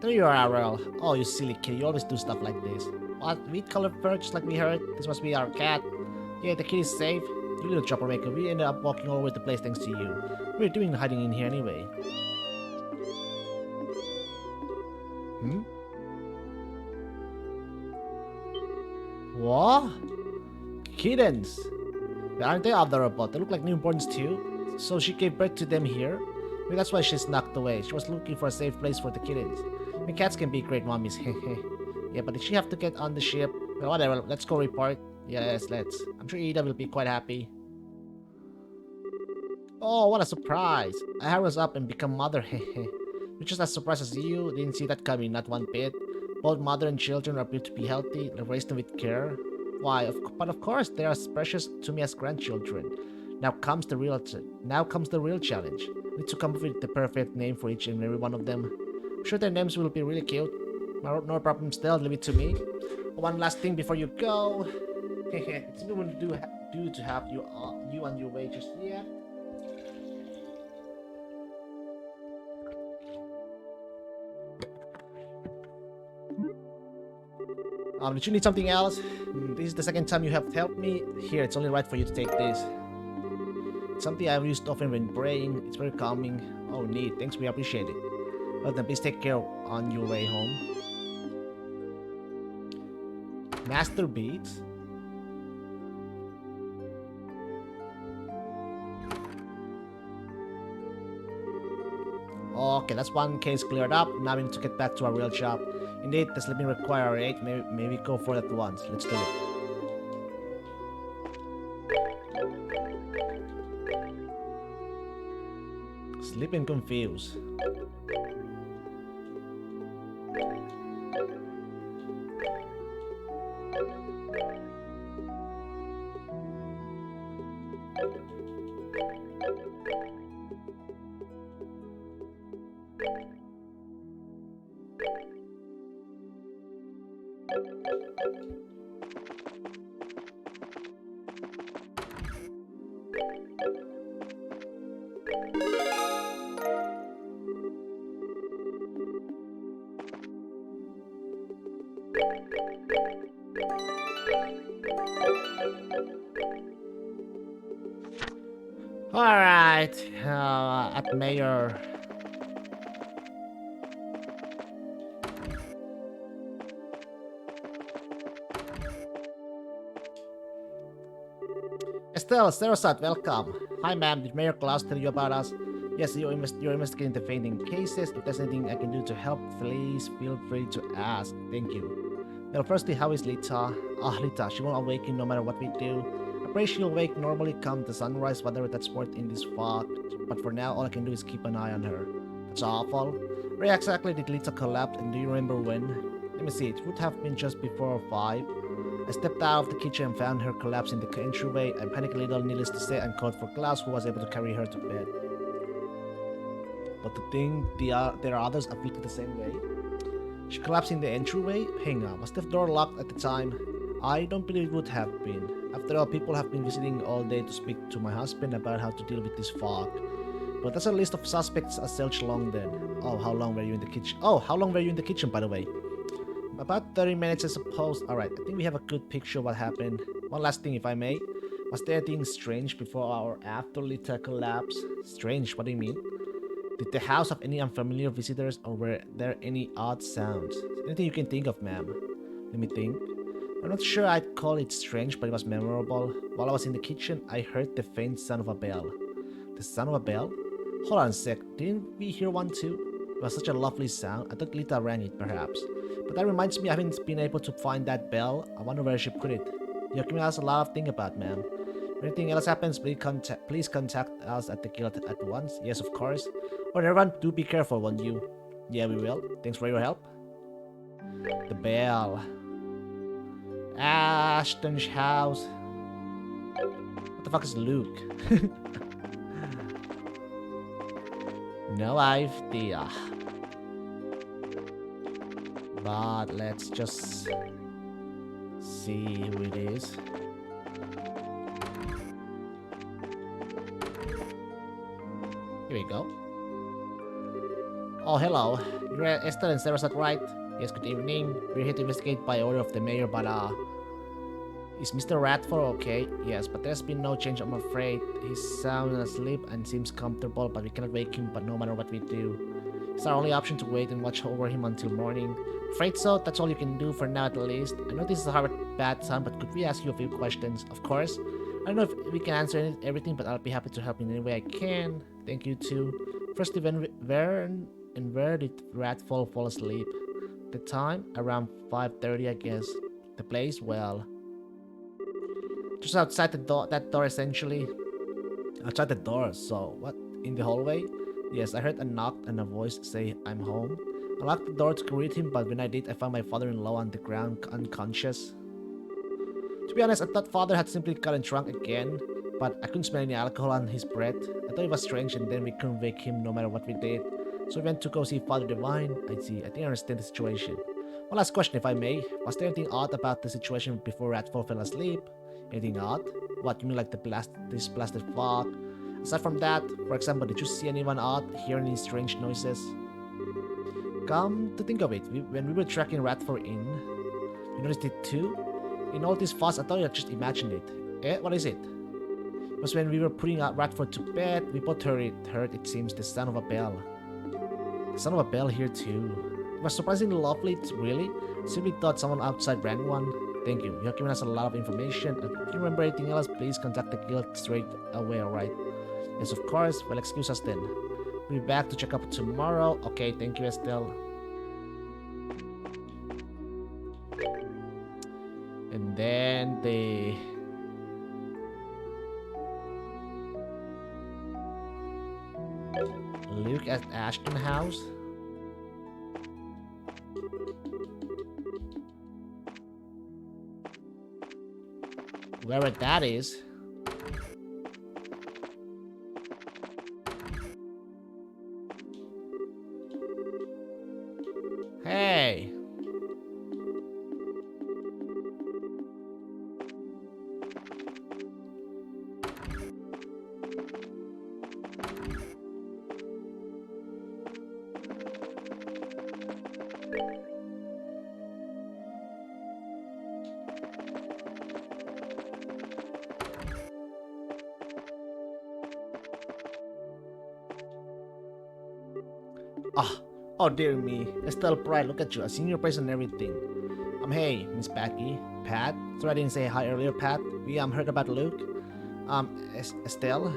There you are, Ariel. Oh, you silly kid. You always do stuff like this. What? Wheat-colored fur, just like we heard? This must be our cat. Yeah, the kid is safe. You little troublemaker, we ended up walking all over the place thanks to you. What are you doing hiding in here anyway? Hmm? What? Kittens! But aren't they adorable? They look like newborns too. So she gave birth to them here? Maybe that's why she's knocked away. She was looking for a safe place for the kittens. I mean, cats can be great mommies, hehe. Yeah, but did she have to get on the ship? Well, whatever, let's go report. Yes, let's. I'm sure Ida will be quite happy. Oh, what a surprise! I was up and become mother, hehe. You're just as surprised as you. Didn't see that coming, not one bit. Both mother and children appear to be healthy. I raised them with care. Why? But of course, they are as precious to me as grandchildren. Now comes the real challenge. I need to come up with the perfect name for each and every one of them. I'm sure their names will be really cute. No problem still, leave it to me. One last thing before you go. It's me what do to have you on your way just yet. Did you need something else? This is the second time you have helped me. Here, it's only right for you to take this. It's something I've used often when praying. It's very calming. Oh, neat. Thanks, we appreciate it. Well then, please take care on your way home. Master beads. Okay, that's one case cleared up. Now we need to get back to our real job. Indeed, the sleeping require 8. Maybe go for that once. Let's do it. Sleeping confused. Alright, at Mayor. Estelle, Sarasat, welcome. Hi ma'am, did Mayor Klaus tell you about us? Yes, you're investigating the fainting cases. If there's anything I can do to help, please feel free to ask. Thank you. Well, firstly, how is Lita? Lita, she won't awaken no matter what we do. I pray she'll wake normally come the sunrise, whatever that's worth in this fog. But for now, all I can do is keep an eye on her. That's awful. Where exactly did Lita collapse, and do you remember when? Let me see, it would have been just before 5. I stepped out of the kitchen and found her collapsed in the entryway. I panicked a little, needless to say, and called for Klaus, who was able to carry her to bed. But the thing, there are others afflicted the same way. She collapsed in the entryway? Hang on, was the door locked at the time? I don't believe it would have been. After all, people have been visiting all day to speak to my husband about how to deal with this fog. But that's a list of suspects as such long then. Oh, how long were you in the kitchen? Oh, how long were you in the kitchen, by the way? About 30 minutes, I suppose. Alright, I think we have a good picture of what happened. One last thing, if I may. Was there anything strange before or after Lita collapse? Strange, what do you mean? Did the house have any unfamiliar visitors, or were there any odd sounds? Anything you can think of, ma'am? Let me think. I'm not sure I'd call it strange, but it was memorable. While I was in the kitchen, I heard the faint sound of a bell. The sound of a bell? Hold on a sec, didn't we hear one too? It was such a lovely sound. I thought Lita rang it, perhaps. But that reminds me I haven't been able to find that bell. I wonder where she put it. You're giving us a lot of things about, ma'am. If anything else happens, please contact us at the guild at once. Yes, of course. Oh, everyone, do be careful, won't you? Yeah, we will. Thanks for your help. The bell. Ashton's house. What the fuck is Luke? No idea. But let's just see who it is. Here we go. Oh, hello. You're Esther and Sarasat, right? Yes, good evening. We're here to investigate by order of the mayor, but Is Mr. Radford okay? Yes, but there's been no change, I'm afraid. He's sound asleep and seems comfortable, but we cannot wake him, but no matter what we do. It's our only option to wait and watch over him until morning. Afraid so, that's all you can do for now at least. I know this is a hard bad time, but could we ask you a few questions? Of course. I don't know if we can answer everything, but I'll be happy to help in any way I can. Thank you too. Firstly, where did Radford fall asleep? The time? Around 5:30, I guess. The place? Well, just outside the door, that door essentially. Outside the door, so what? In the hallway? Yes, I heard a knock and a voice say, I'm home. I locked the door to greet him, but when I did, I found my father-in-law on the ground, unconscious. To be honest, I thought father had simply gotten drunk again, but I couldn't smell any alcohol on his breath. I thought it was strange, and then we couldn't wake him no matter what we did. So we went to go see Father Divine. I see. I think I understand the situation. One last question, if I may. Was there anything odd about the situation before Radford fell asleep? Anything odd? What, you mean like this blasted fog? Aside from that, for example, did you see anyone odd, hear any strange noises? Come to think of it, when we were tracking Radford in, you noticed it too? In all this fuss, I thought you had just imagined it. Eh, what is it? It was when we were putting Radford to bed, we both heard it seems, the sound of a bell. The sound of a bell here too. It was surprisingly lovely, really. Simply thought someone outside ran one. Thank you. You have given us a lot of information. If you remember anything else, please contact the guild straight away, alright? Yes, of course. Well, excuse us then. We'll be back to check up tomorrow. Okay, thank you, Estelle. And then the... Luke at Ashton House. Wherever that is. Hey. Oh dear me, Estelle Pride, look at you, a senior person and everything. Hey, Miss Becky, Pat. Sorry I didn't say hi earlier, Pat. We heard about Luke. Estelle,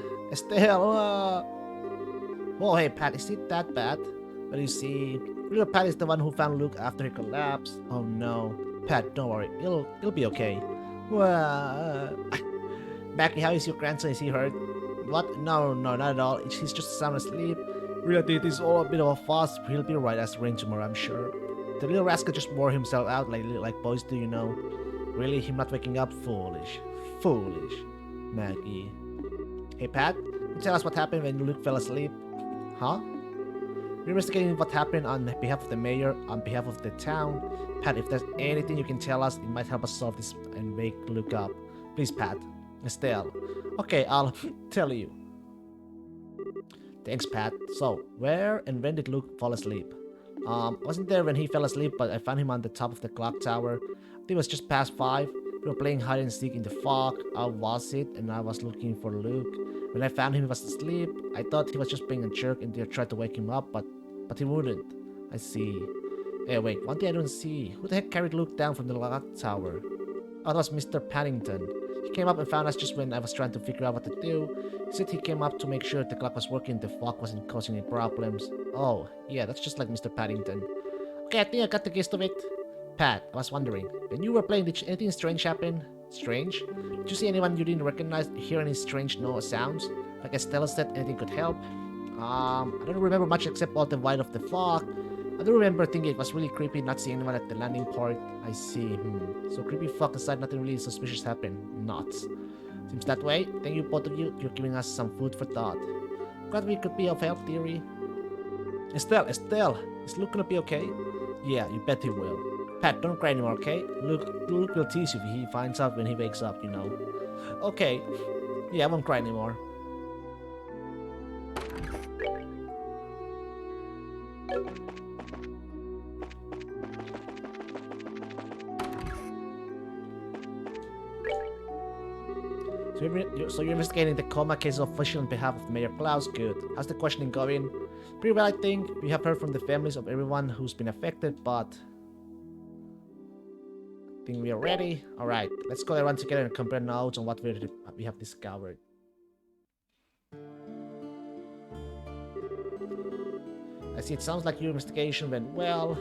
oh hey, Pat, is it that bad? Well, you see, little Pat is the one who found Luke after he collapsed. Oh no, Pat, don't worry, it'll be okay. Well, Becky, how is your grandson? Is he hurt? What? No, not at all. He's just sound asleep. Really, this is all a bit of a fuss. He'll be right as rain tomorrow, I'm sure. The little rascal just wore himself out like boys do, you know. Really, him not waking up? Foolish. Foolish. Maggie. Hey, Pat, you tell us what happened when Luke fell asleep? Huh? We're investigating what happened on behalf of the mayor, on behalf of the town. Pat, if there's anything you can tell us, it might help us solve this and wake Luke up. Please, Pat. Estelle. Okay, I'll tell you. Thanks, Pat. So, where and when did Luke fall asleep? Wasn't there when he fell asleep, but I found him on the top of the clock tower. I think it was just past 5. We were playing hide and seek in the fog. I was it, and I was looking for Luke. When I found him, he was asleep. I thought he was just being a jerk and I tried to wake him up, but he wouldn't. I see. Hey, wait, one thing I don't see. Who the heck carried Luke down from the clock tower? Oh, that was Mr. Paddington. He came up and found us just when I was trying to figure out what to do. He said he came up to make sure the clock was working, the fog wasn't causing any problems. Oh, yeah, that's just like Mr. Paddington. Okay, I think I got the gist of it. Pat, I was wondering, when you were playing, did anything strange happen? Strange? Did you see anyone you didn't recognize, hear any strange sounds? Like Estella said, anything could help? I don't remember much except all the white of the fog. I do remember thinking it was really creepy not seeing anyone at the landing port. I see. So creepy fog aside, nothing really suspicious happened. Nuts. Seems that way. Thank you both of you. You're giving us some food for thought. Glad we could be of help, dearie. Estelle, is Luke gonna be okay? Yeah, you bet he will. Pat, don't cry anymore, okay? Luke will tease you if he finds out when he wakes up, you know. Okay. Yeah, I won't cry anymore. So you're investigating the coma case officially on behalf of Mayor Klaus. Good. How's the questioning going? Pretty well, I think. We have heard from the families of everyone who's been affected, but I think we are ready. Alright, let's go around together and compare notes on what we have discovered. I see, it sounds like your investigation went well.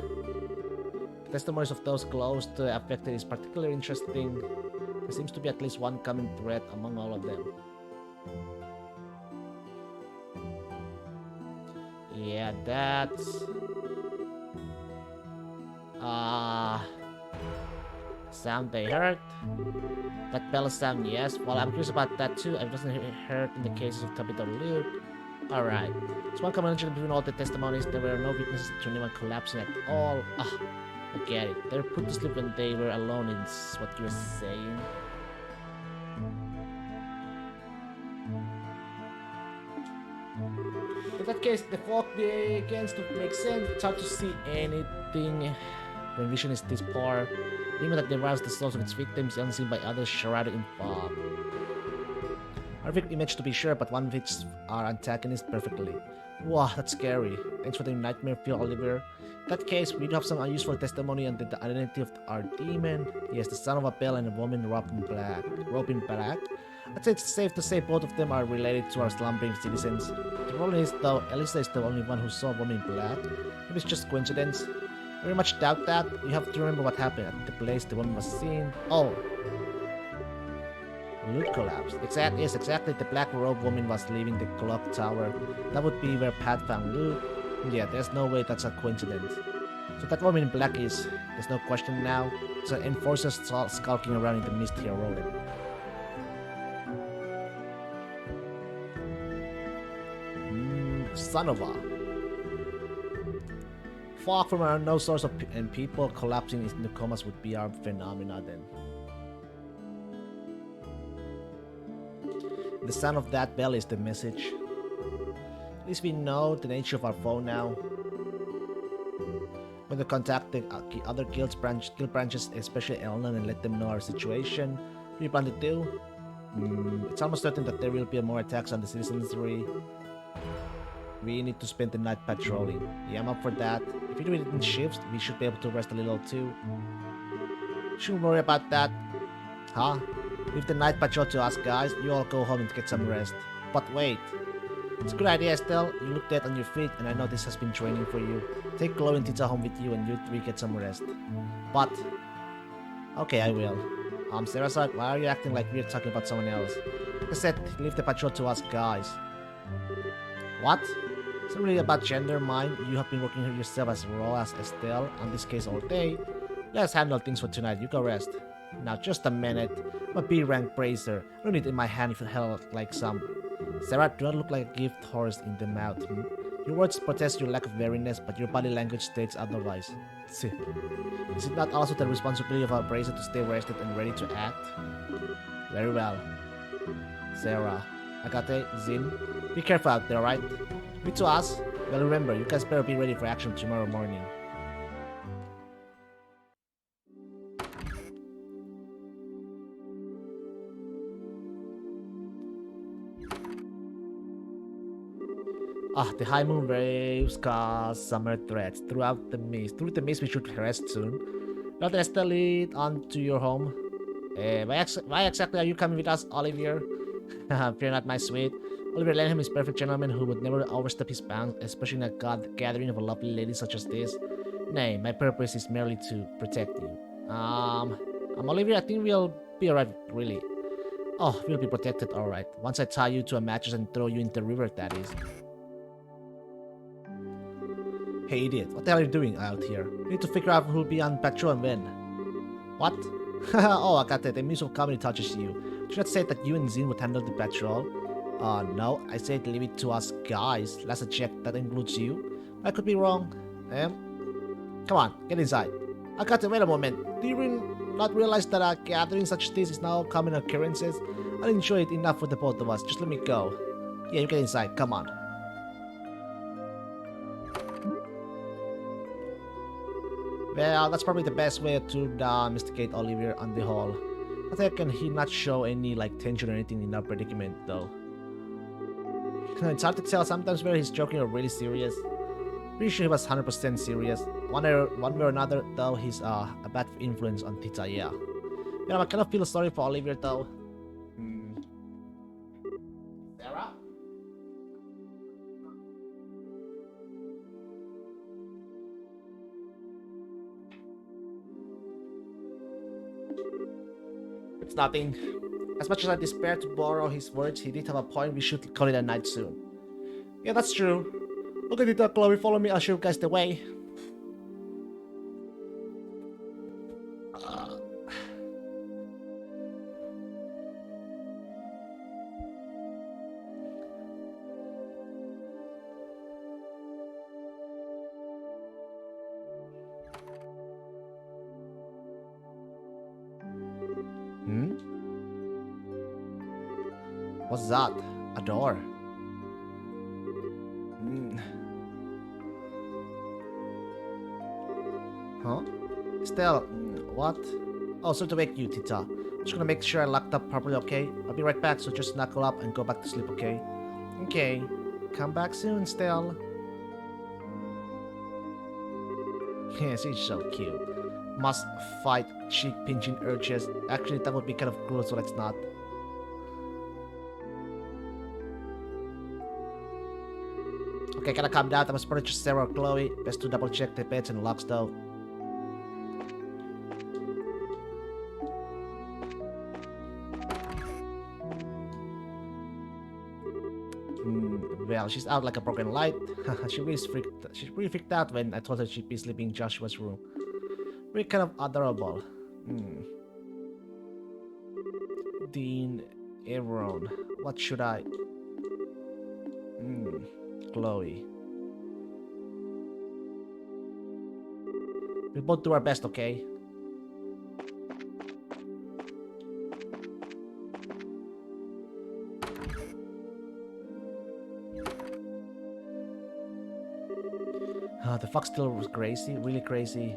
The testimonies of those close to the affected is particularly interesting. There seems to be at least one common thread among all of them. Yeah, that's... sound they heard. That bell sound, yes. Well, I'm curious about that too. It wasn't heard in the cases of Tabitha Luke. Alright. So one combination between all the testimonies, there were no witnesses to anyone collapsing at all. I get it. They were put to sleep when they were alone, is what you're saying. In that case, the fog begins to make sense. It's hard to see anything when vision is this poor. Even that derives the souls of its victims, unseen by others, shrouded in fog. Perfect image to be sure, but one fits our antagonist perfectly. Wow, that's scary. Thanks for the nightmare feel, Oliver. In that case, we do have some unuseful testimony on the identity of our demon. He is the son of a bell and a woman robed in black. I'd say it's safe to say both of them are related to our slumbering citizens. The problem is, though, Elisa is the only one who saw a woman in black. Maybe it's just coincidence. I very much doubt that. You have to remember what happened at the place the woman was seen. Oh. Loot collapsed. Yes, exactly. The black robed woman was leaving the clock tower. That would be where Pat found Luke. Yeah, there's no way that's a coincidence. So that woman in black is, there's no question now, it's an enforcer skulking around in the mist here rolling. Son of a... Fog from our no source of and people collapsing into comas would be our phenomena then. The sound of that bell is the message. At least we know the nature of our foe now. When we contact the other guild branches, especially Elnan, and let them know our situation, what do you plan to do? It's almost certain that there will be more attacks on the citizenry. We need to spend the night patrolling. Yeah, I'm up for that. If we do it in shifts, we should be able to rest a little too. Shouldn't worry about that. Huh? Leave the night patrol to us, guys. You all go home and get some rest. But wait. It's a good idea, Estelle. You look dead on your feet, and I know this has been training for you. Take Chloe and Tita home with you, and you three get some rest. But... okay, I will. Sarah, why are you acting like we're talking about someone else? Like I said, leave the patrol to us, guys. What? It's not really about gender, mind. You have been working here yourself as raw as Estelle, on this case all day. Let's handle things for tonight. You go rest. Now, just a minute. I'm a B-rank bracer. I don't need it in my hand if it held like some. Sarah, do not look like a gift horse in the mouth. Your words protest your lack of wariness, but your body language states otherwise. Is it not also the responsibility of a bracer to stay rested and ready to act? Very well. Sarah, Agate, Zin, be careful out there, right? Me to us? Well, remember, you guys better be ready for action tomorrow morning. The high moon waves cause summer threats throughout the mist. Through the mist, we should rest soon. Not Estelle lead on to your home. Why exactly are you coming with us, Olivier? Fear not, my sweet. Oliver Lenham is a perfect gentleman who would never overstep his bounds, especially in a gathering of a lovely lady such as this. Nay, my purpose is merely to protect you. Olivier, I think we'll be alright, really. Oh, we'll be protected, alright. Once I tie you to a mattress and throw you into the river, that is. Hey idiot, what the hell are you doing out here? We need to figure out who'll be on patrol and when. What? Oh, I got it. The musical comedy touches you. Should I say that you and Zin would handle the patrol? No, I said leave it to us guys. Last I checked, that includes you. I could be wrong. Come on, get inside. I got it. Wait a moment. Do you not realize that a gathering such as this is now common occurrences? I'll enjoy it enough for the both of us. Just let me go. Yeah, you get inside. Come on. Well, that's probably the best way to investigate Olivier on the whole. think can he not show any like tension or anything in that predicament though? It's hard to tell sometimes whether he's joking or really serious. Pretty sure he was 100% serious. One way or another though, he's a bad influence on Tita, yeah. Yeah, I kind of feel sorry for Olivier though. Sarah? It's nothing. As much as I despair to borrow his words, he did have a point. We should call it a night soon. Yeah, that's true. Look at it, Chloe. Follow me. I'll show you guys the way. What's that? A door. Huh? Estelle, what? Oh, so to wake you, Tita. I'm just gonna make sure I locked up properly, okay? I'll be right back, so just knuckle up and go back to sleep, okay? Okay. Come back soon, Estelle. Yeah, she's so cute. Must fight cheek pinching urges. Actually, that would be kind of cruel, so let's not. Okay, gotta calm down. I must probably just Sarah or Chloe. Best to double check the beds and locks though. Well, she's out like a broken light. She really freaked out when I told her she'd be sleeping in Joshua's room. Really kind of adorable. Dean Aaron. What should I? Chloe. We'll both do our best, okay? The fuck still was crazy, really crazy.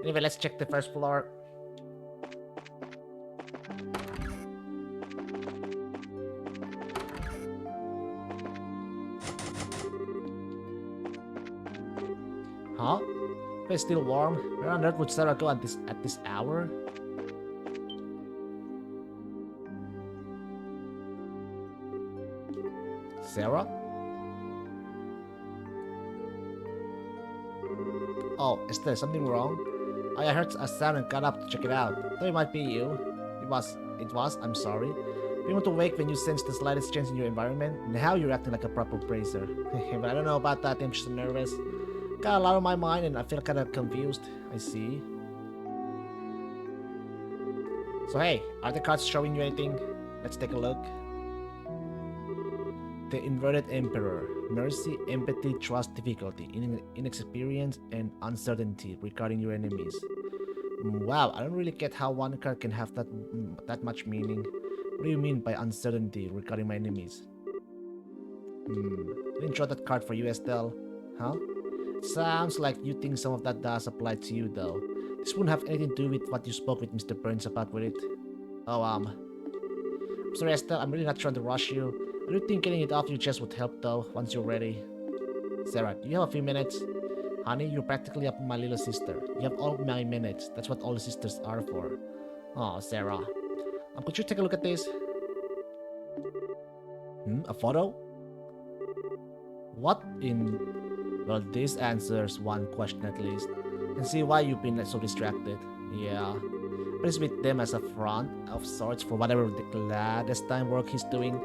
Anyway, let's check the first floor. Huh? It's still warm. Where on earth would Sarah go at this hour? Sarah? Oh, is there something wrong? I heard a sound and got up to check it out. Thought it might be you. It was. I'm sorry. You want to wake when you sense the slightest change in your environment. Now you're acting like a proper bracer. But I don't know about that. I'm just nervous. Got a lot on my mind and I feel kind of confused. I see. So hey, are the cards showing you anything? Let's take a look. The Inverted Emperor. Mercy, empathy, trust, difficulty, inexperience, and uncertainty regarding your enemies. Wow, I don't really get how one card can have that much meaning. What do you mean by uncertainty regarding my enemies? Didn't draw that card for you, Estelle. Huh? Sounds like you think some of that does apply to you, though. This wouldn't have anything to do with what you spoke with Mr. Burns about, would it? Oh, I'm sorry, Estelle, I'm really not trying to rush you. I do think getting it off your chest would help though, once you're ready. Sarah, do you have a few minutes? Honey, you're practically my little sister. You have all my minutes. That's what all the sisters are for. Oh, Sarah. Could you take a look at this? A photo? What in... Well, this answers one question at least. I can see why you've been so distracted. Yeah. But it's with them as a front of sorts for whatever the clandestine work he's doing.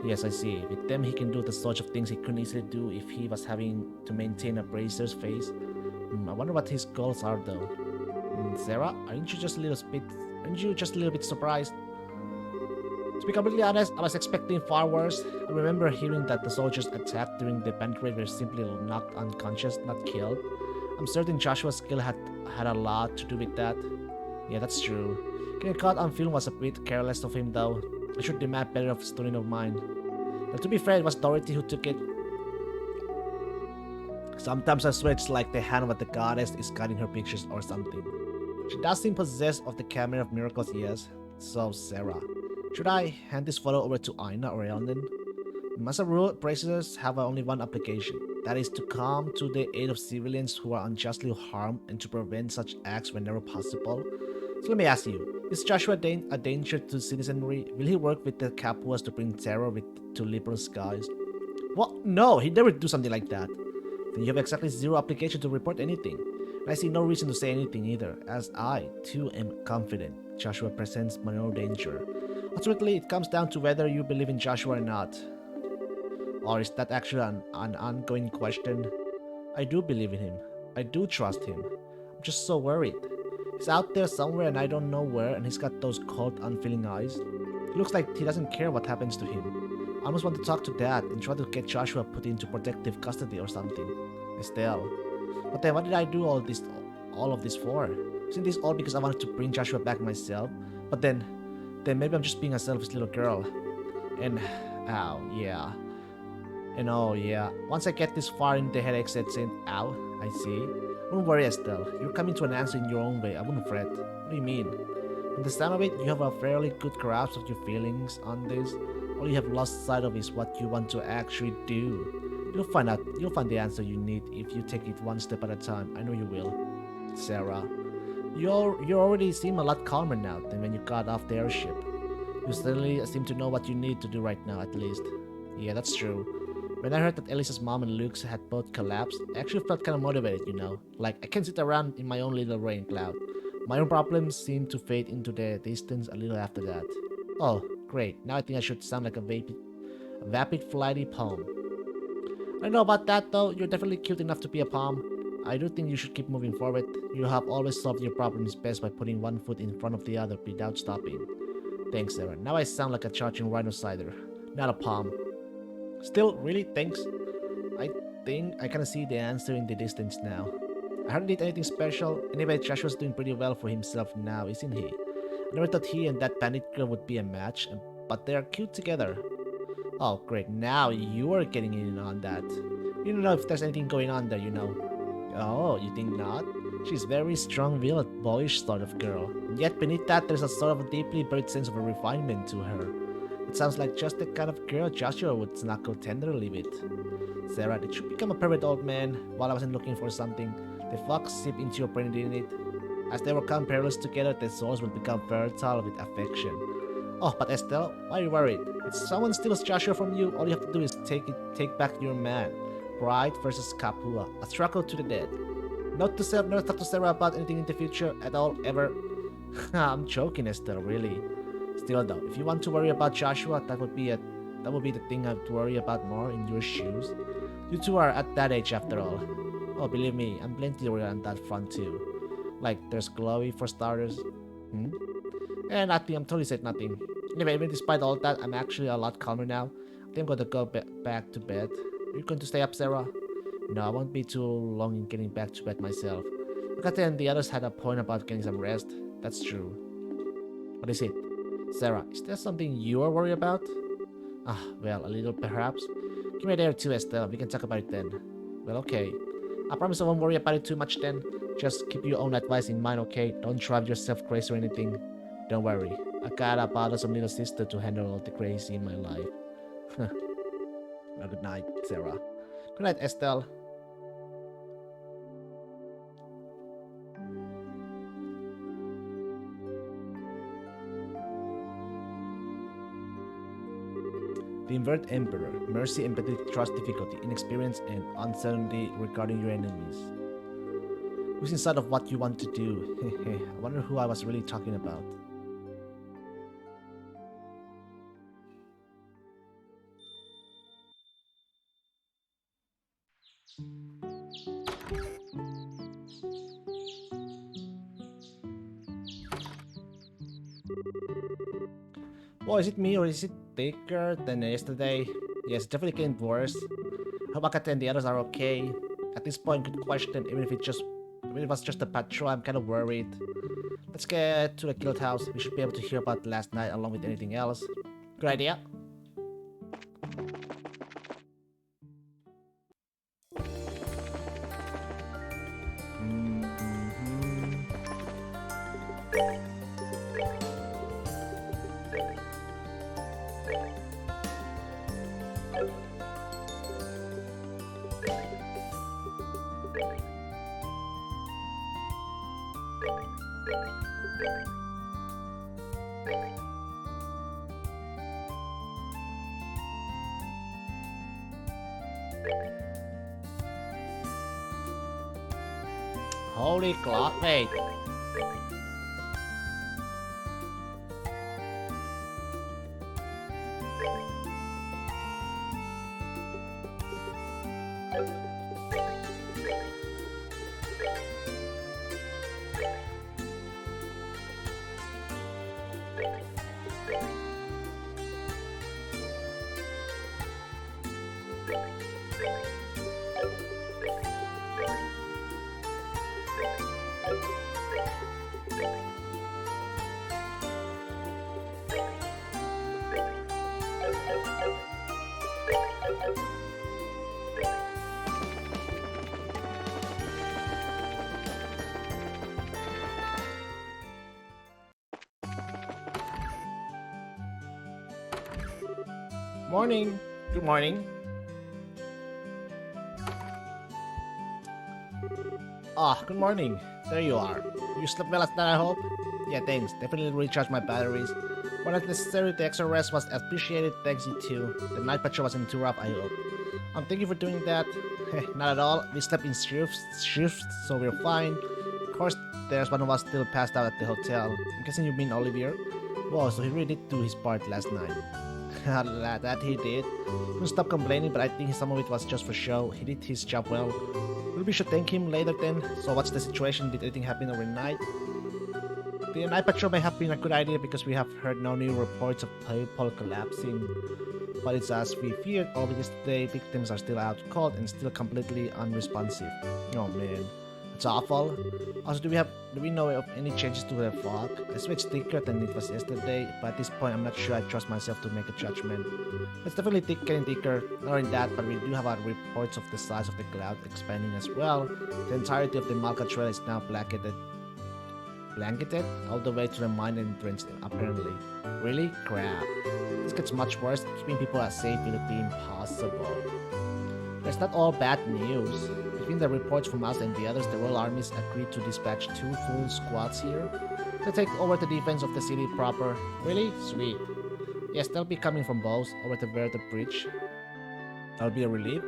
Yes, I see. With them, he can do the sort of things he couldn't easily do if he was having to maintain a bracer's face. I wonder what his goals are, though. Sarah, aren't you just a little bit surprised? To be completely honest, I was expecting far worse. I remember hearing that the soldiers attacked during the band raid were simply knocked unconscious, not killed. I'm certain Joshua's skill had a lot to do with that. Yeah, that's true. Getting caught on film was a bit careless of him, though. I should demand better of a student of mine. But to be fair, it was Dorothy who took it. Sometimes I swear it's like the hand of the goddess is guiding her pictures or something. She does seem possessed of the camera of miracles, yes. So, Sarah. Should I hand this photo over to Aina or Elden? As a rule, bracers have only one application. That is to come to the aid of civilians who are unjustly harmed and to prevent such acts whenever possible. So let me ask you, is Joshua a danger to citizenry? Will he work with the Capuas to bring terror to liberal skies? What? No, he'd never do something like that. Then you have exactly zero obligation to report anything. And I see no reason to say anything either, as I, too, am confident Joshua presents no danger. Ultimately, it comes down to whether you believe in Joshua or not. Or is that actually an ongoing question? I do believe in him. I do trust him. I'm just so worried. He's out there somewhere and I don't know where, and he's got those cold, unfeeling eyes. It looks like he doesn't care what happens to him. I almost want to talk to Dad and try to get Joshua put into protective custody or something. Estelle. But then what did I do all of this for? Isn't this all because I wanted to bring Joshua back myself? But then maybe I'm just being a selfish little girl. And, ow, yeah. And oh yeah, once I get this far in the headache sets in, ow, I see. Don't worry, Estelle. You're coming to an answer in your own way. I wouldn't fret. What do you mean? From the sound of it, you have a fairly good grasp of your feelings on this. All you have lost sight of is what you want to actually do. You'll find the answer you need if you take it one step at a time. I know you will. Sarah, you already seem a lot calmer now than when you got off the airship. You certainly seem to know what you need to do right now, at least. Yeah, that's true. When I heard that Elisa's mom and Luke's had both collapsed, I actually felt kind of motivated, you know? Like, I can sit around in my own little rain cloud. My own problems seemed to fade into the distance a little after that. Oh, great. Now I think I should sound like a vapid flighty palm. I don't know about that, though. You're definitely cute enough to be a palm. I do think you should keep moving forward. You have always solved your problems best by putting one foot in front of the other without stopping. Thanks, Sarah. Now I sound like a charging rhino cider, not a palm. Still, really, thanks. I think I kinda see the answer in the distance now. I hardly did anything special. Anyway, Joshua's doing pretty well for himself now, isn't he? I never thought he and that bandit girl would be a match, but they're cute together. Oh, great. Now you are getting in on that. You don't know if there's anything going on there, you know. Oh, you think not? She's very strong-willed, boyish sort of girl. And yet beneath that, there's a sort of a deeply buried sense of a refinement to her. It sounds like just the kind of girl Joshua would snuggle tenderly with. Sarah, did you become a perfect old man while I wasn't looking for something? The fox seeped into your brain, didn't it? As they become perilous together, their souls will become fertile with affection. Oh, but Estelle, why are you worried? If someone steals Joshua from you, all you have to do is take back your man. Pride versus Capua, a struggle to the death. Not to self, never talk to Sarah about anything in the future at all, ever. I'm joking, Estelle, really. Still though, if you want to worry about Joshua, that would be the thing I'd worry about more in your shoes. You two are at that age after all. Oh, believe me, I'm plenty worried on that front too. Like, there's Chloe for starters. Nothing, I'm totally said nothing. Anyway, even despite all that, I'm actually a lot calmer now. I think I'm gonna go back to bed. Are you going to stay up, Sarah? No, I won't be too long in getting back to bed myself. Akate and the others had a point about getting some rest. That's true. What is it? Sarah, is there something you are worried about? Well, a little perhaps. Give me a day or two, Estelle. We can talk about it then. Well, okay. I promise I won't worry about it too much then. Just keep your own advice in mind, okay? Don't drive yourself crazy or anything. Don't worry. I got a bothersome little sister to handle all the crazy in my life. Well, good night, Sarah. Good night, Estelle. The Inverted Emperor. Mercy, empathy, trust, difficulty, inexperience, and uncertainty regarding your enemies. Who's inside of what you want to do? I wonder who I was really talking about. Oh, is it me or is it thicker than yesterday? Yes, definitely getting worse. I hope Akate and the others are okay. At this point, good question. Even if it was just a patrol, I'm kind of worried. Let's get to the guild house. We should be able to hear about last night along with anything else. Good idea. Holy clock, wait. Morning. Good morning. Ah, good morning. There you are. You slept well last night, I hope? Yeah, thanks. Definitely recharged my batteries. When it's necessary, the extra rest was appreciated. Thanks, you too. The night patrol wasn't too rough, I hope. Thank you for doing that. Not at all. We slept in shifts, so we're fine. Of course, there's one of us still passed out at the hotel. I'm guessing you mean Olivier? Whoa, so he really did do his part last night. That he did. Couldn't stop complaining, but I think some of it was just for show. He did his job well. Maybe we should thank him later then. So what's the situation? Did anything happen overnight? The night patrol may have been a good idea because we have heard no new reports of people collapsing. But it's as we feared, all because today victims are still out cold and still completely unresponsive. Oh man. It's awful. Also, do we know of any changes to the fog? I swear it's thicker than it was yesterday, but at this point I'm not sure I trust myself to make a judgment. It's definitely getting thicker, not only that, but we do have our reports of the size of the cloud expanding as well. The entirety of the Malka Trail is now blanketed all the way to the mine entrance, apparently. Really? Crap. This gets much worse. Keeping people as safe will be impossible. It's not all bad news. Between the reports from us and the others, the Royal Armies agreed to dispatch 2 full squads here to take over the defense of the city proper. Really? Sweet. Yes, they'll be coming from both over the Verda Bridge. That'll be a relief.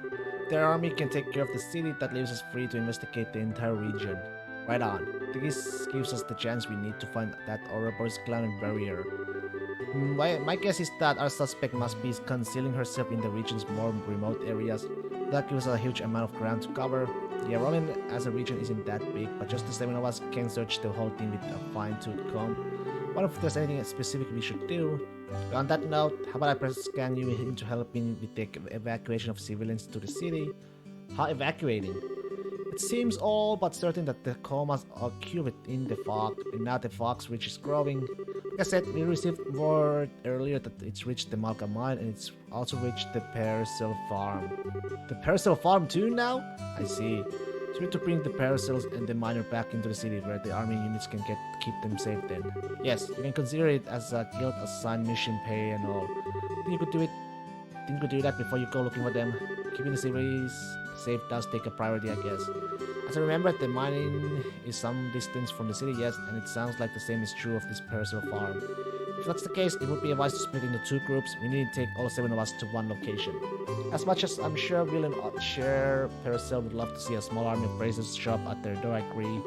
Their army can take care of the city. That leaves us free to investigate the entire region. Right on. This gives us the chance we need to find that Ouroboros clan barrier. My guess is that our suspect must be concealing herself in the region's more remote areas. That gives us a huge amount of ground to cover. Yeah, Rollin as a region isn't that big, but just the 7 of us can search the whole thing with a fine-tooth comb. What if there's anything specific we should do? On that note, how about I press scan you into helping with the evacuation of civilians to the city? How evacuating? It seems all but certain that the comas are queued within the fog, and now the fog's reach is growing. Like I said, we received word earlier that it's reached the Malka mine, and it's also reached the Paracel farm. The Paracel farm too now? I see. It's good to bring the Paracels and the miner back into the city where the army units can keep them safe then. Yes, you can consider it as a guild assigned mission pay and all. Think you could do it? Think you could do that before you go looking for them? Keeping the cities safe does take a priority, I guess. As I remember, the mining is some distance from the city, yes, and it sounds like the same is true of this Paracel farm. If that's the case, it would be advised to split into 2 groups. We need to take all 7 of us to one location. As much as I'm sure Will and Cher Paracel would love to see a small army of bracers show up at their door, I agree.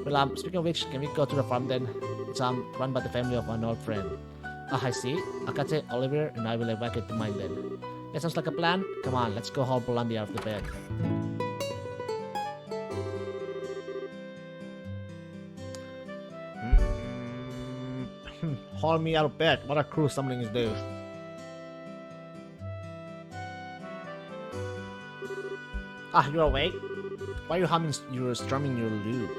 Well, speaking of which, can we go to the farm then? It's run by the family of an old friend. Ah, I see. Akate, Oliver, and I will evacuate the mine then. That sounds like a plan. Come on, let's go haul Bolandi out of the bed. Haul me out of bed. What a crew stumbling is this? Ah, you're awake? Why are you strumming your lute?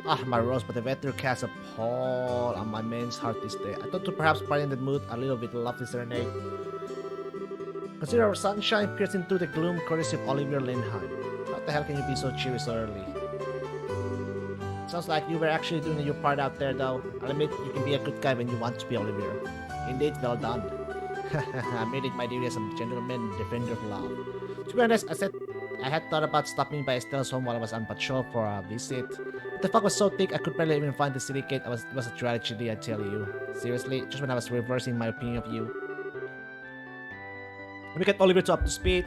Ah, my rose, but the weather casts a pall on my man's heart this day. I thought to perhaps brighten the mood a little bit, lovely serenade. Consider our sunshine piercing through the gloom, courtesy of Olivier Lindheim. How the hell can you be so cheery so early? Sounds like you were actually doing your part out there, though. I'll admit, you can be a good guy when you want to be, Olivier. Indeed, well done. I made it my duty as a gentleman defender of law. To be honest, I had thought about stopping by Estelle's home while I was on patrol for a visit. But the fog was so thick I could barely even find the city gate. It was a tragedy, I tell you. Seriously, just when I was reversing my opinion of you. Let me get Olivier up to speed.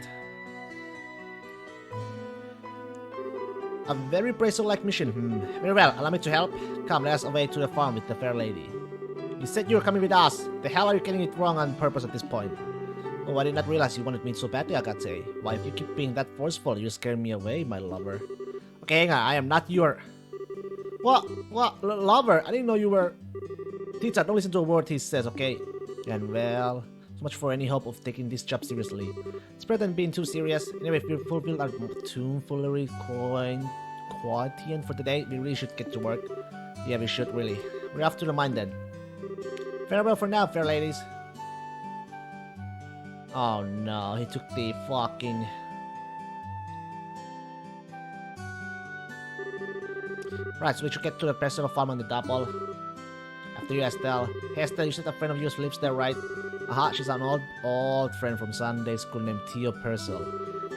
A very Bracer-like mission. Very well. Allow me to help. Come, let us away to the farm with the fair lady. You said you were coming with us. The hell are you getting it wrong on purpose at this point? Oh, I did not realize you wanted me so badly, Agate. Why, if you keep being that forceful, you scare me away, my lover. Okay, hang on. I am not your... What? Lover? I didn't know you were... Teacher, don't listen to a word he says, okay? And well... So much for any hope of taking this job seriously. It's better than being too serious. Anyway, if we fulfill our tomfoolery quotient for today, we really should get to work. Yeah, we should really. We're off to the mine then. Farewell for now, fair ladies. Oh no, he took the fucking... Right, so we should get to the personal farm on the double. After you, Estelle. Hey, Estelle, you said a friend of yours lives there, right? Aha, she's an old friend from Sunday school named Theo Purcell.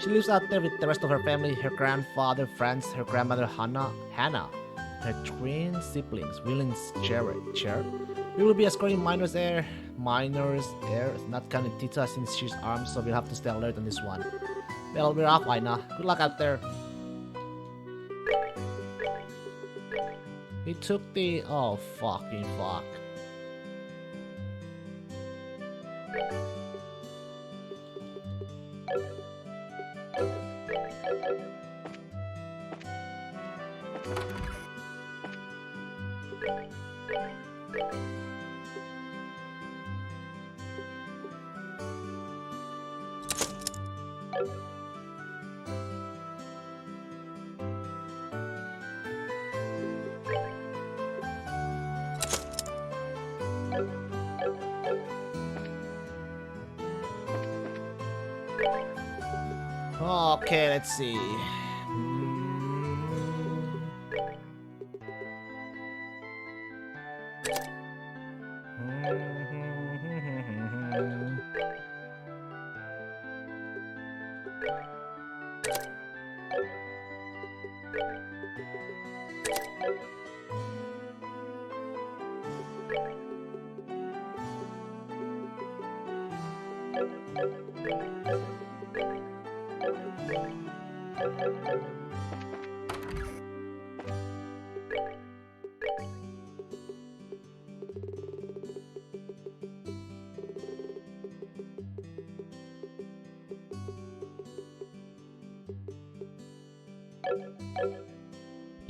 She lives out there with the rest of her family, her grandfather, Franz, her grandmother, Hannah, her twin siblings, Will and Jared. We will be escorting minors there, not counting Tita since she's armed, so we'll have to stay alert on this one. Well, we're off, Aina. Good luck out there. He took the... Oh, fucking fuck. Okay, let's see.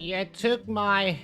You took my...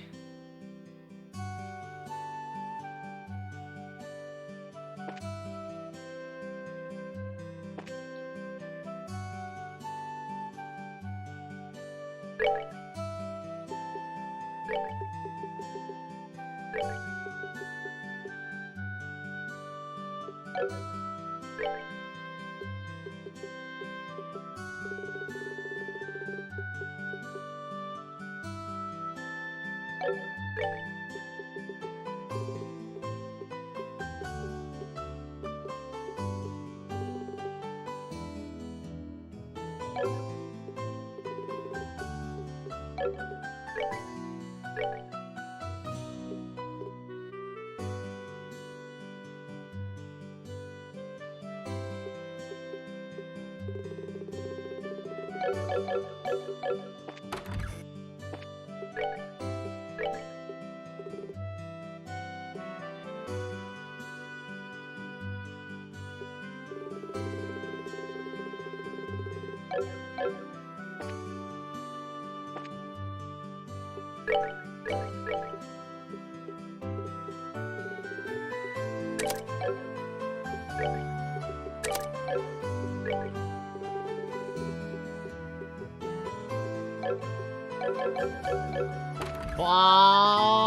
Fuck!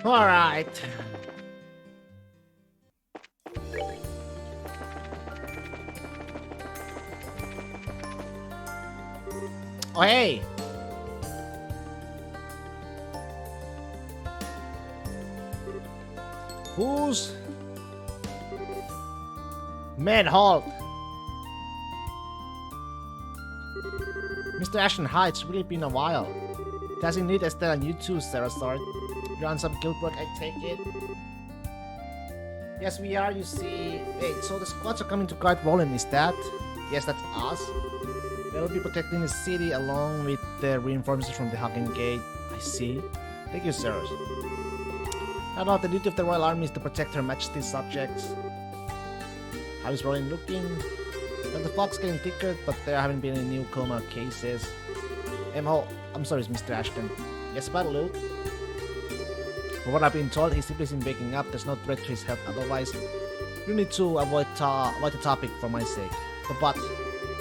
All right. Oh, hey. Who's... Man, halt. Mr. Ashton, hi, it's really been a while. It has indeed Estelle and you too, Sarah Sword. You're on some guild work, I take it. Yes, we are, you see. Wait, so the squads are coming to guard Roland, is that? Yes, that's us. They will be protecting the city along with the reinforcements from the Hagen Gate. I see. Thank you, sirs. I know the duty of the Royal Army is to protect Her Majesty's subjects. How is Roland looking? Well, the fog's getting thicker, but there haven't been any new coma cases. I'm sorry, Mr. Ashton. Yes, about Luke? From what I've been told, he simply isn't waking up. There's no threat to his health otherwise. You need to avoid the topic for my sake. But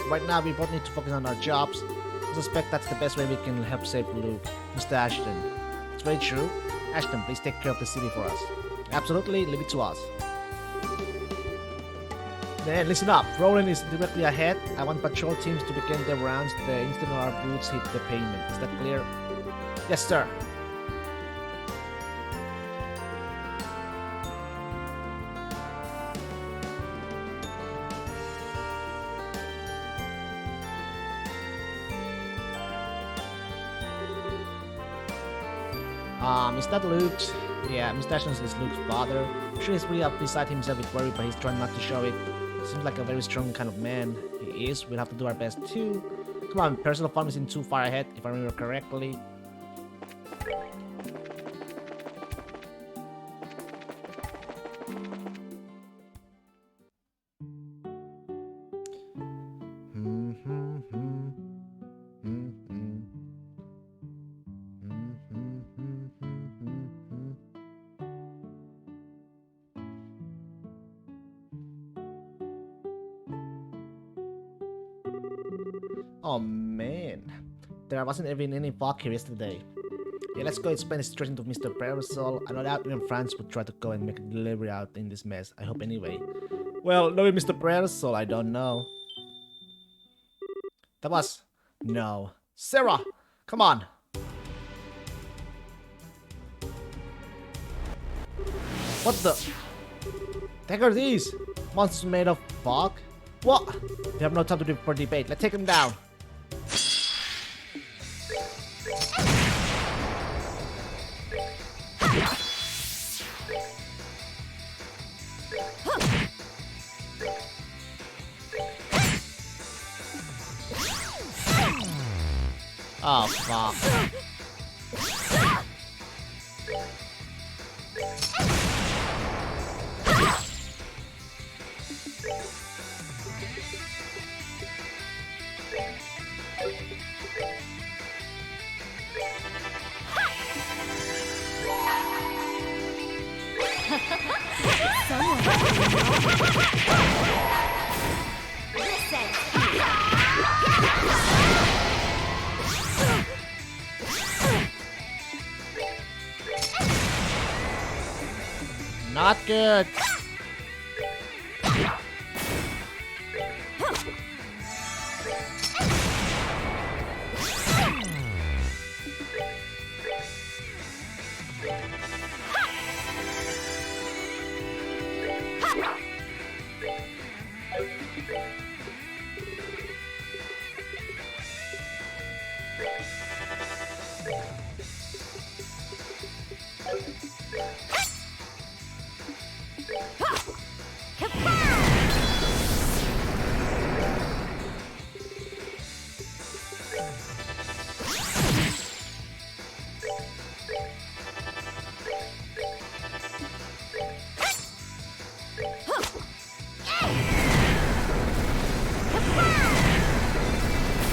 right now, we both need to focus on our jobs. I suspect that's the best way we can help save Luke. Mr. Ashton. It's very true. Ashton, please take care of the city for us. Absolutely, leave it to us. Then listen up. Roland is directly ahead. I want patrol teams to begin their rounds the instant our boots hit the pavement. Is that clear? Yes, sir. Is that Luke's? Yeah, Mr. Ashton is Luke's father. I'm sure he's really up beside himself with worry, but he's trying not to show it. Seems like a very strong kind of man. He is. We'll have to do our best too. Come on, personal farm isn't too far ahead, if I remember correctly. Oh man, there wasn't even any fog here yesterday. Yeah, let's go explain the situation to Mr. Parasol. I know that even France would try to go and make a delivery out in this mess. I hope anyway. Well, knowing Mr. Parasol, I don't know. That was... No. Sarah! Come on! What the... The heck are these? Monsters made of fog? What? We have no time for debate. Let's take them down. Oh, fuck. Not good.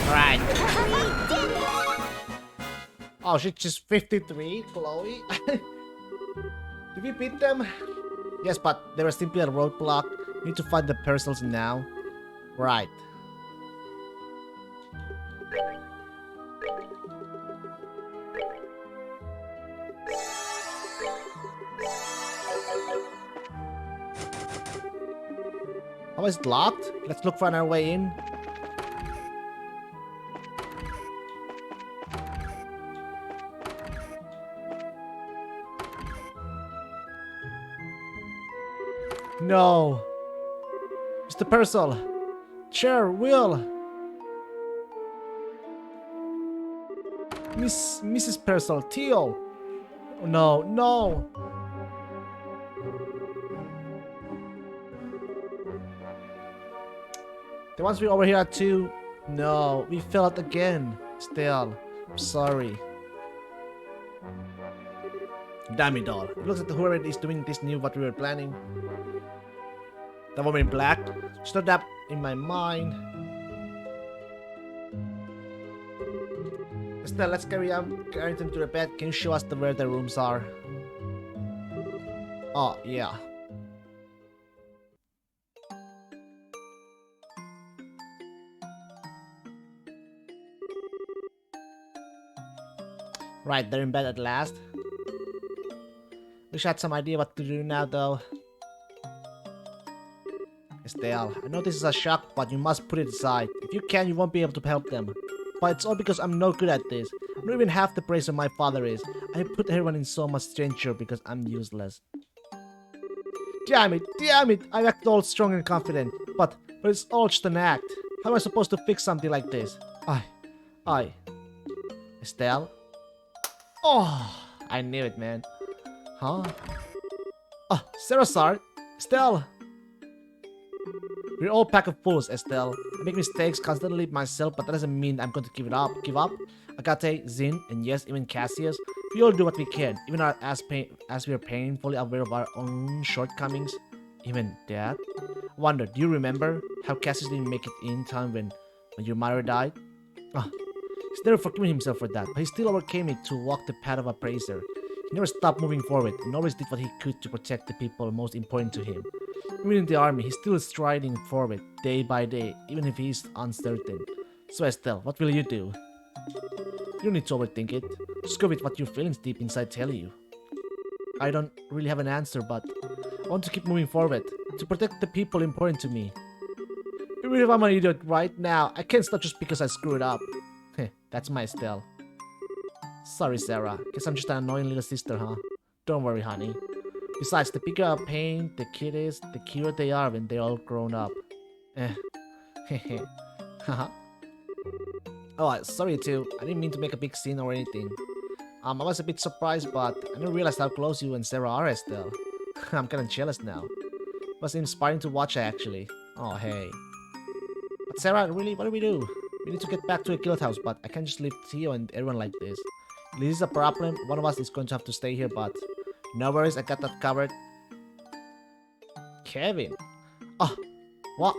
Alright. Oh, she's just 53, Chloe. Did we beat them? Yes, but they were simply a roadblock. We need to find the parcels now. Right. Oh, is it locked? Let's look for our way in. No. Mr. Purcell. Chair, Will. Mrs. Purcell, Theo. Oh, no, no. The ones we over here are too. No, we fell out again. Still, I'm sorry. Damn it all. It looks like whoever is doing this knew what we were planning. The woman in black stood up in my mind. Estelle, let's carry them to the bed. Can you show us where the rooms are? Oh, yeah. Right, they're in bed at last. Wish I had some idea what to do now, though. Estelle, I know this is a shock, but you must put it aside. If you can, you won't be able to help them. But it's all because I'm no good at this. I'm not even half the person my father is. I put everyone in so much danger because I'm useless. Damn it, I act all strong and confident. But it's all just an act. How am I supposed to fix something like this? Estelle? Oh, I knew it, man. Huh? Oh, Sarah Sart. Estelle! We're all a pack of fools, Estelle. I make mistakes constantly myself, but that doesn't mean I'm going to give up. Agate, Zin, and yes, even Cassius. We all do what we can, even as we are painfully aware of our own shortcomings. Even Dad? I wonder, do you remember how Cassius didn't make it in time when your mother died? He's never forgiven himself for that, but he still overcame it to walk the path of a praiser. He never stopped moving forward and always did what he could to protect the people most important to him. Even in the army, he's still striding forward day by day, even if he's uncertain. So Estelle, what will you do? You don't need to overthink it. Just go with what your feelings deep inside tell you. I don't really have an answer, but I want to keep moving forward, to protect the people important to me. Even if I'm an idiot right now, I can't stop just because I screwed up. Heh, that's my Estelle. Sorry, Sarah. Guess I'm just an annoying little sister, huh? Don't worry, honey. Besides, the bigger a pain the kid is, the cuter they are when they're all grown up. Hehe. Haha. Oh, sorry too. I didn't mean to make a big scene or anything. I was a bit surprised, but I didn't realize how close you and Sarah are, Estelle. I'm kinda jealous now. It was inspiring to watch, actually. Oh, hey. But Sarah, really, what do we do? We need to get back to a guild house, but I can't just leave Theo and everyone like this. If this is a problem, one of us is going to have to stay here, but no worries, I got that covered. Kevin. Oh, what?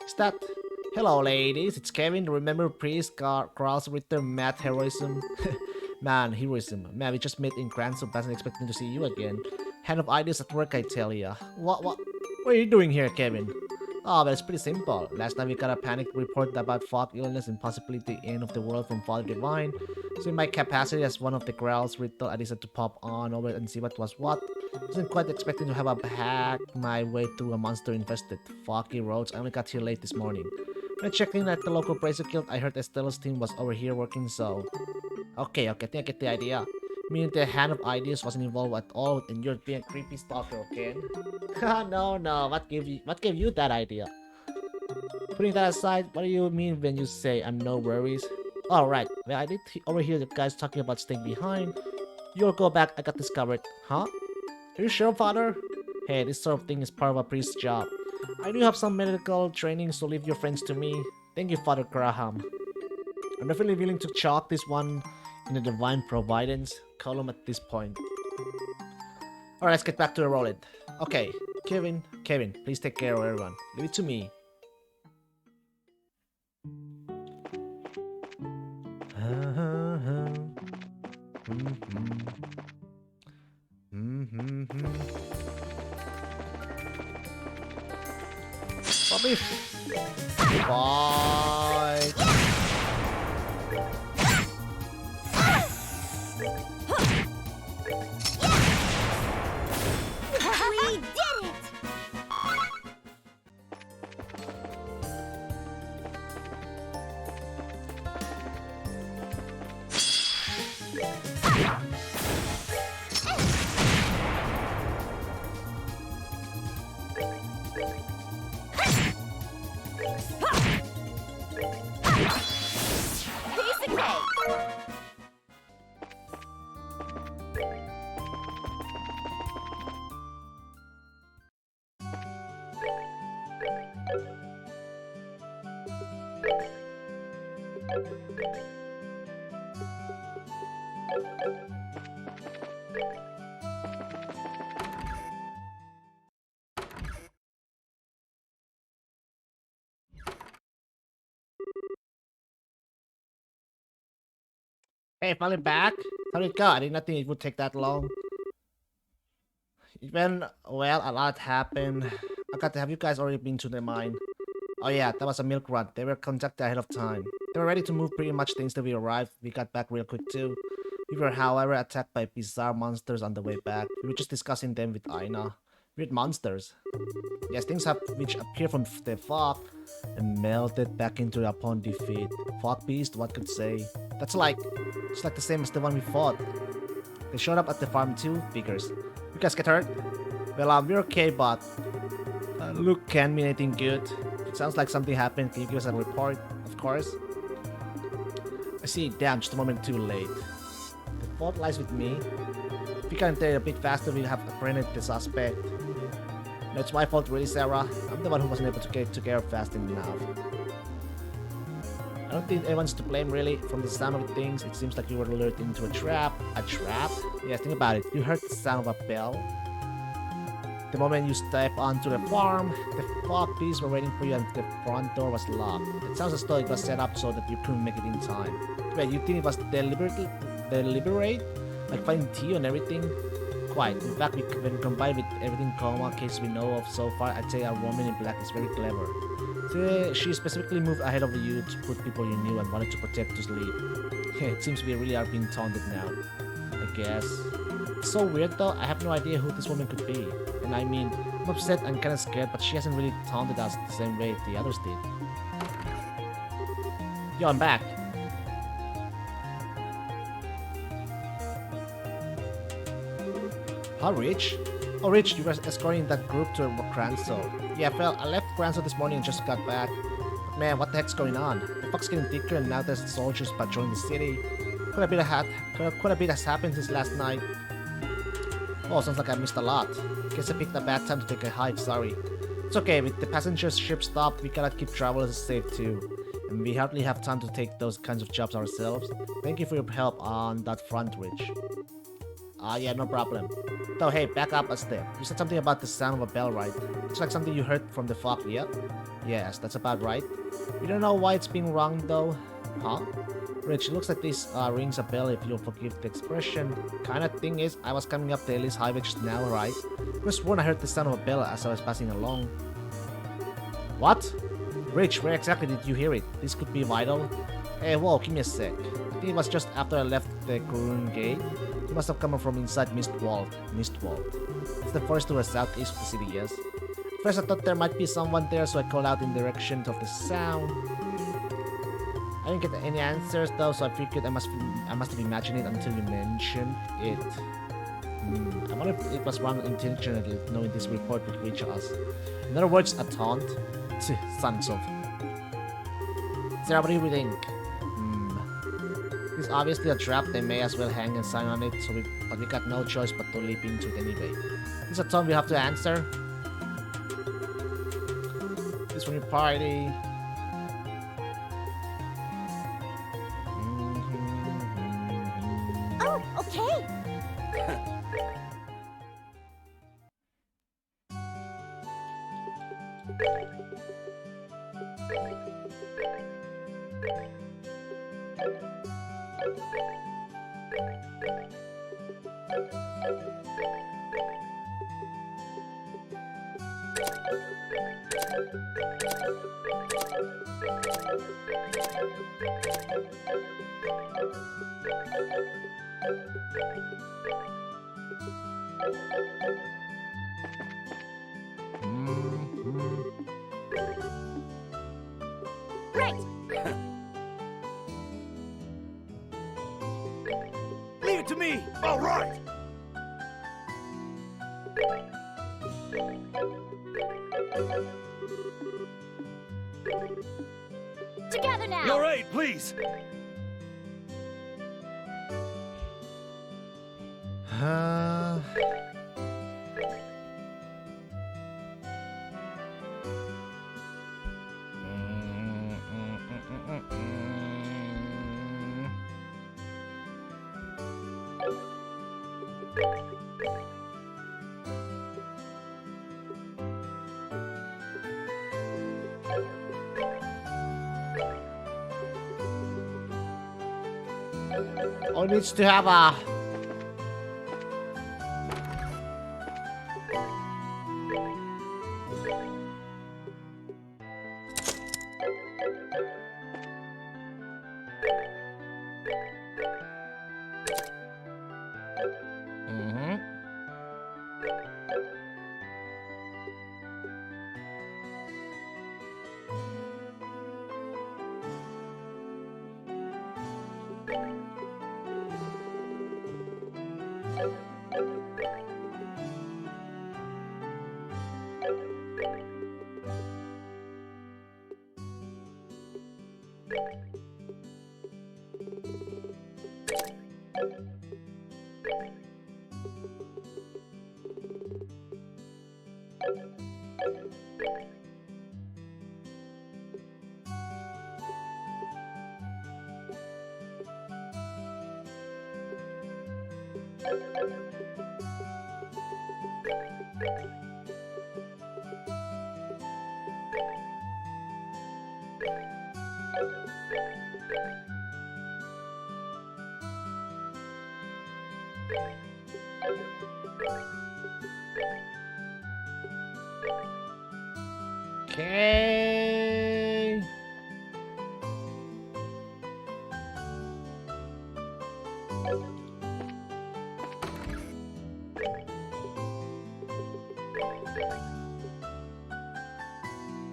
Is that? Hello, ladies. It's Kevin. Remember Priest, Carl's Ritter, Matt Heroism? Man, heroism. Man, we just met in Grand, so wasn't expecting to see you again. Hand of ideas at work, I tell ya. What are you doing here, Kevin? Oh, well, it's pretty simple. Last time we got a panic report about fog illness and possibly the end of the world from Father Divine. So in my capacity as one of the Growls Riddle, I decided to pop on over and see what was what. Wasn't quite expecting to have a hack my way through a monster-infested foggy roads. I only got here late this morning. When I checked in at the local Bracer Guild, I heard Estella's team was over here working, so... Okay, I think I get the idea. Meaning the Hand of Ideas wasn't involved at all, and you're being a creepy stalker again. No, what gave you that idea? Putting that aside, what do you mean when you say I'm no worries? Alright, well I did overhear the guys talking about staying behind. You'll go back, I got this covered. Huh? Are you sure, Father? Hey, this sort of thing is part of a priest's job. I do have some medical training, so leave your friends to me. Thank you, Father Graham. I'm definitely willing to chalk this one in the divine providence column at this point. Alright, let's get back to the rolling. Okay, Kevin, please take care of everyone. Leave it to me. Bobby! Bye! We did it! Piece of cake! Hey, finally back? How did it go? I did not think it would take that long. It went well, a lot happened. I got to have you guys already been to the mine. Oh yeah, that was a milk run. They were conducted ahead of time. They were ready to move pretty much the instant we arrived. We got back real quick too. We were, however, attacked by bizarre monsters on the way back. We were just discussing them with Aina. Weird monsters. Yes, things have which appear from the fog and melted back into upon defeat. Fog beast, what could say? It's like the same as the one we fought. They showed up at the farm too, figures. You guys get hurt? Well, we're okay, but look can't mean anything good. It sounds like something happened. Can you give us a report? Of course. I see. Damn, just a moment too late. The fault lies with me. If we can enter a bit faster, we'll have apprehended the suspect. No, it's my fault really, Sarah. I'm the one who wasn't able to get together fast enough. I don't think anyone's to blame really. From the sound of things, it seems like you were lured into a trap. A trap? Yeah, think about it. You heard the sound of a bell. The moment you step onto the farm, the fog beasts were waiting for you and the front door was locked. It sounds as though it was set up so that you couldn't make it in time. Wait, you think it was deliberate? Like finding Tio and everything? Quite. In fact, when combined with everything Coma case we know of so far, I'd say our woman in black is very clever. So, she specifically moved ahead of you to put people you knew and wanted to protect to sleep. It seems we really are being taunted now. I guess. It's so weird though, I have no idea who this woman could be. And I mean, I'm upset and kinda scared, but she hasn't really taunted us the same way the others did. Yo, I'm back. Huh, Rich? Oh, Rich, you were escorting that group to Granso. Yeah, well, I left Granso this morning and just got back. But man, what the heck's going on? The fog's getting thicker and now there's soldiers patrolling the city. Quite a bit has happened since last night. Oh, sounds like I missed a lot. Guess I picked a bad time to take a hike, sorry. It's okay, with the passenger ship stopped, we gotta keep travelers safe too. And we hardly have time to take those kinds of jobs ourselves. Thank you for your help on that front, Rich. Yeah, no problem. So hey, back up a step. You said something about the sound of a bell, right? It's like something you heard from the fog, yeah? Yes, that's about right. We don't know why it's being rung though. Huh? Rich, it looks like this rings a bell if you'll forgive the expression. Kinda thing is, I was coming up the Ellis Highway just now, right? I was sworn I heard the sound of a bell as I was passing along. What? Rich, where exactly did you hear it? This could be vital. Hey, whoa, give me a sec. I think it was just after I left the Kurun Gate. It must have come from inside Mistwald. It's the forest to the southeast of the city, yes. First I thought there might be someone there, so I called out in the direction of the sound. I didn't get any answers though, so I figured I must have imagined it until you mentioned it. I wonder if it was wrong intentionally, knowing this report would reach us. In other words, a taunt? Sons of. Sarah, what do you think? It's obviously a trap. They may as well hang and sign on it. But we got no choice but to leap into it anyway. It's a tone we have to answer. This from your party. Oh, okay. Right. Leave it to me. All right. Together now. Your aid, please. Oh, it needs to have a... Okay.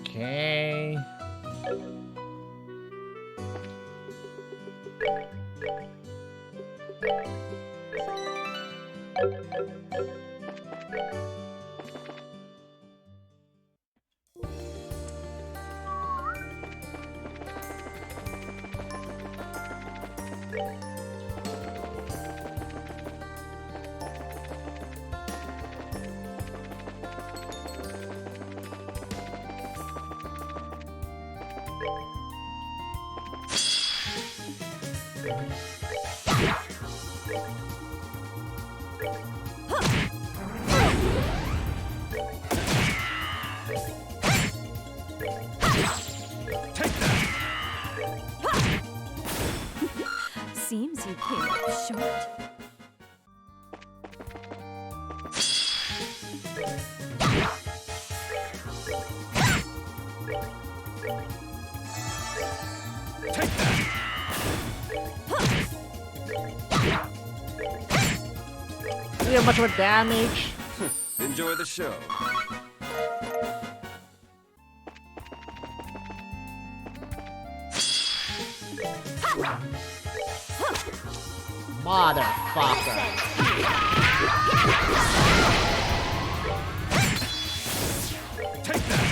Okay. Seems you came up short. Take that. We have much more damage. Enjoy the show. Motherfucker. Take that.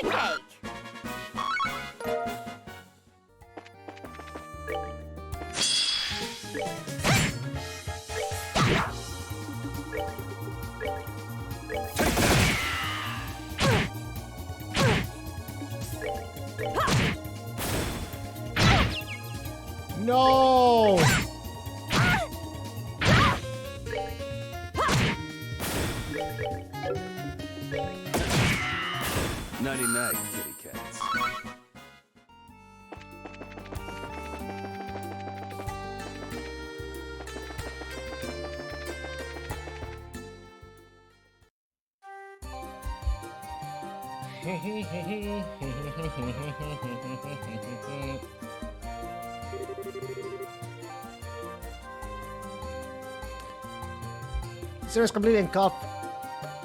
piece of cake. No! 99 kitty cats. Series completely engulfed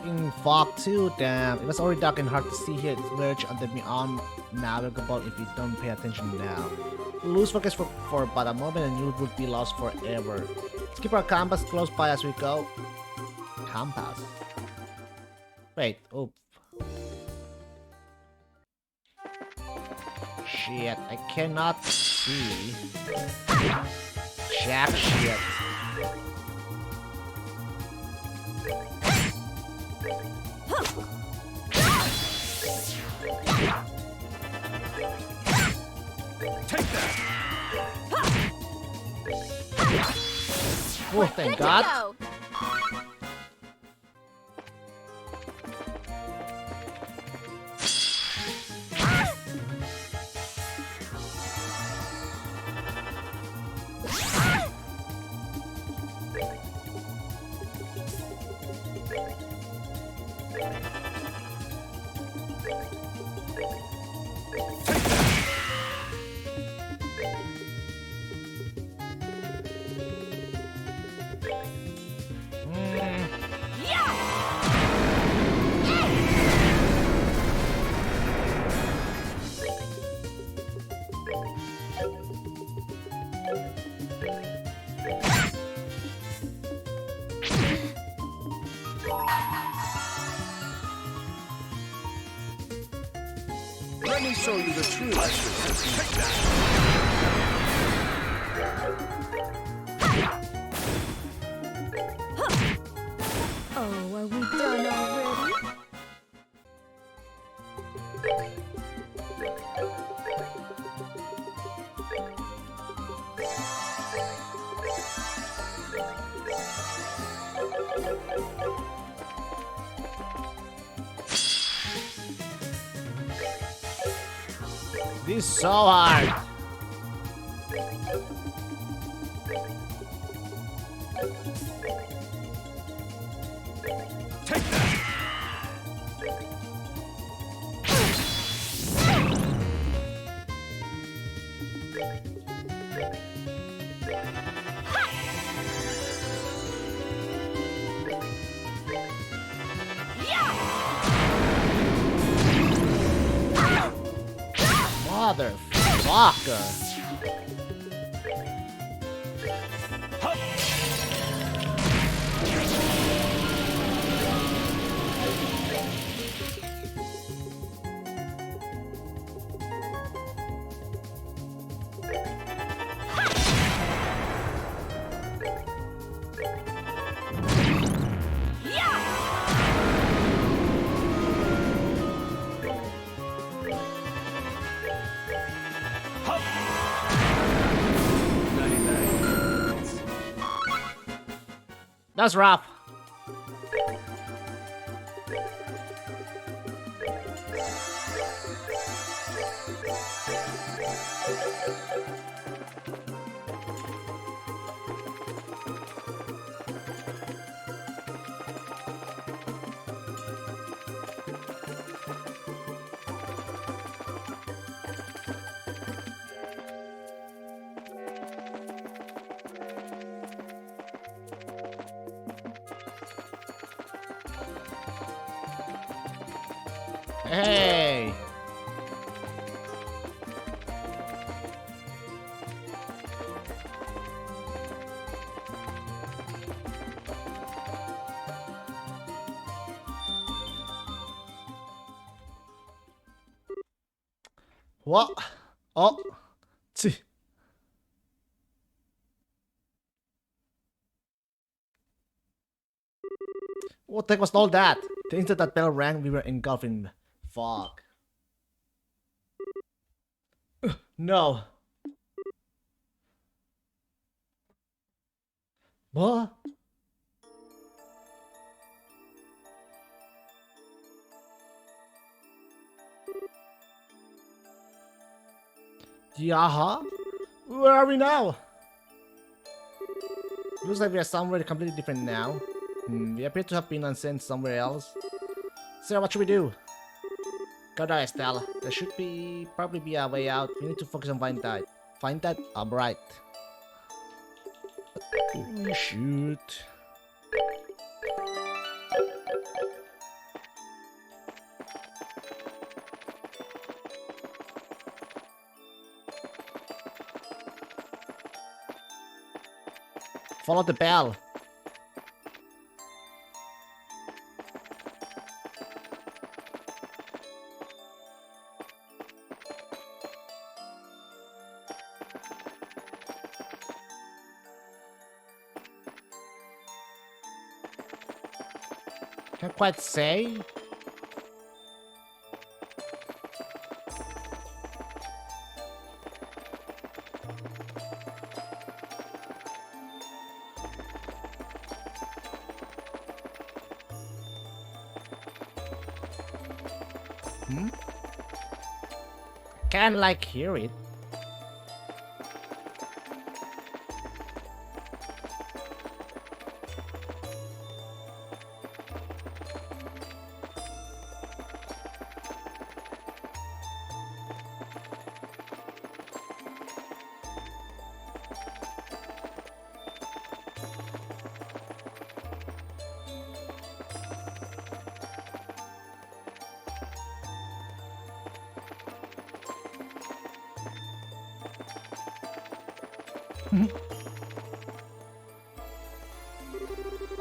in fog too. Damn, it was already dark and hard to see here. It's merged on the unnavigable if you don't pay attention now. We'll lose focus for but a moment and you would be lost forever. Let's keep our compass close by as we go. Compass. Wait, oh. Shit, I cannot see. Jack shit. Take that! Oh, thank God. Go. Let me show you the true exorcism. Take that! Oh, are we done already? This is so hard. Take that! Motherfucker. That's rough. Hey. What? Oh. Tch. What the heck was all that? The instant that bell rang, we were engulfed in fog. No. What? Yaha? Where are we now? Looks like we are somewhere completely different now. We appear to have been unsent somewhere else. So what should we do? Go down, Estelle. There should probably be a way out. We need to focus on find that. Find that? I'm right. Oh, shoot. Follow the bell. Can't quite say. Can't like hear it.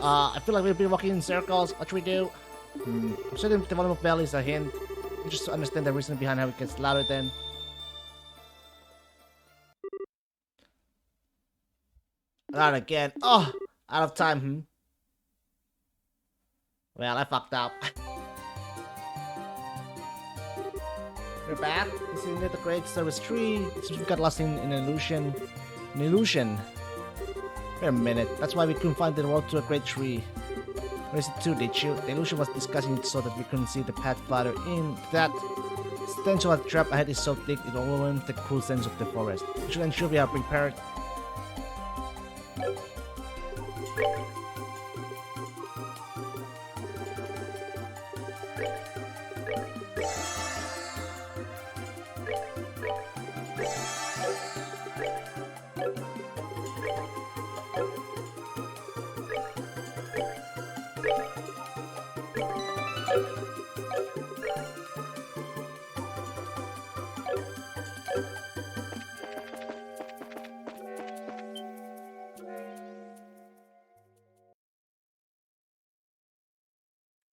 I feel like we've been walking in circles. What should we do? I'm certain the volume of bell is a hint. We just understand the reason behind how it gets louder then. Not again. Oh! Out of time, Well, I fucked up. We're back. This is near the Great Service Tree. It seems we got lost in an illusion. An illusion. Wait a minute. That's why we couldn't find the road to a great tree. Where is it to, did you? The illusion was discussing it so that we couldn't see the path farther in. That stench of a trap ahead is so thick it overwhelms the cool sense of the forest. We should ensure we are prepared.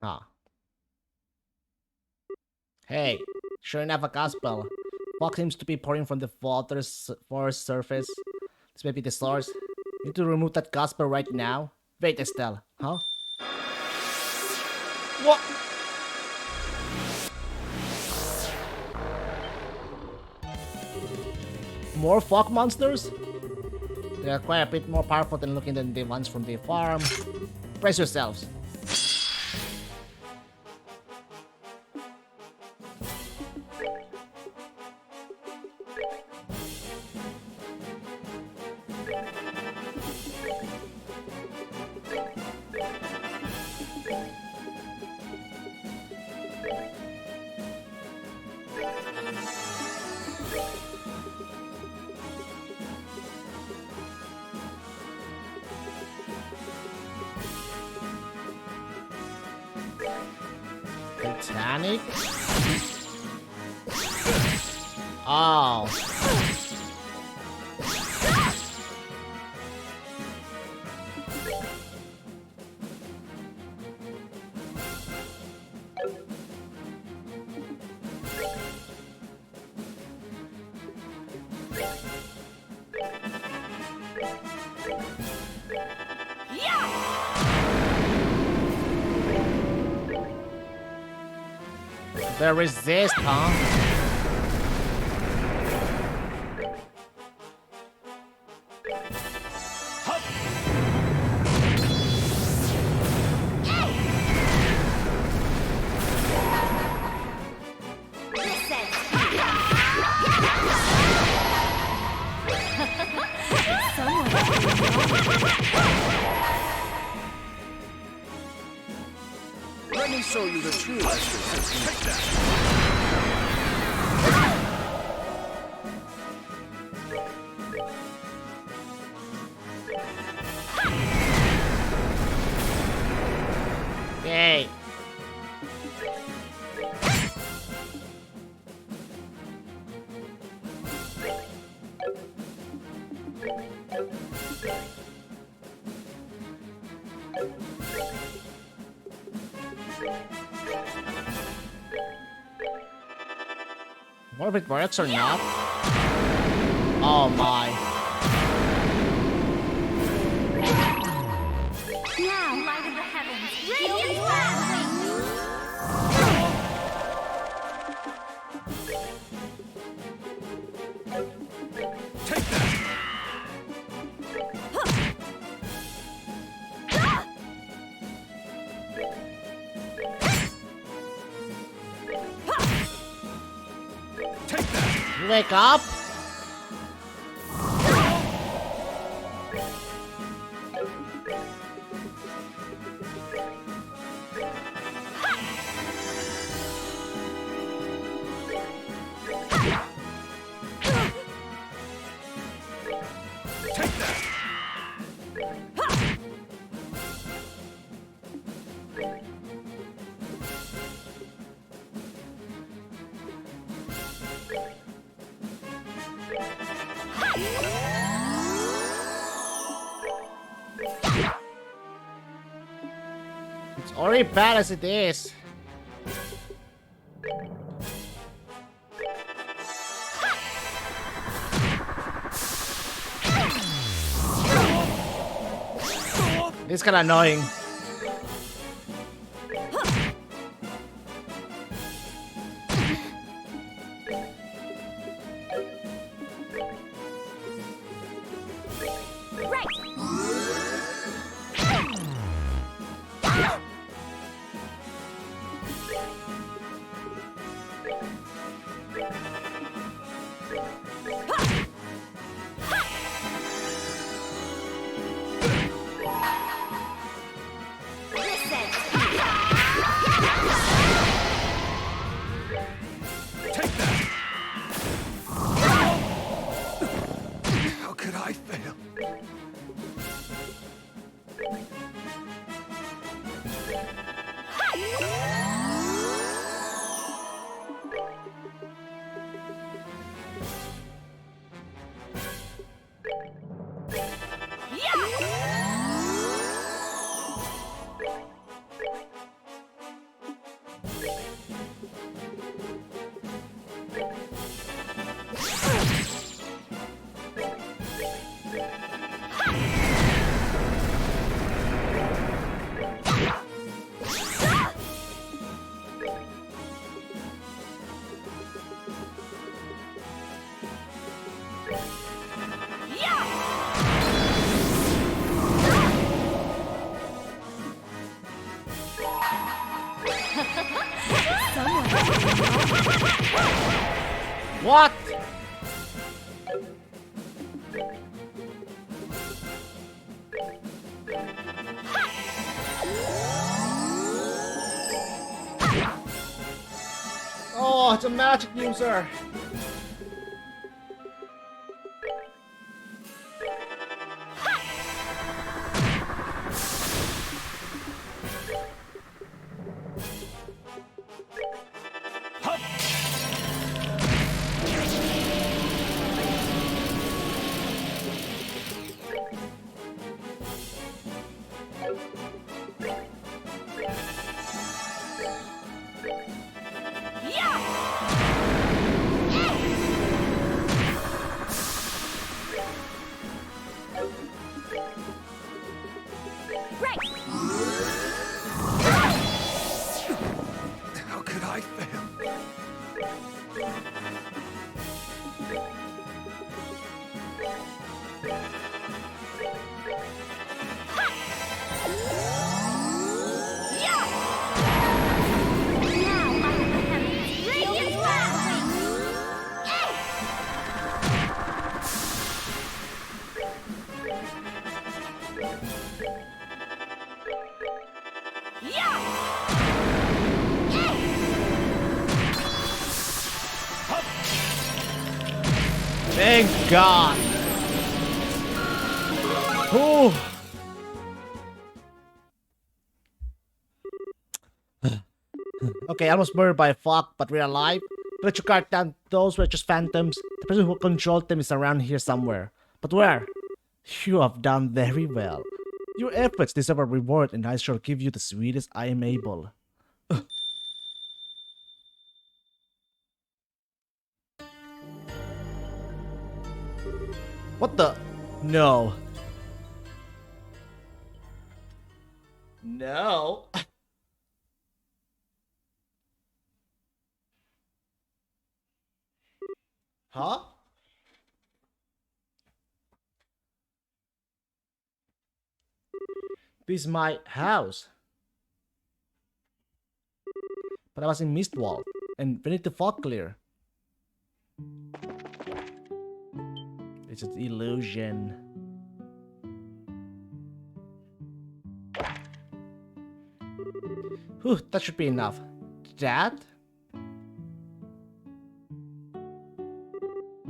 Ah. Hey, sure enough, a gospel. Fog seems to be pouring from the forest surface. This may be the source. Need to remove that gospel right now. Wait, Estelle. Huh? What? More fog monsters? They are quite a bit more powerful than looking than the ones from the farm. Brace yourselves. Titanic? Oh. They resist, huh? Let me show you the truth. Take that. Yay. What if it works or not? Oh my. Now, light of the heavens, radiant fire! Take that. Take that. You wake up? Take that. It's already bad as it is. It's kinda annoying. Right! Take that. How could I fail? What? Oh, it's a magic user. Now light of the heavens, radiant blast! Thank God. Ooh. Okay, almost murdered by a fog, but we're alive. Let your guard down. Those were just phantoms. The person who controlled them is around here somewhere. But where? You have done very well. Your efforts deserve a reward, and I shall give you the sweetest I am able. What the? No. No. Huh? This is my house. But I was in Mistwall, and we need the fog clear. It's an illusion. Whew, that should be enough. Dad?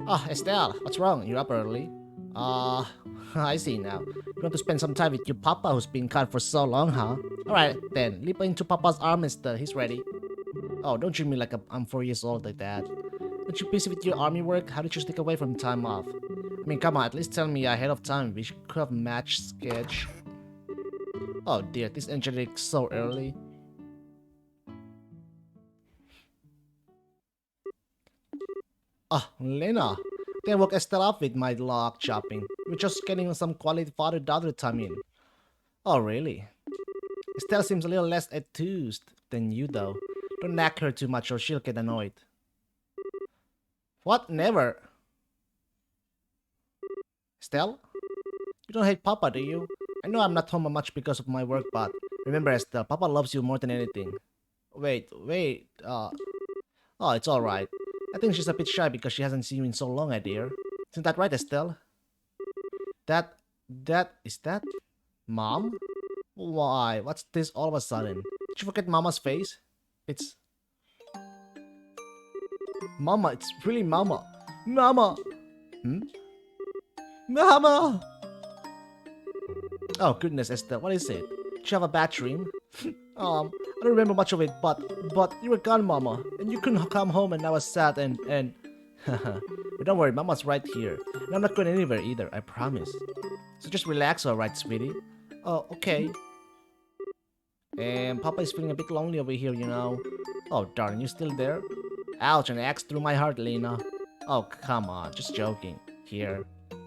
Oh, Estelle, what's wrong? You're up early. I see now. You want to spend some time with your papa who's been gone for so long, huh? Alright, then. Leap into papa's arm, Estelle. He's ready. Oh, don't treat me like I'm 4 years old like that. Aren't you busy with your army work? How did you sneak away from time off? I mean, come on, at least tell me ahead of time. We could have matched sketch. Oh dear, this engineering so early. Ah, Lena. Then woke Estelle up with my lock chopping. We're just getting some quality father-daughter time in. Oh, really? Estelle seems a little less enthused than you, though. Don't nag her too much or she'll get annoyed. What? Never. Estelle? You don't hate Papa, do you? I know I'm not home much because of my work, but remember, Estelle, Papa loves you more than anything. Wait. Oh, it's alright. I think she's a bit shy because she hasn't seen you in so long, dear. Isn't that right, Estelle? Is that Mom? Why? What's this all of a sudden? Did you forget Mama's face? It's... Mama, it's really Mama. Mama! Mama! Oh, goodness, Estelle, what is it? Did you have a bad dream? I don't remember much of it, but you were gone, Mama, and you couldn't come home, and I was sad, and but don't worry, Mama's right here, and I'm not going anywhere either, I promise. So just relax, alright, sweetie? Oh, okay. And Papa is feeling a bit lonely over here, you know. Oh, darling, you still there? Ouch, an axe through my heart, Lena. Oh, come on, just joking. Here.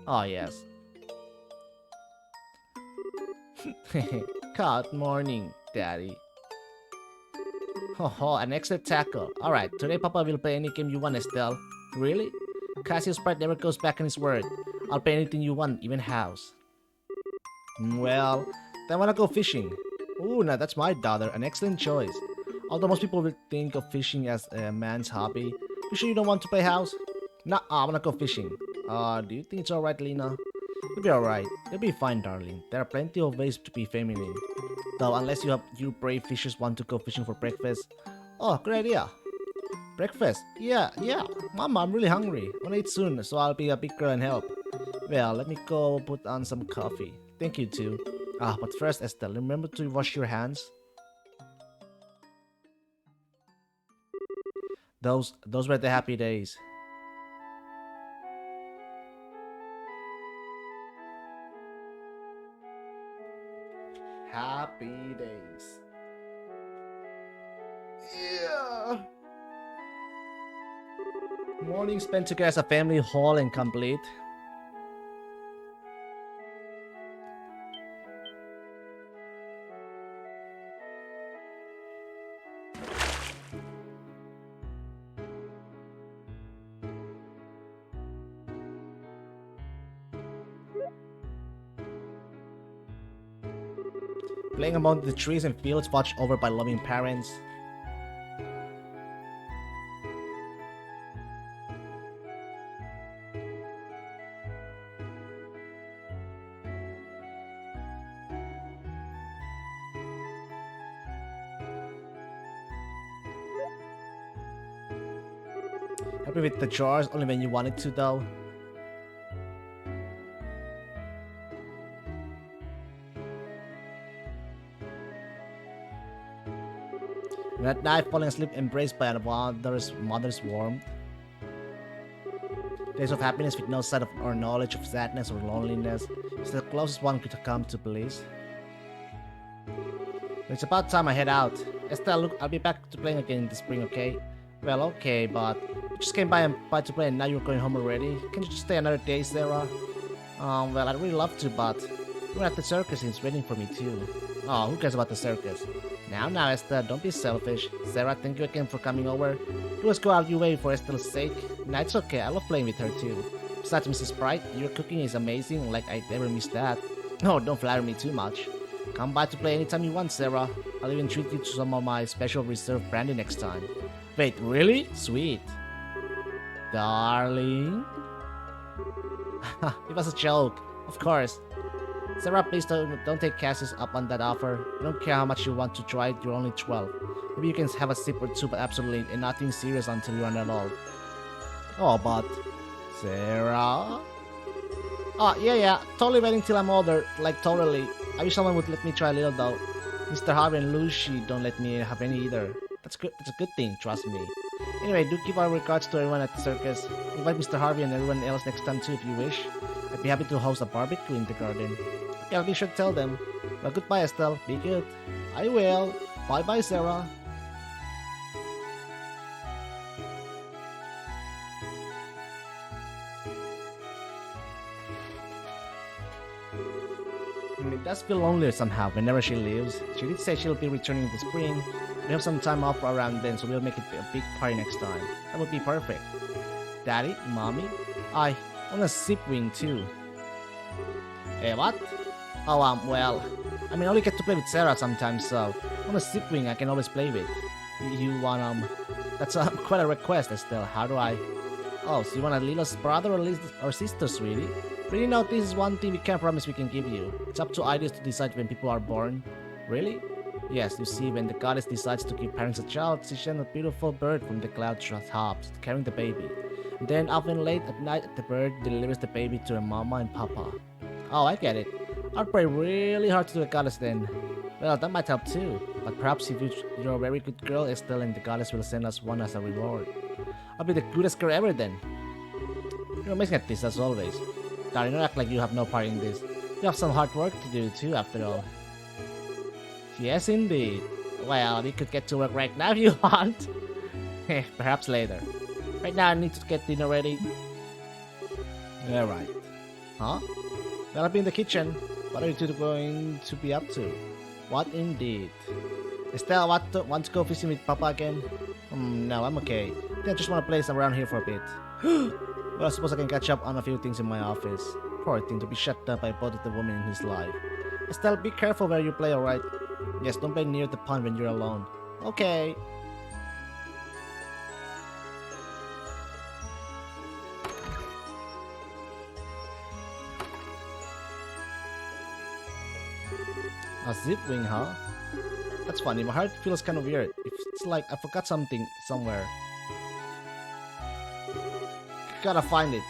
Oh, yes. Good morning, Daddy. Oh, an excellent tackle. Alright, today Papa will play any game you want, Estelle. Really? Cassius Pride never goes back on his word. I'll pay anything you want, even house. Well, then I wanna go fishing. Ooh, now that's my daughter, an excellent choice. Although most people will think of fishing as a man's hobby. You sure you don't want to play house? Nah, I wanna go fishing. Do you think it's alright, Lena? You'll be alright. You'll be fine, darling. There are plenty of ways to be feminine. Though, unless you brave fishers want to go fishing for breakfast. Oh, great idea. Breakfast? Yeah. Mama, I'm really hungry. I wanna eat soon, so I'll be a big girl and help. Well, let me go put on some coffee. Thank you, too. But first, Estelle, remember to wash your hands. Those were the happy days. Happy days. Yeah. Morning spent together as a family, whole and complete. Playing among the trees and fields watched over by loving parents. Happy with the chores, only when you wanted to though. And at night, falling asleep embraced by a mother's warmth. Days of happiness with no sight of or knowledge of sadness or loneliness is the closest one could come to bliss. It's about time I head out. Estelle, look, I'll be back to playing again in the spring, okay? Well, okay, but you just came by to play and now you're going home already. Can you just stay another day, Sarah? Well, I'd really love to, but we're at the circus and it's waiting for me too. Oh, who cares about the circus? Now, Estelle, don't be selfish. Sarah, thank you again for coming over. You always go out your way for Estelle's sake. Nah, it's okay, I love playing with her too. Besides, Mrs. Bright, your cooking is amazing, like I'd never miss that. Oh, don't flatter me too much. Come by to play anytime you want, Sarah. I'll even treat you to some of my special reserve brandy next time. Wait, really? Sweet. Darling? It was a joke. Of course. Sarah, please don't take Cassius up on that offer. I don't care how much you want to try it, you're only 12. Maybe you can have a sip or two, but absolutely and nothing serious until you're an adult. Oh, but... Sarah? Oh, yeah, totally waiting till I'm older, like totally. I wish someone would let me try a little though. Mr. Harvey and Lucy don't let me have any either. That's good. That's a good thing, trust me. Anyway, do give our regards to everyone at the circus. Invite Mr. Harvey and everyone else next time too if you wish. I'd be happy to host a barbecue in the garden. Okay, I'll be sure to tell them. Well, goodbye, Estelle. Be good. I will. Bye-bye, Sarah. It does feel lonely somehow whenever she leaves. She did say she'll be returning in the spring. We have some time off around then, so we'll make it a big party next time. That would be perfect. Daddy? Mommy? I want a sip wing too. Eh, what? Oh, well, I mean, I only get to play with Sarah sometimes, so on a sip wing I can always play with. You want, that's quite a request, Estelle. How do I? Oh, so you want a little brother or sister, sweetie? Really, no, this is one thing we can't promise we can give you. It's up to ideas to decide when people are born. Really? Yes, you see, when the goddess decides to give parents a child, she sends a beautiful bird from the cloud tops, carrying the baby. And then, often late at night, the bird delivers the baby to her mama and papa. Oh, I get it. I'll pray really hard to the goddess then. Well, that might help too. But perhaps if you're a very good girl, Estelle, and the goddess will send us one as a reward. I'll be the goodest girl ever then. You're amazing at this as always. Darling, don't act like you have no part in this. You have some hard work to do too, after all. Yes, indeed. Well, we could get to work right now if you want. Perhaps later. Right now, I need to get dinner ready. Alright. Huh? Well, I'll be in the kitchen. What are you two going to be up to? What indeed? Estelle, want to go fishing with Papa again? No, I'm okay. I think I just want to play around here for a bit. Well, I suppose I can catch up on a few things in my office. Poor thing to be shut down by both of the women in his life. Estelle, be careful where you play, alright? Yes, don't play near the pond when you're alone. Okay. A zip wing, huh? That's funny, my heart feels kind of weird. It's like I forgot something somewhere. Gotta find it.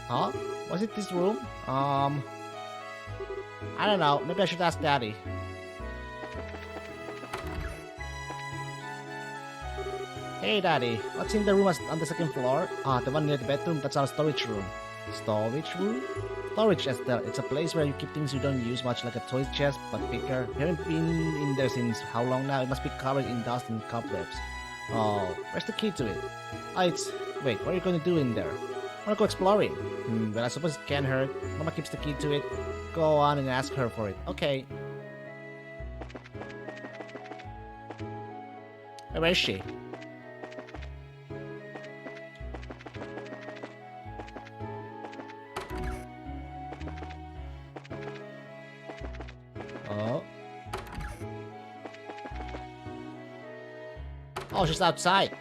Huh? Was it this room? I don't know. Maybe I should ask Daddy. Hey Daddy, what's in the room on the second floor? The one near the bedroom, that's our storage room. Storage room? Storage, Estelle. It's a place where you keep things you don't use much, like a toy chest, but bigger. We haven't been in there since how long now? It must be covered in dust and cobwebs. Oh, where's the key to it? Wait, what are you going to do in there? I want to go exploring. Well, I suppose it can't hurt. Mama keeps the key to it. Go on and ask her for it. Okay. Hey, where is she? Oh. Oh, she's outside.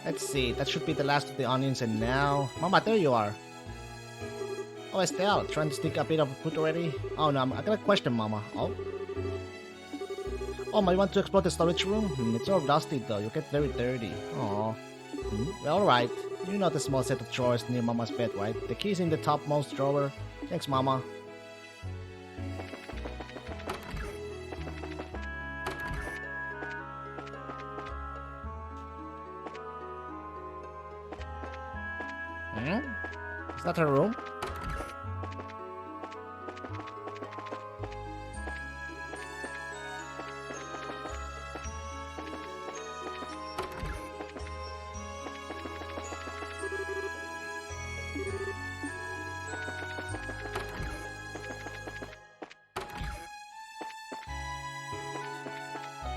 Let's see, that should be the last of the onions, and now... Mama, there you are. Oh, Estelle, trying to sneak a bit of food already? Oh no, I got a question, Mama. Oh? Oh, might want to explore the storage room? It's all dusty though, you get very dirty. Oh. Well, alright. You know the small set of drawers near Mama's bed, right? The key's in the topmost drawer. Thanks, Mama. Is that her room?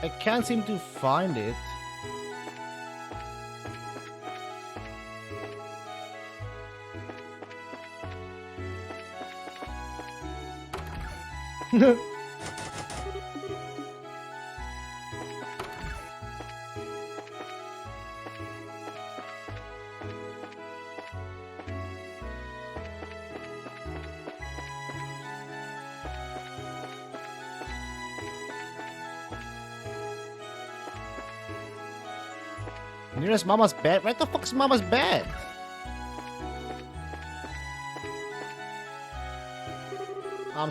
I can't seem to find it. Nearest Mama's bed? Where the fuck is Mama's bed?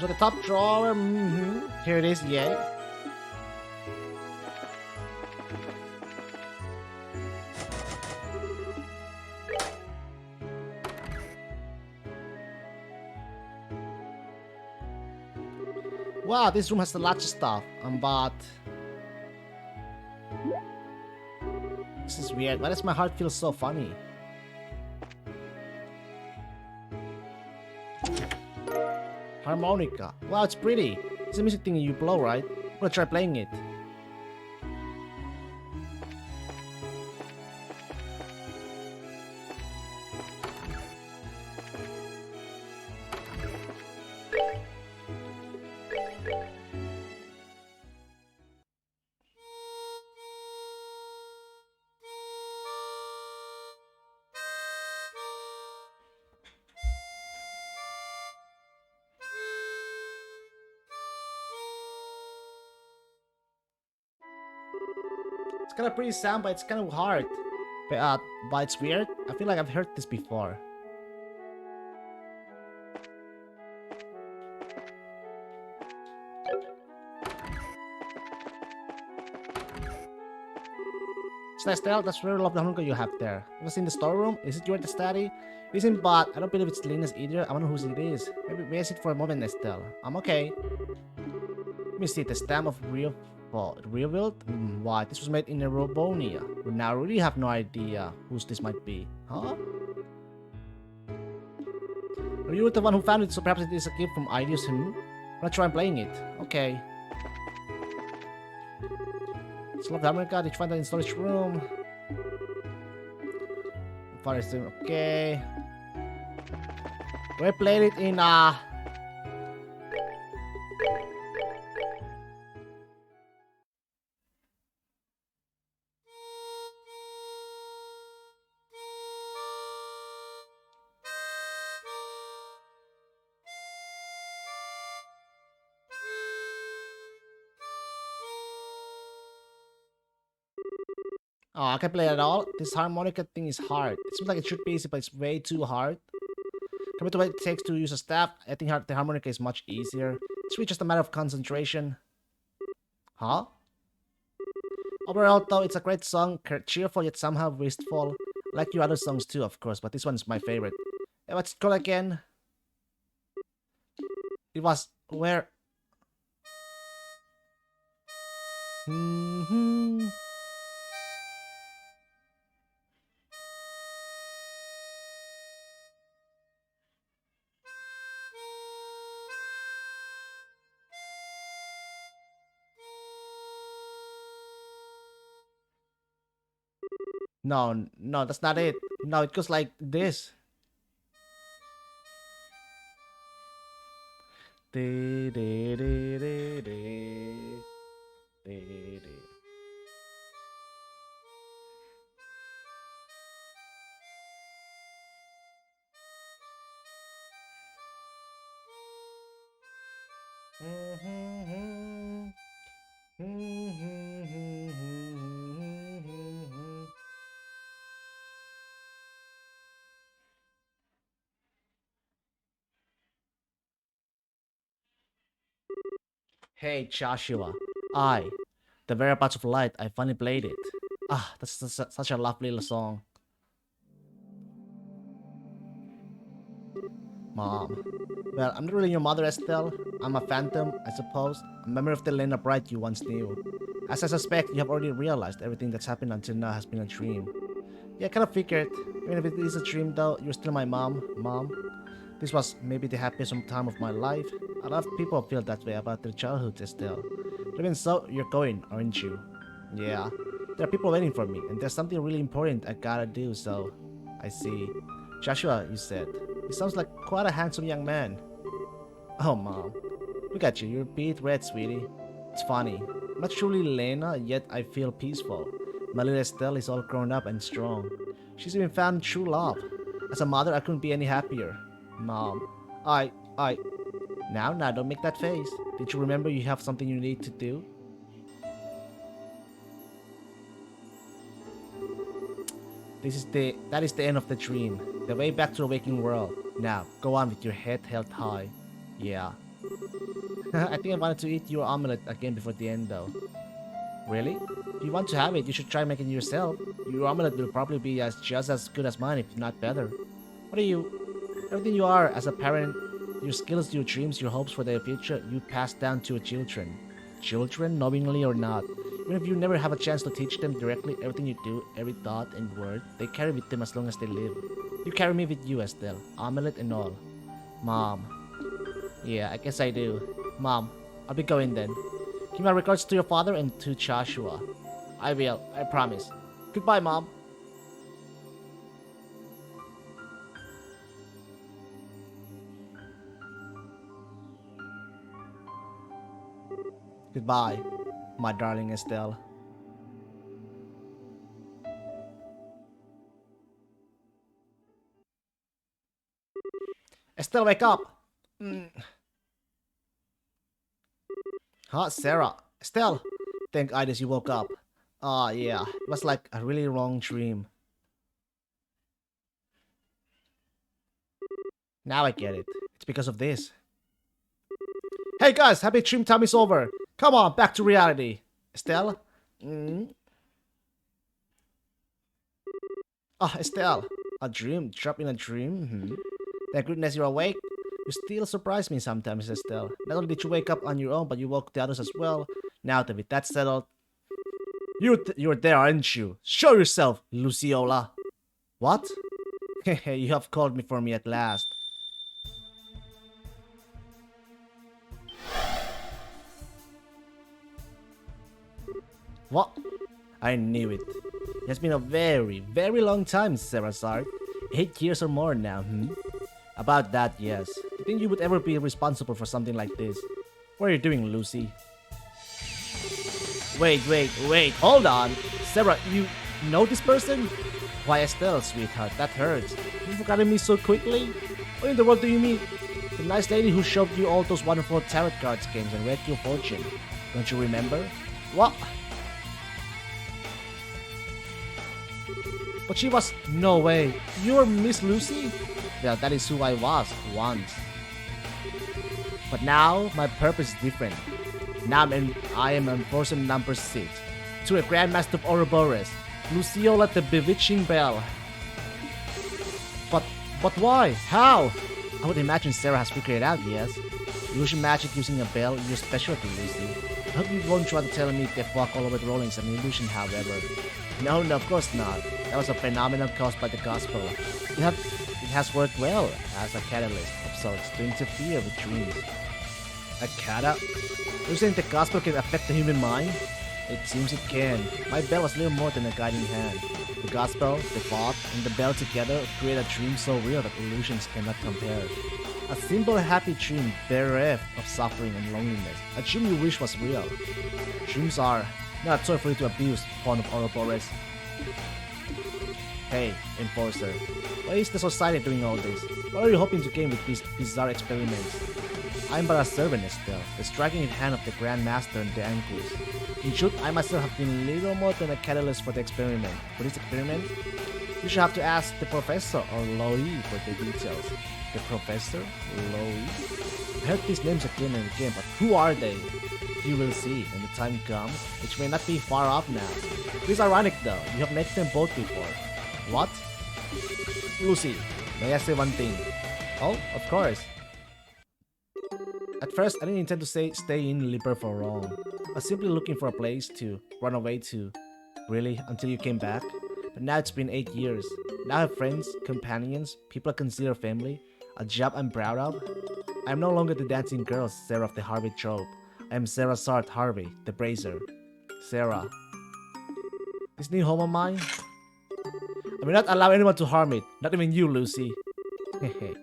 So the top drawer, here it is, yay. Wow, this room has a lot of stuff, but... This is weird. Why does my heart feel so funny? Harmonica. Wow, it's pretty. It's a music thing you blow, right? I'm gonna try playing it. It's kind of pretty sound, but it's kind of hard. But it's weird. I feel like I've heard this before. It's nice, Estelle. That's very lovely harmonica you have there. It was in the storeroom. Is it your study? It isn't, but I don't believe it's Lena's either. I wonder whose it is. Maybe may I sit for a moment, Estelle? I'm okay. Let me see. The stamp of Revealed? Why? This was made in Robonia. Now I really have no idea whose this might be. Huh? You were the one who found it, so perhaps it is a gift from Ideus. I'm gonna try playing it. Okay. It's love the harmonica. Did you find that in storage room? Fire stream. Okay. We played it in Oh, I can't play it at all. This harmonica thing is hard. It seems like it should be easy, but it's way too hard. Compared to what it takes to use a staff, I think the harmonica is much easier. It's really just a matter of concentration. Huh? Overall, though, it's a great song, cheerful yet somehow wistful. Like your other songs too, of course, but this one's my favorite. What's it called again? It was where... No, no, that's not it. No, it goes like this. Dee, dee, dee, dee, dee. Dee, dee. Hey Joshua, the whereabouts of light, I finally played it. Ah, that's such a lovely little song. Mom. Well, I'm not really your mother, Estelle. I'm a phantom, I suppose. A memory of the Lena Bright you once knew. As I suspect, you have already realized everything that's happened until now has been a dream. Yeah, I kind of figured. Even if it is a dream though, you're still my mom. Mom. This was maybe the happiest time of my life. A lot of people feel that way about their childhood, Estelle. But even so, you're going, aren't you? Yeah. There are people waiting for me, and there's something really important I gotta do, so... I see. Joshua, you said. He sounds like quite a handsome young man. Oh, Mom. Look at you, you're beet red, sweetie. It's funny. I'm not truly Lena, yet I feel peaceful. My little Estelle is all grown up and strong. She's even found true love. As a mother, I couldn't be any happier. Mom. Now, don't make that face. Did you remember you have something you need to do? That is the end of the dream. The way back to the waking world. Now, go on with your head held high. Yeah. I think I wanted to eat your omelette again before the end though. Really? If you want to have it, you should try making it yourself. Your omelette will probably be just as good as mine, if not better. What are you? Everything you are as a parent, your skills, your dreams, your hopes for their future, you pass down to your children. Children, knowingly or not. Even if you never have a chance to teach them directly, everything you do, every thought and word, they carry with them as long as they live. You carry me with you, Estelle. Omelette and all. Mom. Yeah, I guess I do. Mom, I'll be going then. Give my regards to your father and to Joshua. I will, I promise. Goodbye, Mom. Goodbye, my darling Estelle. Estelle, wake up! Huh, Sarah? Estelle! Thank Ides you woke up. Ah, yeah, it was like a really long dream. Now I get it. It's because of this. Hey guys, happy dream time is over. Come on, back to reality. Estelle? Ah, Estelle. A dream? Trapped in a dream? Thank goodness you're awake. You still surprise me sometimes, Estelle. Not only did you wake up on your own, but you woke the others as well. Now that with that settled... You're there, aren't you? Show yourself, Luciola. What? Hehe, you have called me for me at last. What? I knew it. It has been a very, very long time, Sarah Sart. 8 years or more now, About that, yes. Do you think you would ever be responsible for something like this? What are you doing, Lucy? Wait, hold on. Sarah, you know this person? Why, Estelle, sweetheart, that hurts. You forgotten me so quickly? What in the world do you mean? The nice lady who showed you all those wonderful tarot cards games and read your fortune. Don't you remember? What? But she was... No way. You're Miss Lucy? Well, that is who I was once. But now, my purpose is different. Now I am enforcer number 6. To a Grandmaster of Ouroboros. Luciola the Bewitching Bell. But why? How? I would imagine Sarah has figured it out, yes. Illusion magic using a bell, your specialty, Lucy. I hope you won't try to tell me the fuck all over the rolling's an illusion, however. No, of course not. That was a phenomenon caused by the gospel. It has worked well as a catalyst of sorts to interfere with dreams. A cata? You're saying the gospel can affect the human mind? It seems it can. My bell was little more than a guiding hand. The gospel, the thought, and the bell together create a dream so real that illusions cannot compare. A simple happy dream bereft of suffering and loneliness. A dream you wish was real. Dreams are not a toy for you to abuse, fond of Ouroboros. Hey, Enforcer. Why is the society doing all this? What are you hoping to gain with these bizarre experiments? I'm but a servant still, the striking hand of the Grand Master and the Angus. In truth, I myself have been little more than a catalyst for the experiment. For this experiment, you should have to ask the Professor or Loie for the details. The Professor? Loie? I heard these names again and again, but who are they? You will see when the time comes, which may not be far off now. It is ironic though, you have met them both before. What? Lucy, may I say one thing? Oh, of course. At first, I didn't intend to stay in Liber for long. I was simply looking for a place to run away to. Really, until you came back? But now it's been 8 years. Now I have friends, companions, people I consider family, a job I'm proud of. I am no longer the dancing girl Sarah of the Harvey trope. I am Sarah Sart Harvey, the brazier. Sarah. This new home of mine? I will not allow anyone to harm it, not even you, Lucy.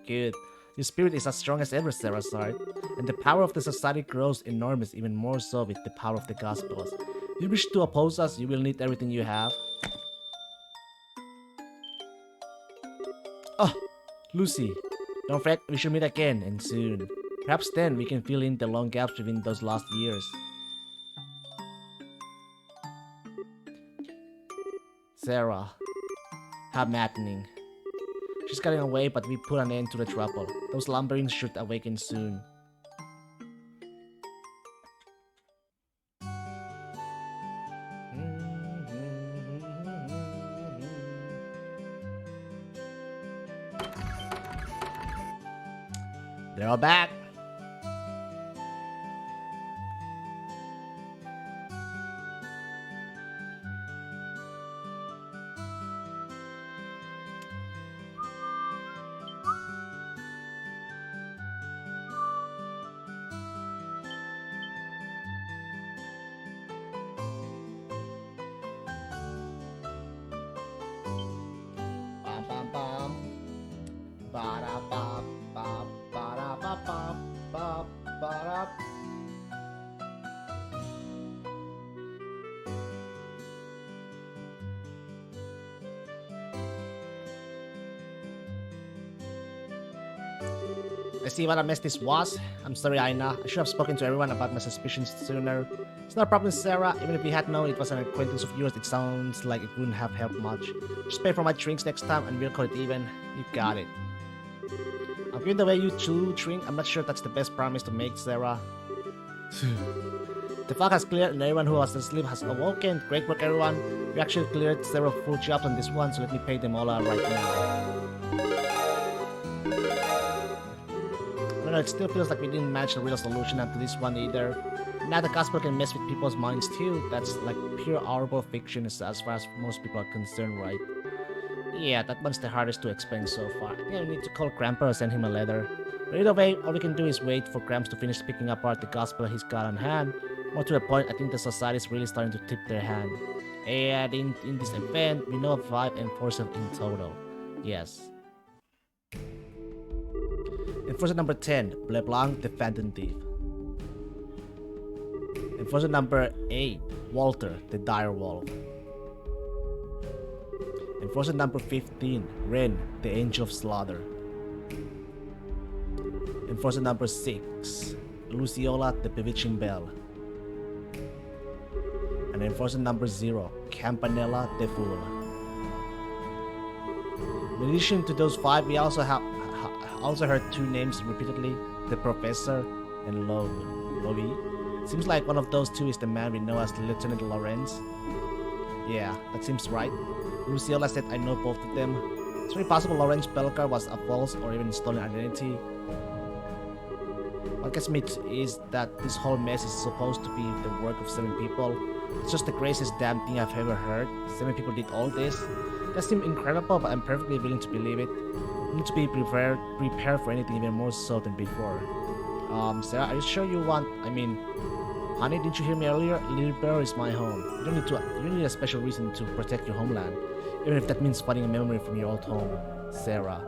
Good. Your spirit is as strong as ever, Sarah Sart, and the power of the society grows enormous, even more so with the power of the Gospels. If you wish to oppose us, you will need everything you have. Oh, Lucy, don't fret, we should meet again, and soon. Perhaps then we can fill in the long gaps within those lost years. Sarah. How maddening. She's getting away, but we put an end to the trouble. Those lumberings should awaken soon. They're all back. I see what a mess this was. I'm sorry, Aina. I should have spoken to everyone about my suspicions sooner. It's not a problem, Sarah. Even if we had known it was an acquaintance of yours, it sounds like it wouldn't have helped much. Just pay for my drinks next time and we'll call it even. You got it. I'm giving the way you two drink. I'm not sure that's the best promise to make, Sarah. The fog has cleared and everyone who was asleep has awoken. Great work, everyone. We actually cleared several full jobs on this one, so let me pay them all out right now. I don't know, it still feels like we didn't manage a real solution up to this one either. Now the gospel can mess with people's minds too. That's like pure horrible fiction as far as most people are concerned, right? Yeah, that one's the hardest to explain so far. I think I need to call Grandpa or send him a letter. But either way, all we can do is wait for Gramps to finish picking apart the gospel he's got on hand. More to the point, I think the society is really starting to tip their hand. And in this event, we know of 5 enforcers in total. Yes. Enforcer number 10, Leblanc the Phantom Thief. Enforcer number 8, Walter the Dire Wolf. Enforcer number 15, Ren the Angel of Slaughter. Enforcer number 6, Luciola the Bewitching Bell. And Enforcer number 0, Campanella the Fool. In addition to those 5, we also heard 2 names repeatedly, the Professor and Loie. Seems like one of those 2 is the man we know as Lieutenant Lorenz. Yeah, that seems right. Luciola said I know both of them. It's very possible Lorenz Belcar was a false or even stolen identity. What gets me is that this whole mess is supposed to be the work of 7 people. It's just the craziest damn thing I've ever heard. 7 people did all this. That seems incredible, but I'm perfectly willing to believe it. You need to be prepared for anything even more so than before. Sarah, are you sure you want, Honey, didn't you hear me earlier? Little Bear is my home. You don't need a special reason to protect your homeland, even if that means fighting a memory from your old home, Sarah.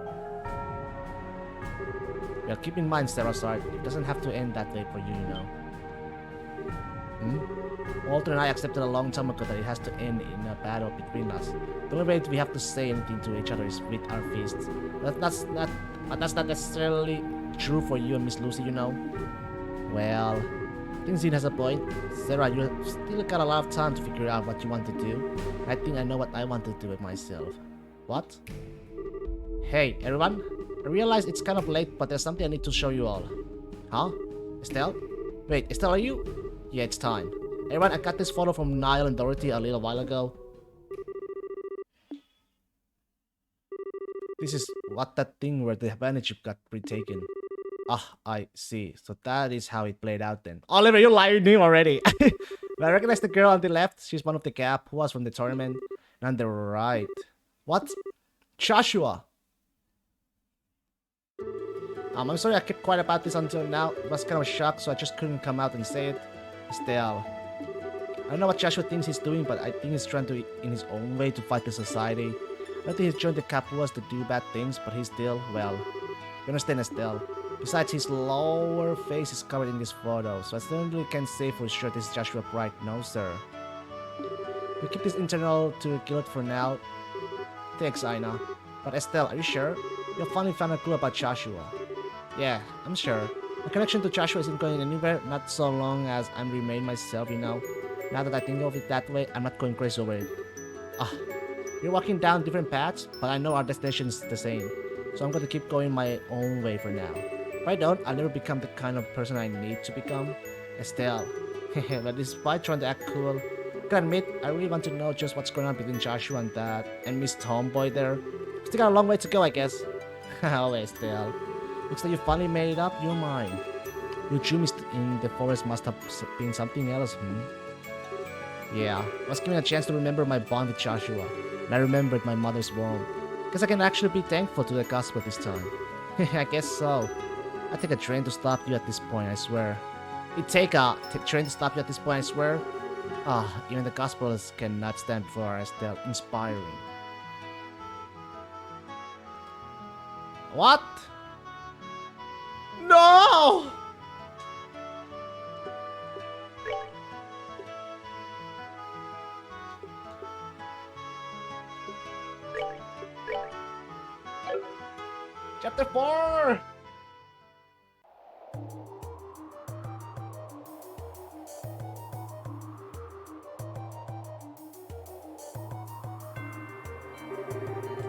Well, keep in mind, Sarah, it doesn't have to end that way for you, you know. Walter and I accepted a long time ago that it has to end in a battle between us. The only way we have to say anything to each other is with our fists. That's not necessarily true for you and Miss Lucy, you know. Well, I think Zine has a point. Sarah, you still got a lot of time to figure out what you want to do. I think I know what I want to do with myself. What? Hey, everyone. I realize it's kind of late, but there's something I need to show you all. Huh? Estelle? Wait, Estelle, are you? Yeah, it's time. Everyone, I got this photo from Niall and Dorothy a little while ago. This is what that thing where the bandage got retaken. Ah, I see. So that is how it played out then. Oliver, you're lying to him already. But I recognize the girl on the left. She's one of the Gap who was from the tournament. And on the right. What? Joshua! I'm sorry I kept quiet about this until now. It was kind of a shock, so I just couldn't come out and say it. Estelle. I don't know what Joshua thinks he's doing, but I think he's trying to, in his own way, to fight the society. I don't think he's joined the Capuas to do bad things, but he's still, well, you understand, Estelle. Besides, his lower face is covered in this photo, so I certainly can't say for sure this is Joshua Bright. No, sir. We keep this internal to kill it for now. Thanks, Aina. But Estelle, are you sure? You finally found a clue about Joshua. Yeah, I'm sure. My connection to Joshua isn't going anywhere, not so long as I remain myself, you know. Now that I think of it that way, I'm not going crazy over it. We're walking down different paths, but I know our destination is the same. So I'm going to keep going my own way for now. If I don't, I'll never become the kind of person I need to become. Estelle. But despite trying to act cool, I can admit, I really want to know just what's going on between Joshua and that, and Miss Tomboy there. Still got a long way to go, I guess. Oh, Estelle. Looks like you finally made it up your mind. Your dream in the forest must have been something else, Yeah, I was given a chance to remember my bond with Joshua, and I remembered my mother's womb. Guess I can actually be thankful to the gospel this time. I guess so. I take a train to stop you at this point, I swear. It take a train to stop you at this point, I swear. Even the gospels cannot stand before Estelle. Inspiring. What? No! Chapter 4!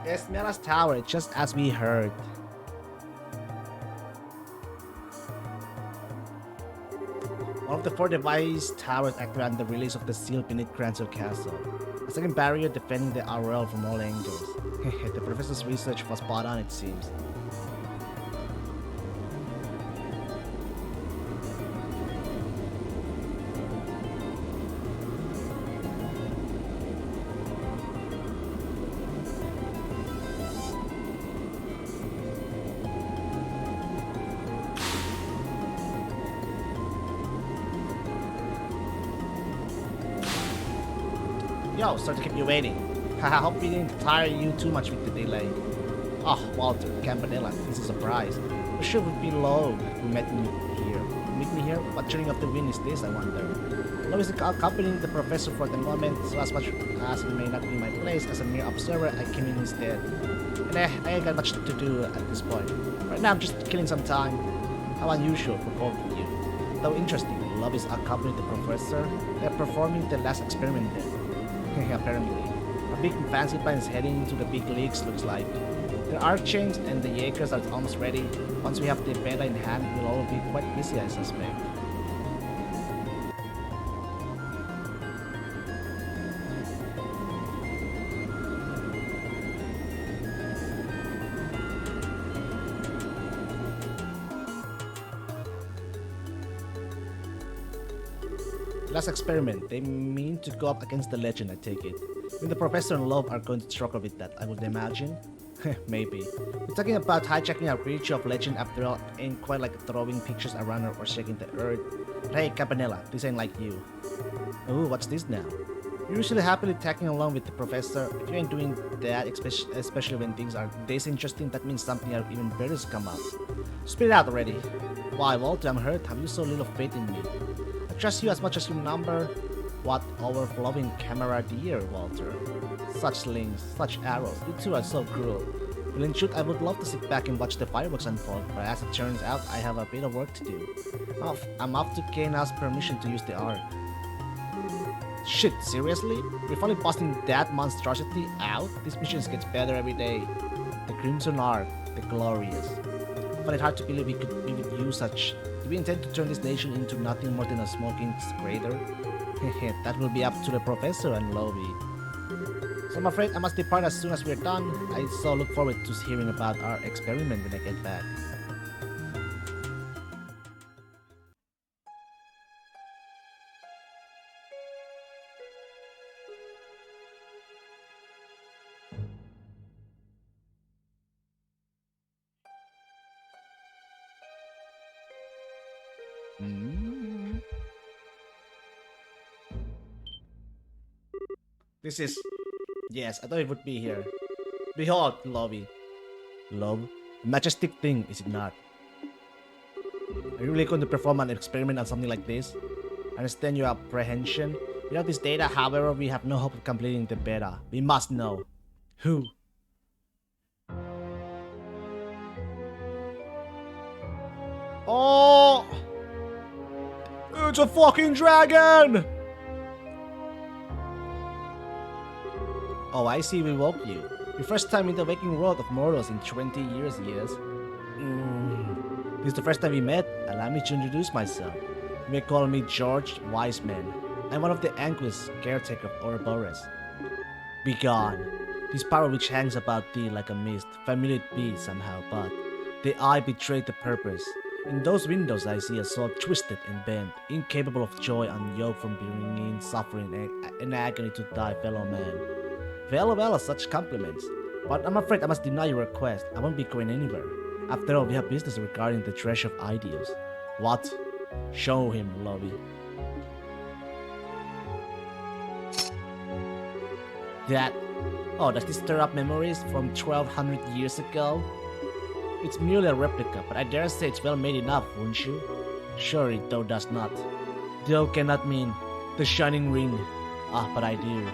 Esmeralda's tower, just as we heard. One of the 4 device towers acted on the release of the seal beneath Cransel Castle. A second barrier defending the RL from all angles. The professor's research was spot on, it seems. Yo, sorry to keep you waiting. I hope we didn't tire you too much with the delay. Oh, Walter, Campanella, this is a surprise. The ship would be low. You met me here. You meet me here? What turning of the wind is this, I wonder? Low is accompanying the professor for the moment, so as much as it may not be my place as a mere observer, I came in instead. And I ain't got much to do at this point. Right now I'm just killing some time. How unusual for both of you. Though interesting, Love is accompanying the professor. They're performing the last experiment there. Apparently. A big fancy plan is heading into the big leagues, looks like. The Archangels and the Jaegers are almost ready. Once we have the beta in hand, we'll all be quite busy, I suspect. Last experiment. They mean to go up against the legend, I take it. When the professor and Love are going to struggle with that, I would imagine. Maybe. We're talking about hijacking a creature of legend after all, ain't quite like throwing pictures around or shaking the earth. But hey, Campanella, this ain't like you. Oh, what's this now? You're usually happily tagging along with the professor. If you ain't doing that, especially when things are this interesting, that means something even better has come up. Spit it out already. Why, Walter, I'm hurt. Have you so little faith in me? I trust you as much as your number. What overflowing camaraderie, Walter. Such slings, such arrows. You two are so cruel. Well, in truth, I would love to sit back and watch the fireworks unfold, but as it turns out, I have a bit of work to do. I'm off to Kaina's permission to use the Ark. Shit, seriously? We're finally busting that monstrosity out? This mission gets better every day. The Crimson Ark, the glorious. I find it hard to believe we would use such. Do we intend to turn this nation into nothing more than a smoking crater? That will be up to the professor and Lovey. So I'm afraid I must depart as soon as we're done. I so look forward to hearing about our experiment when I get back. This is... Yes, I thought it would be here. Behold, Lovey. Love? A majestic thing, is it not? Are you really going to perform an experiment on something like this? I understand your apprehension. Without this data, however, we have no hope of completing the beta. We must know. Who? Oh! It's a fucking dragon! Oh, I see we woke you. Your first time in the waking world of mortals in 20 years, yes? This is the first time we met. Allow me to introduce myself. You may call me George Wiseman. I'm one of the Anguis, caretaker of Ouroboros. Begone. This power which hangs about thee like a mist, familiar it be somehow, but the eye betrayed the purpose. In those windows I see a soul twisted and bent, incapable of joy and yoked from bringing suffering and agony to thy fellow man. Well, such compliments. But I'm afraid I must deny your request. I won't be going anywhere. After all, we have business regarding the treasure of ideals. What? Show him, Lovey. That... Oh, does this stir up memories from 1200 years ago? It's merely a replica, but I dare say it's well made enough, wouldn't you? Sure, it though does not. Though cannot mean the shining ring. Ah, but I do.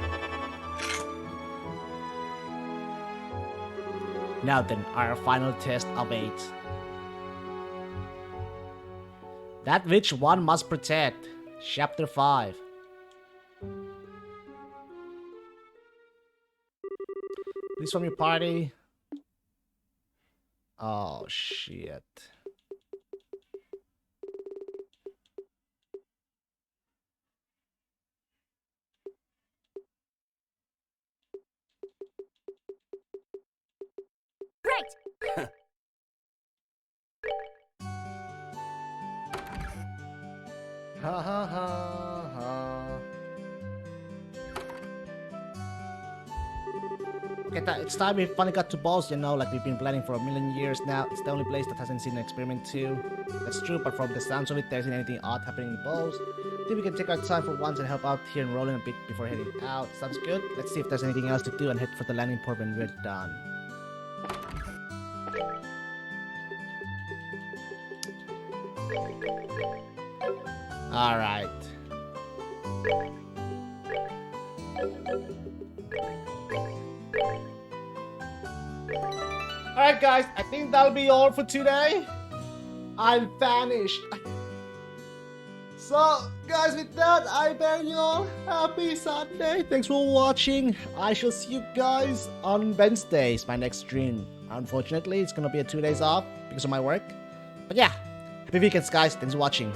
Now then, our final test awaits. That which one must protect. Chapter 5. Please from your party. Oh, shit. Great! Ha ha ha ha. Okay, it's time we finally got to balls, you know, like we've been planning for a million years now. It's the only place that hasn't seen an experiment too. That's true, but from the sounds of it, there isn't anything odd happening in the balls. I think we can take our time for once and help out here and rolling a bit before heading out. Sounds good? Let's see if there's anything else to do and head for the landing port when we're done. Alright. Alright guys, I think that'll be all for today. I'm vanished. So guys, with that, I bid you all happy Sunday. Thanks for watching. I shall see you guys on Wednesdays, my next stream. Unfortunately, it's gonna be a 2 days off because of my work. But yeah, happy weekends guys. Thanks for watching.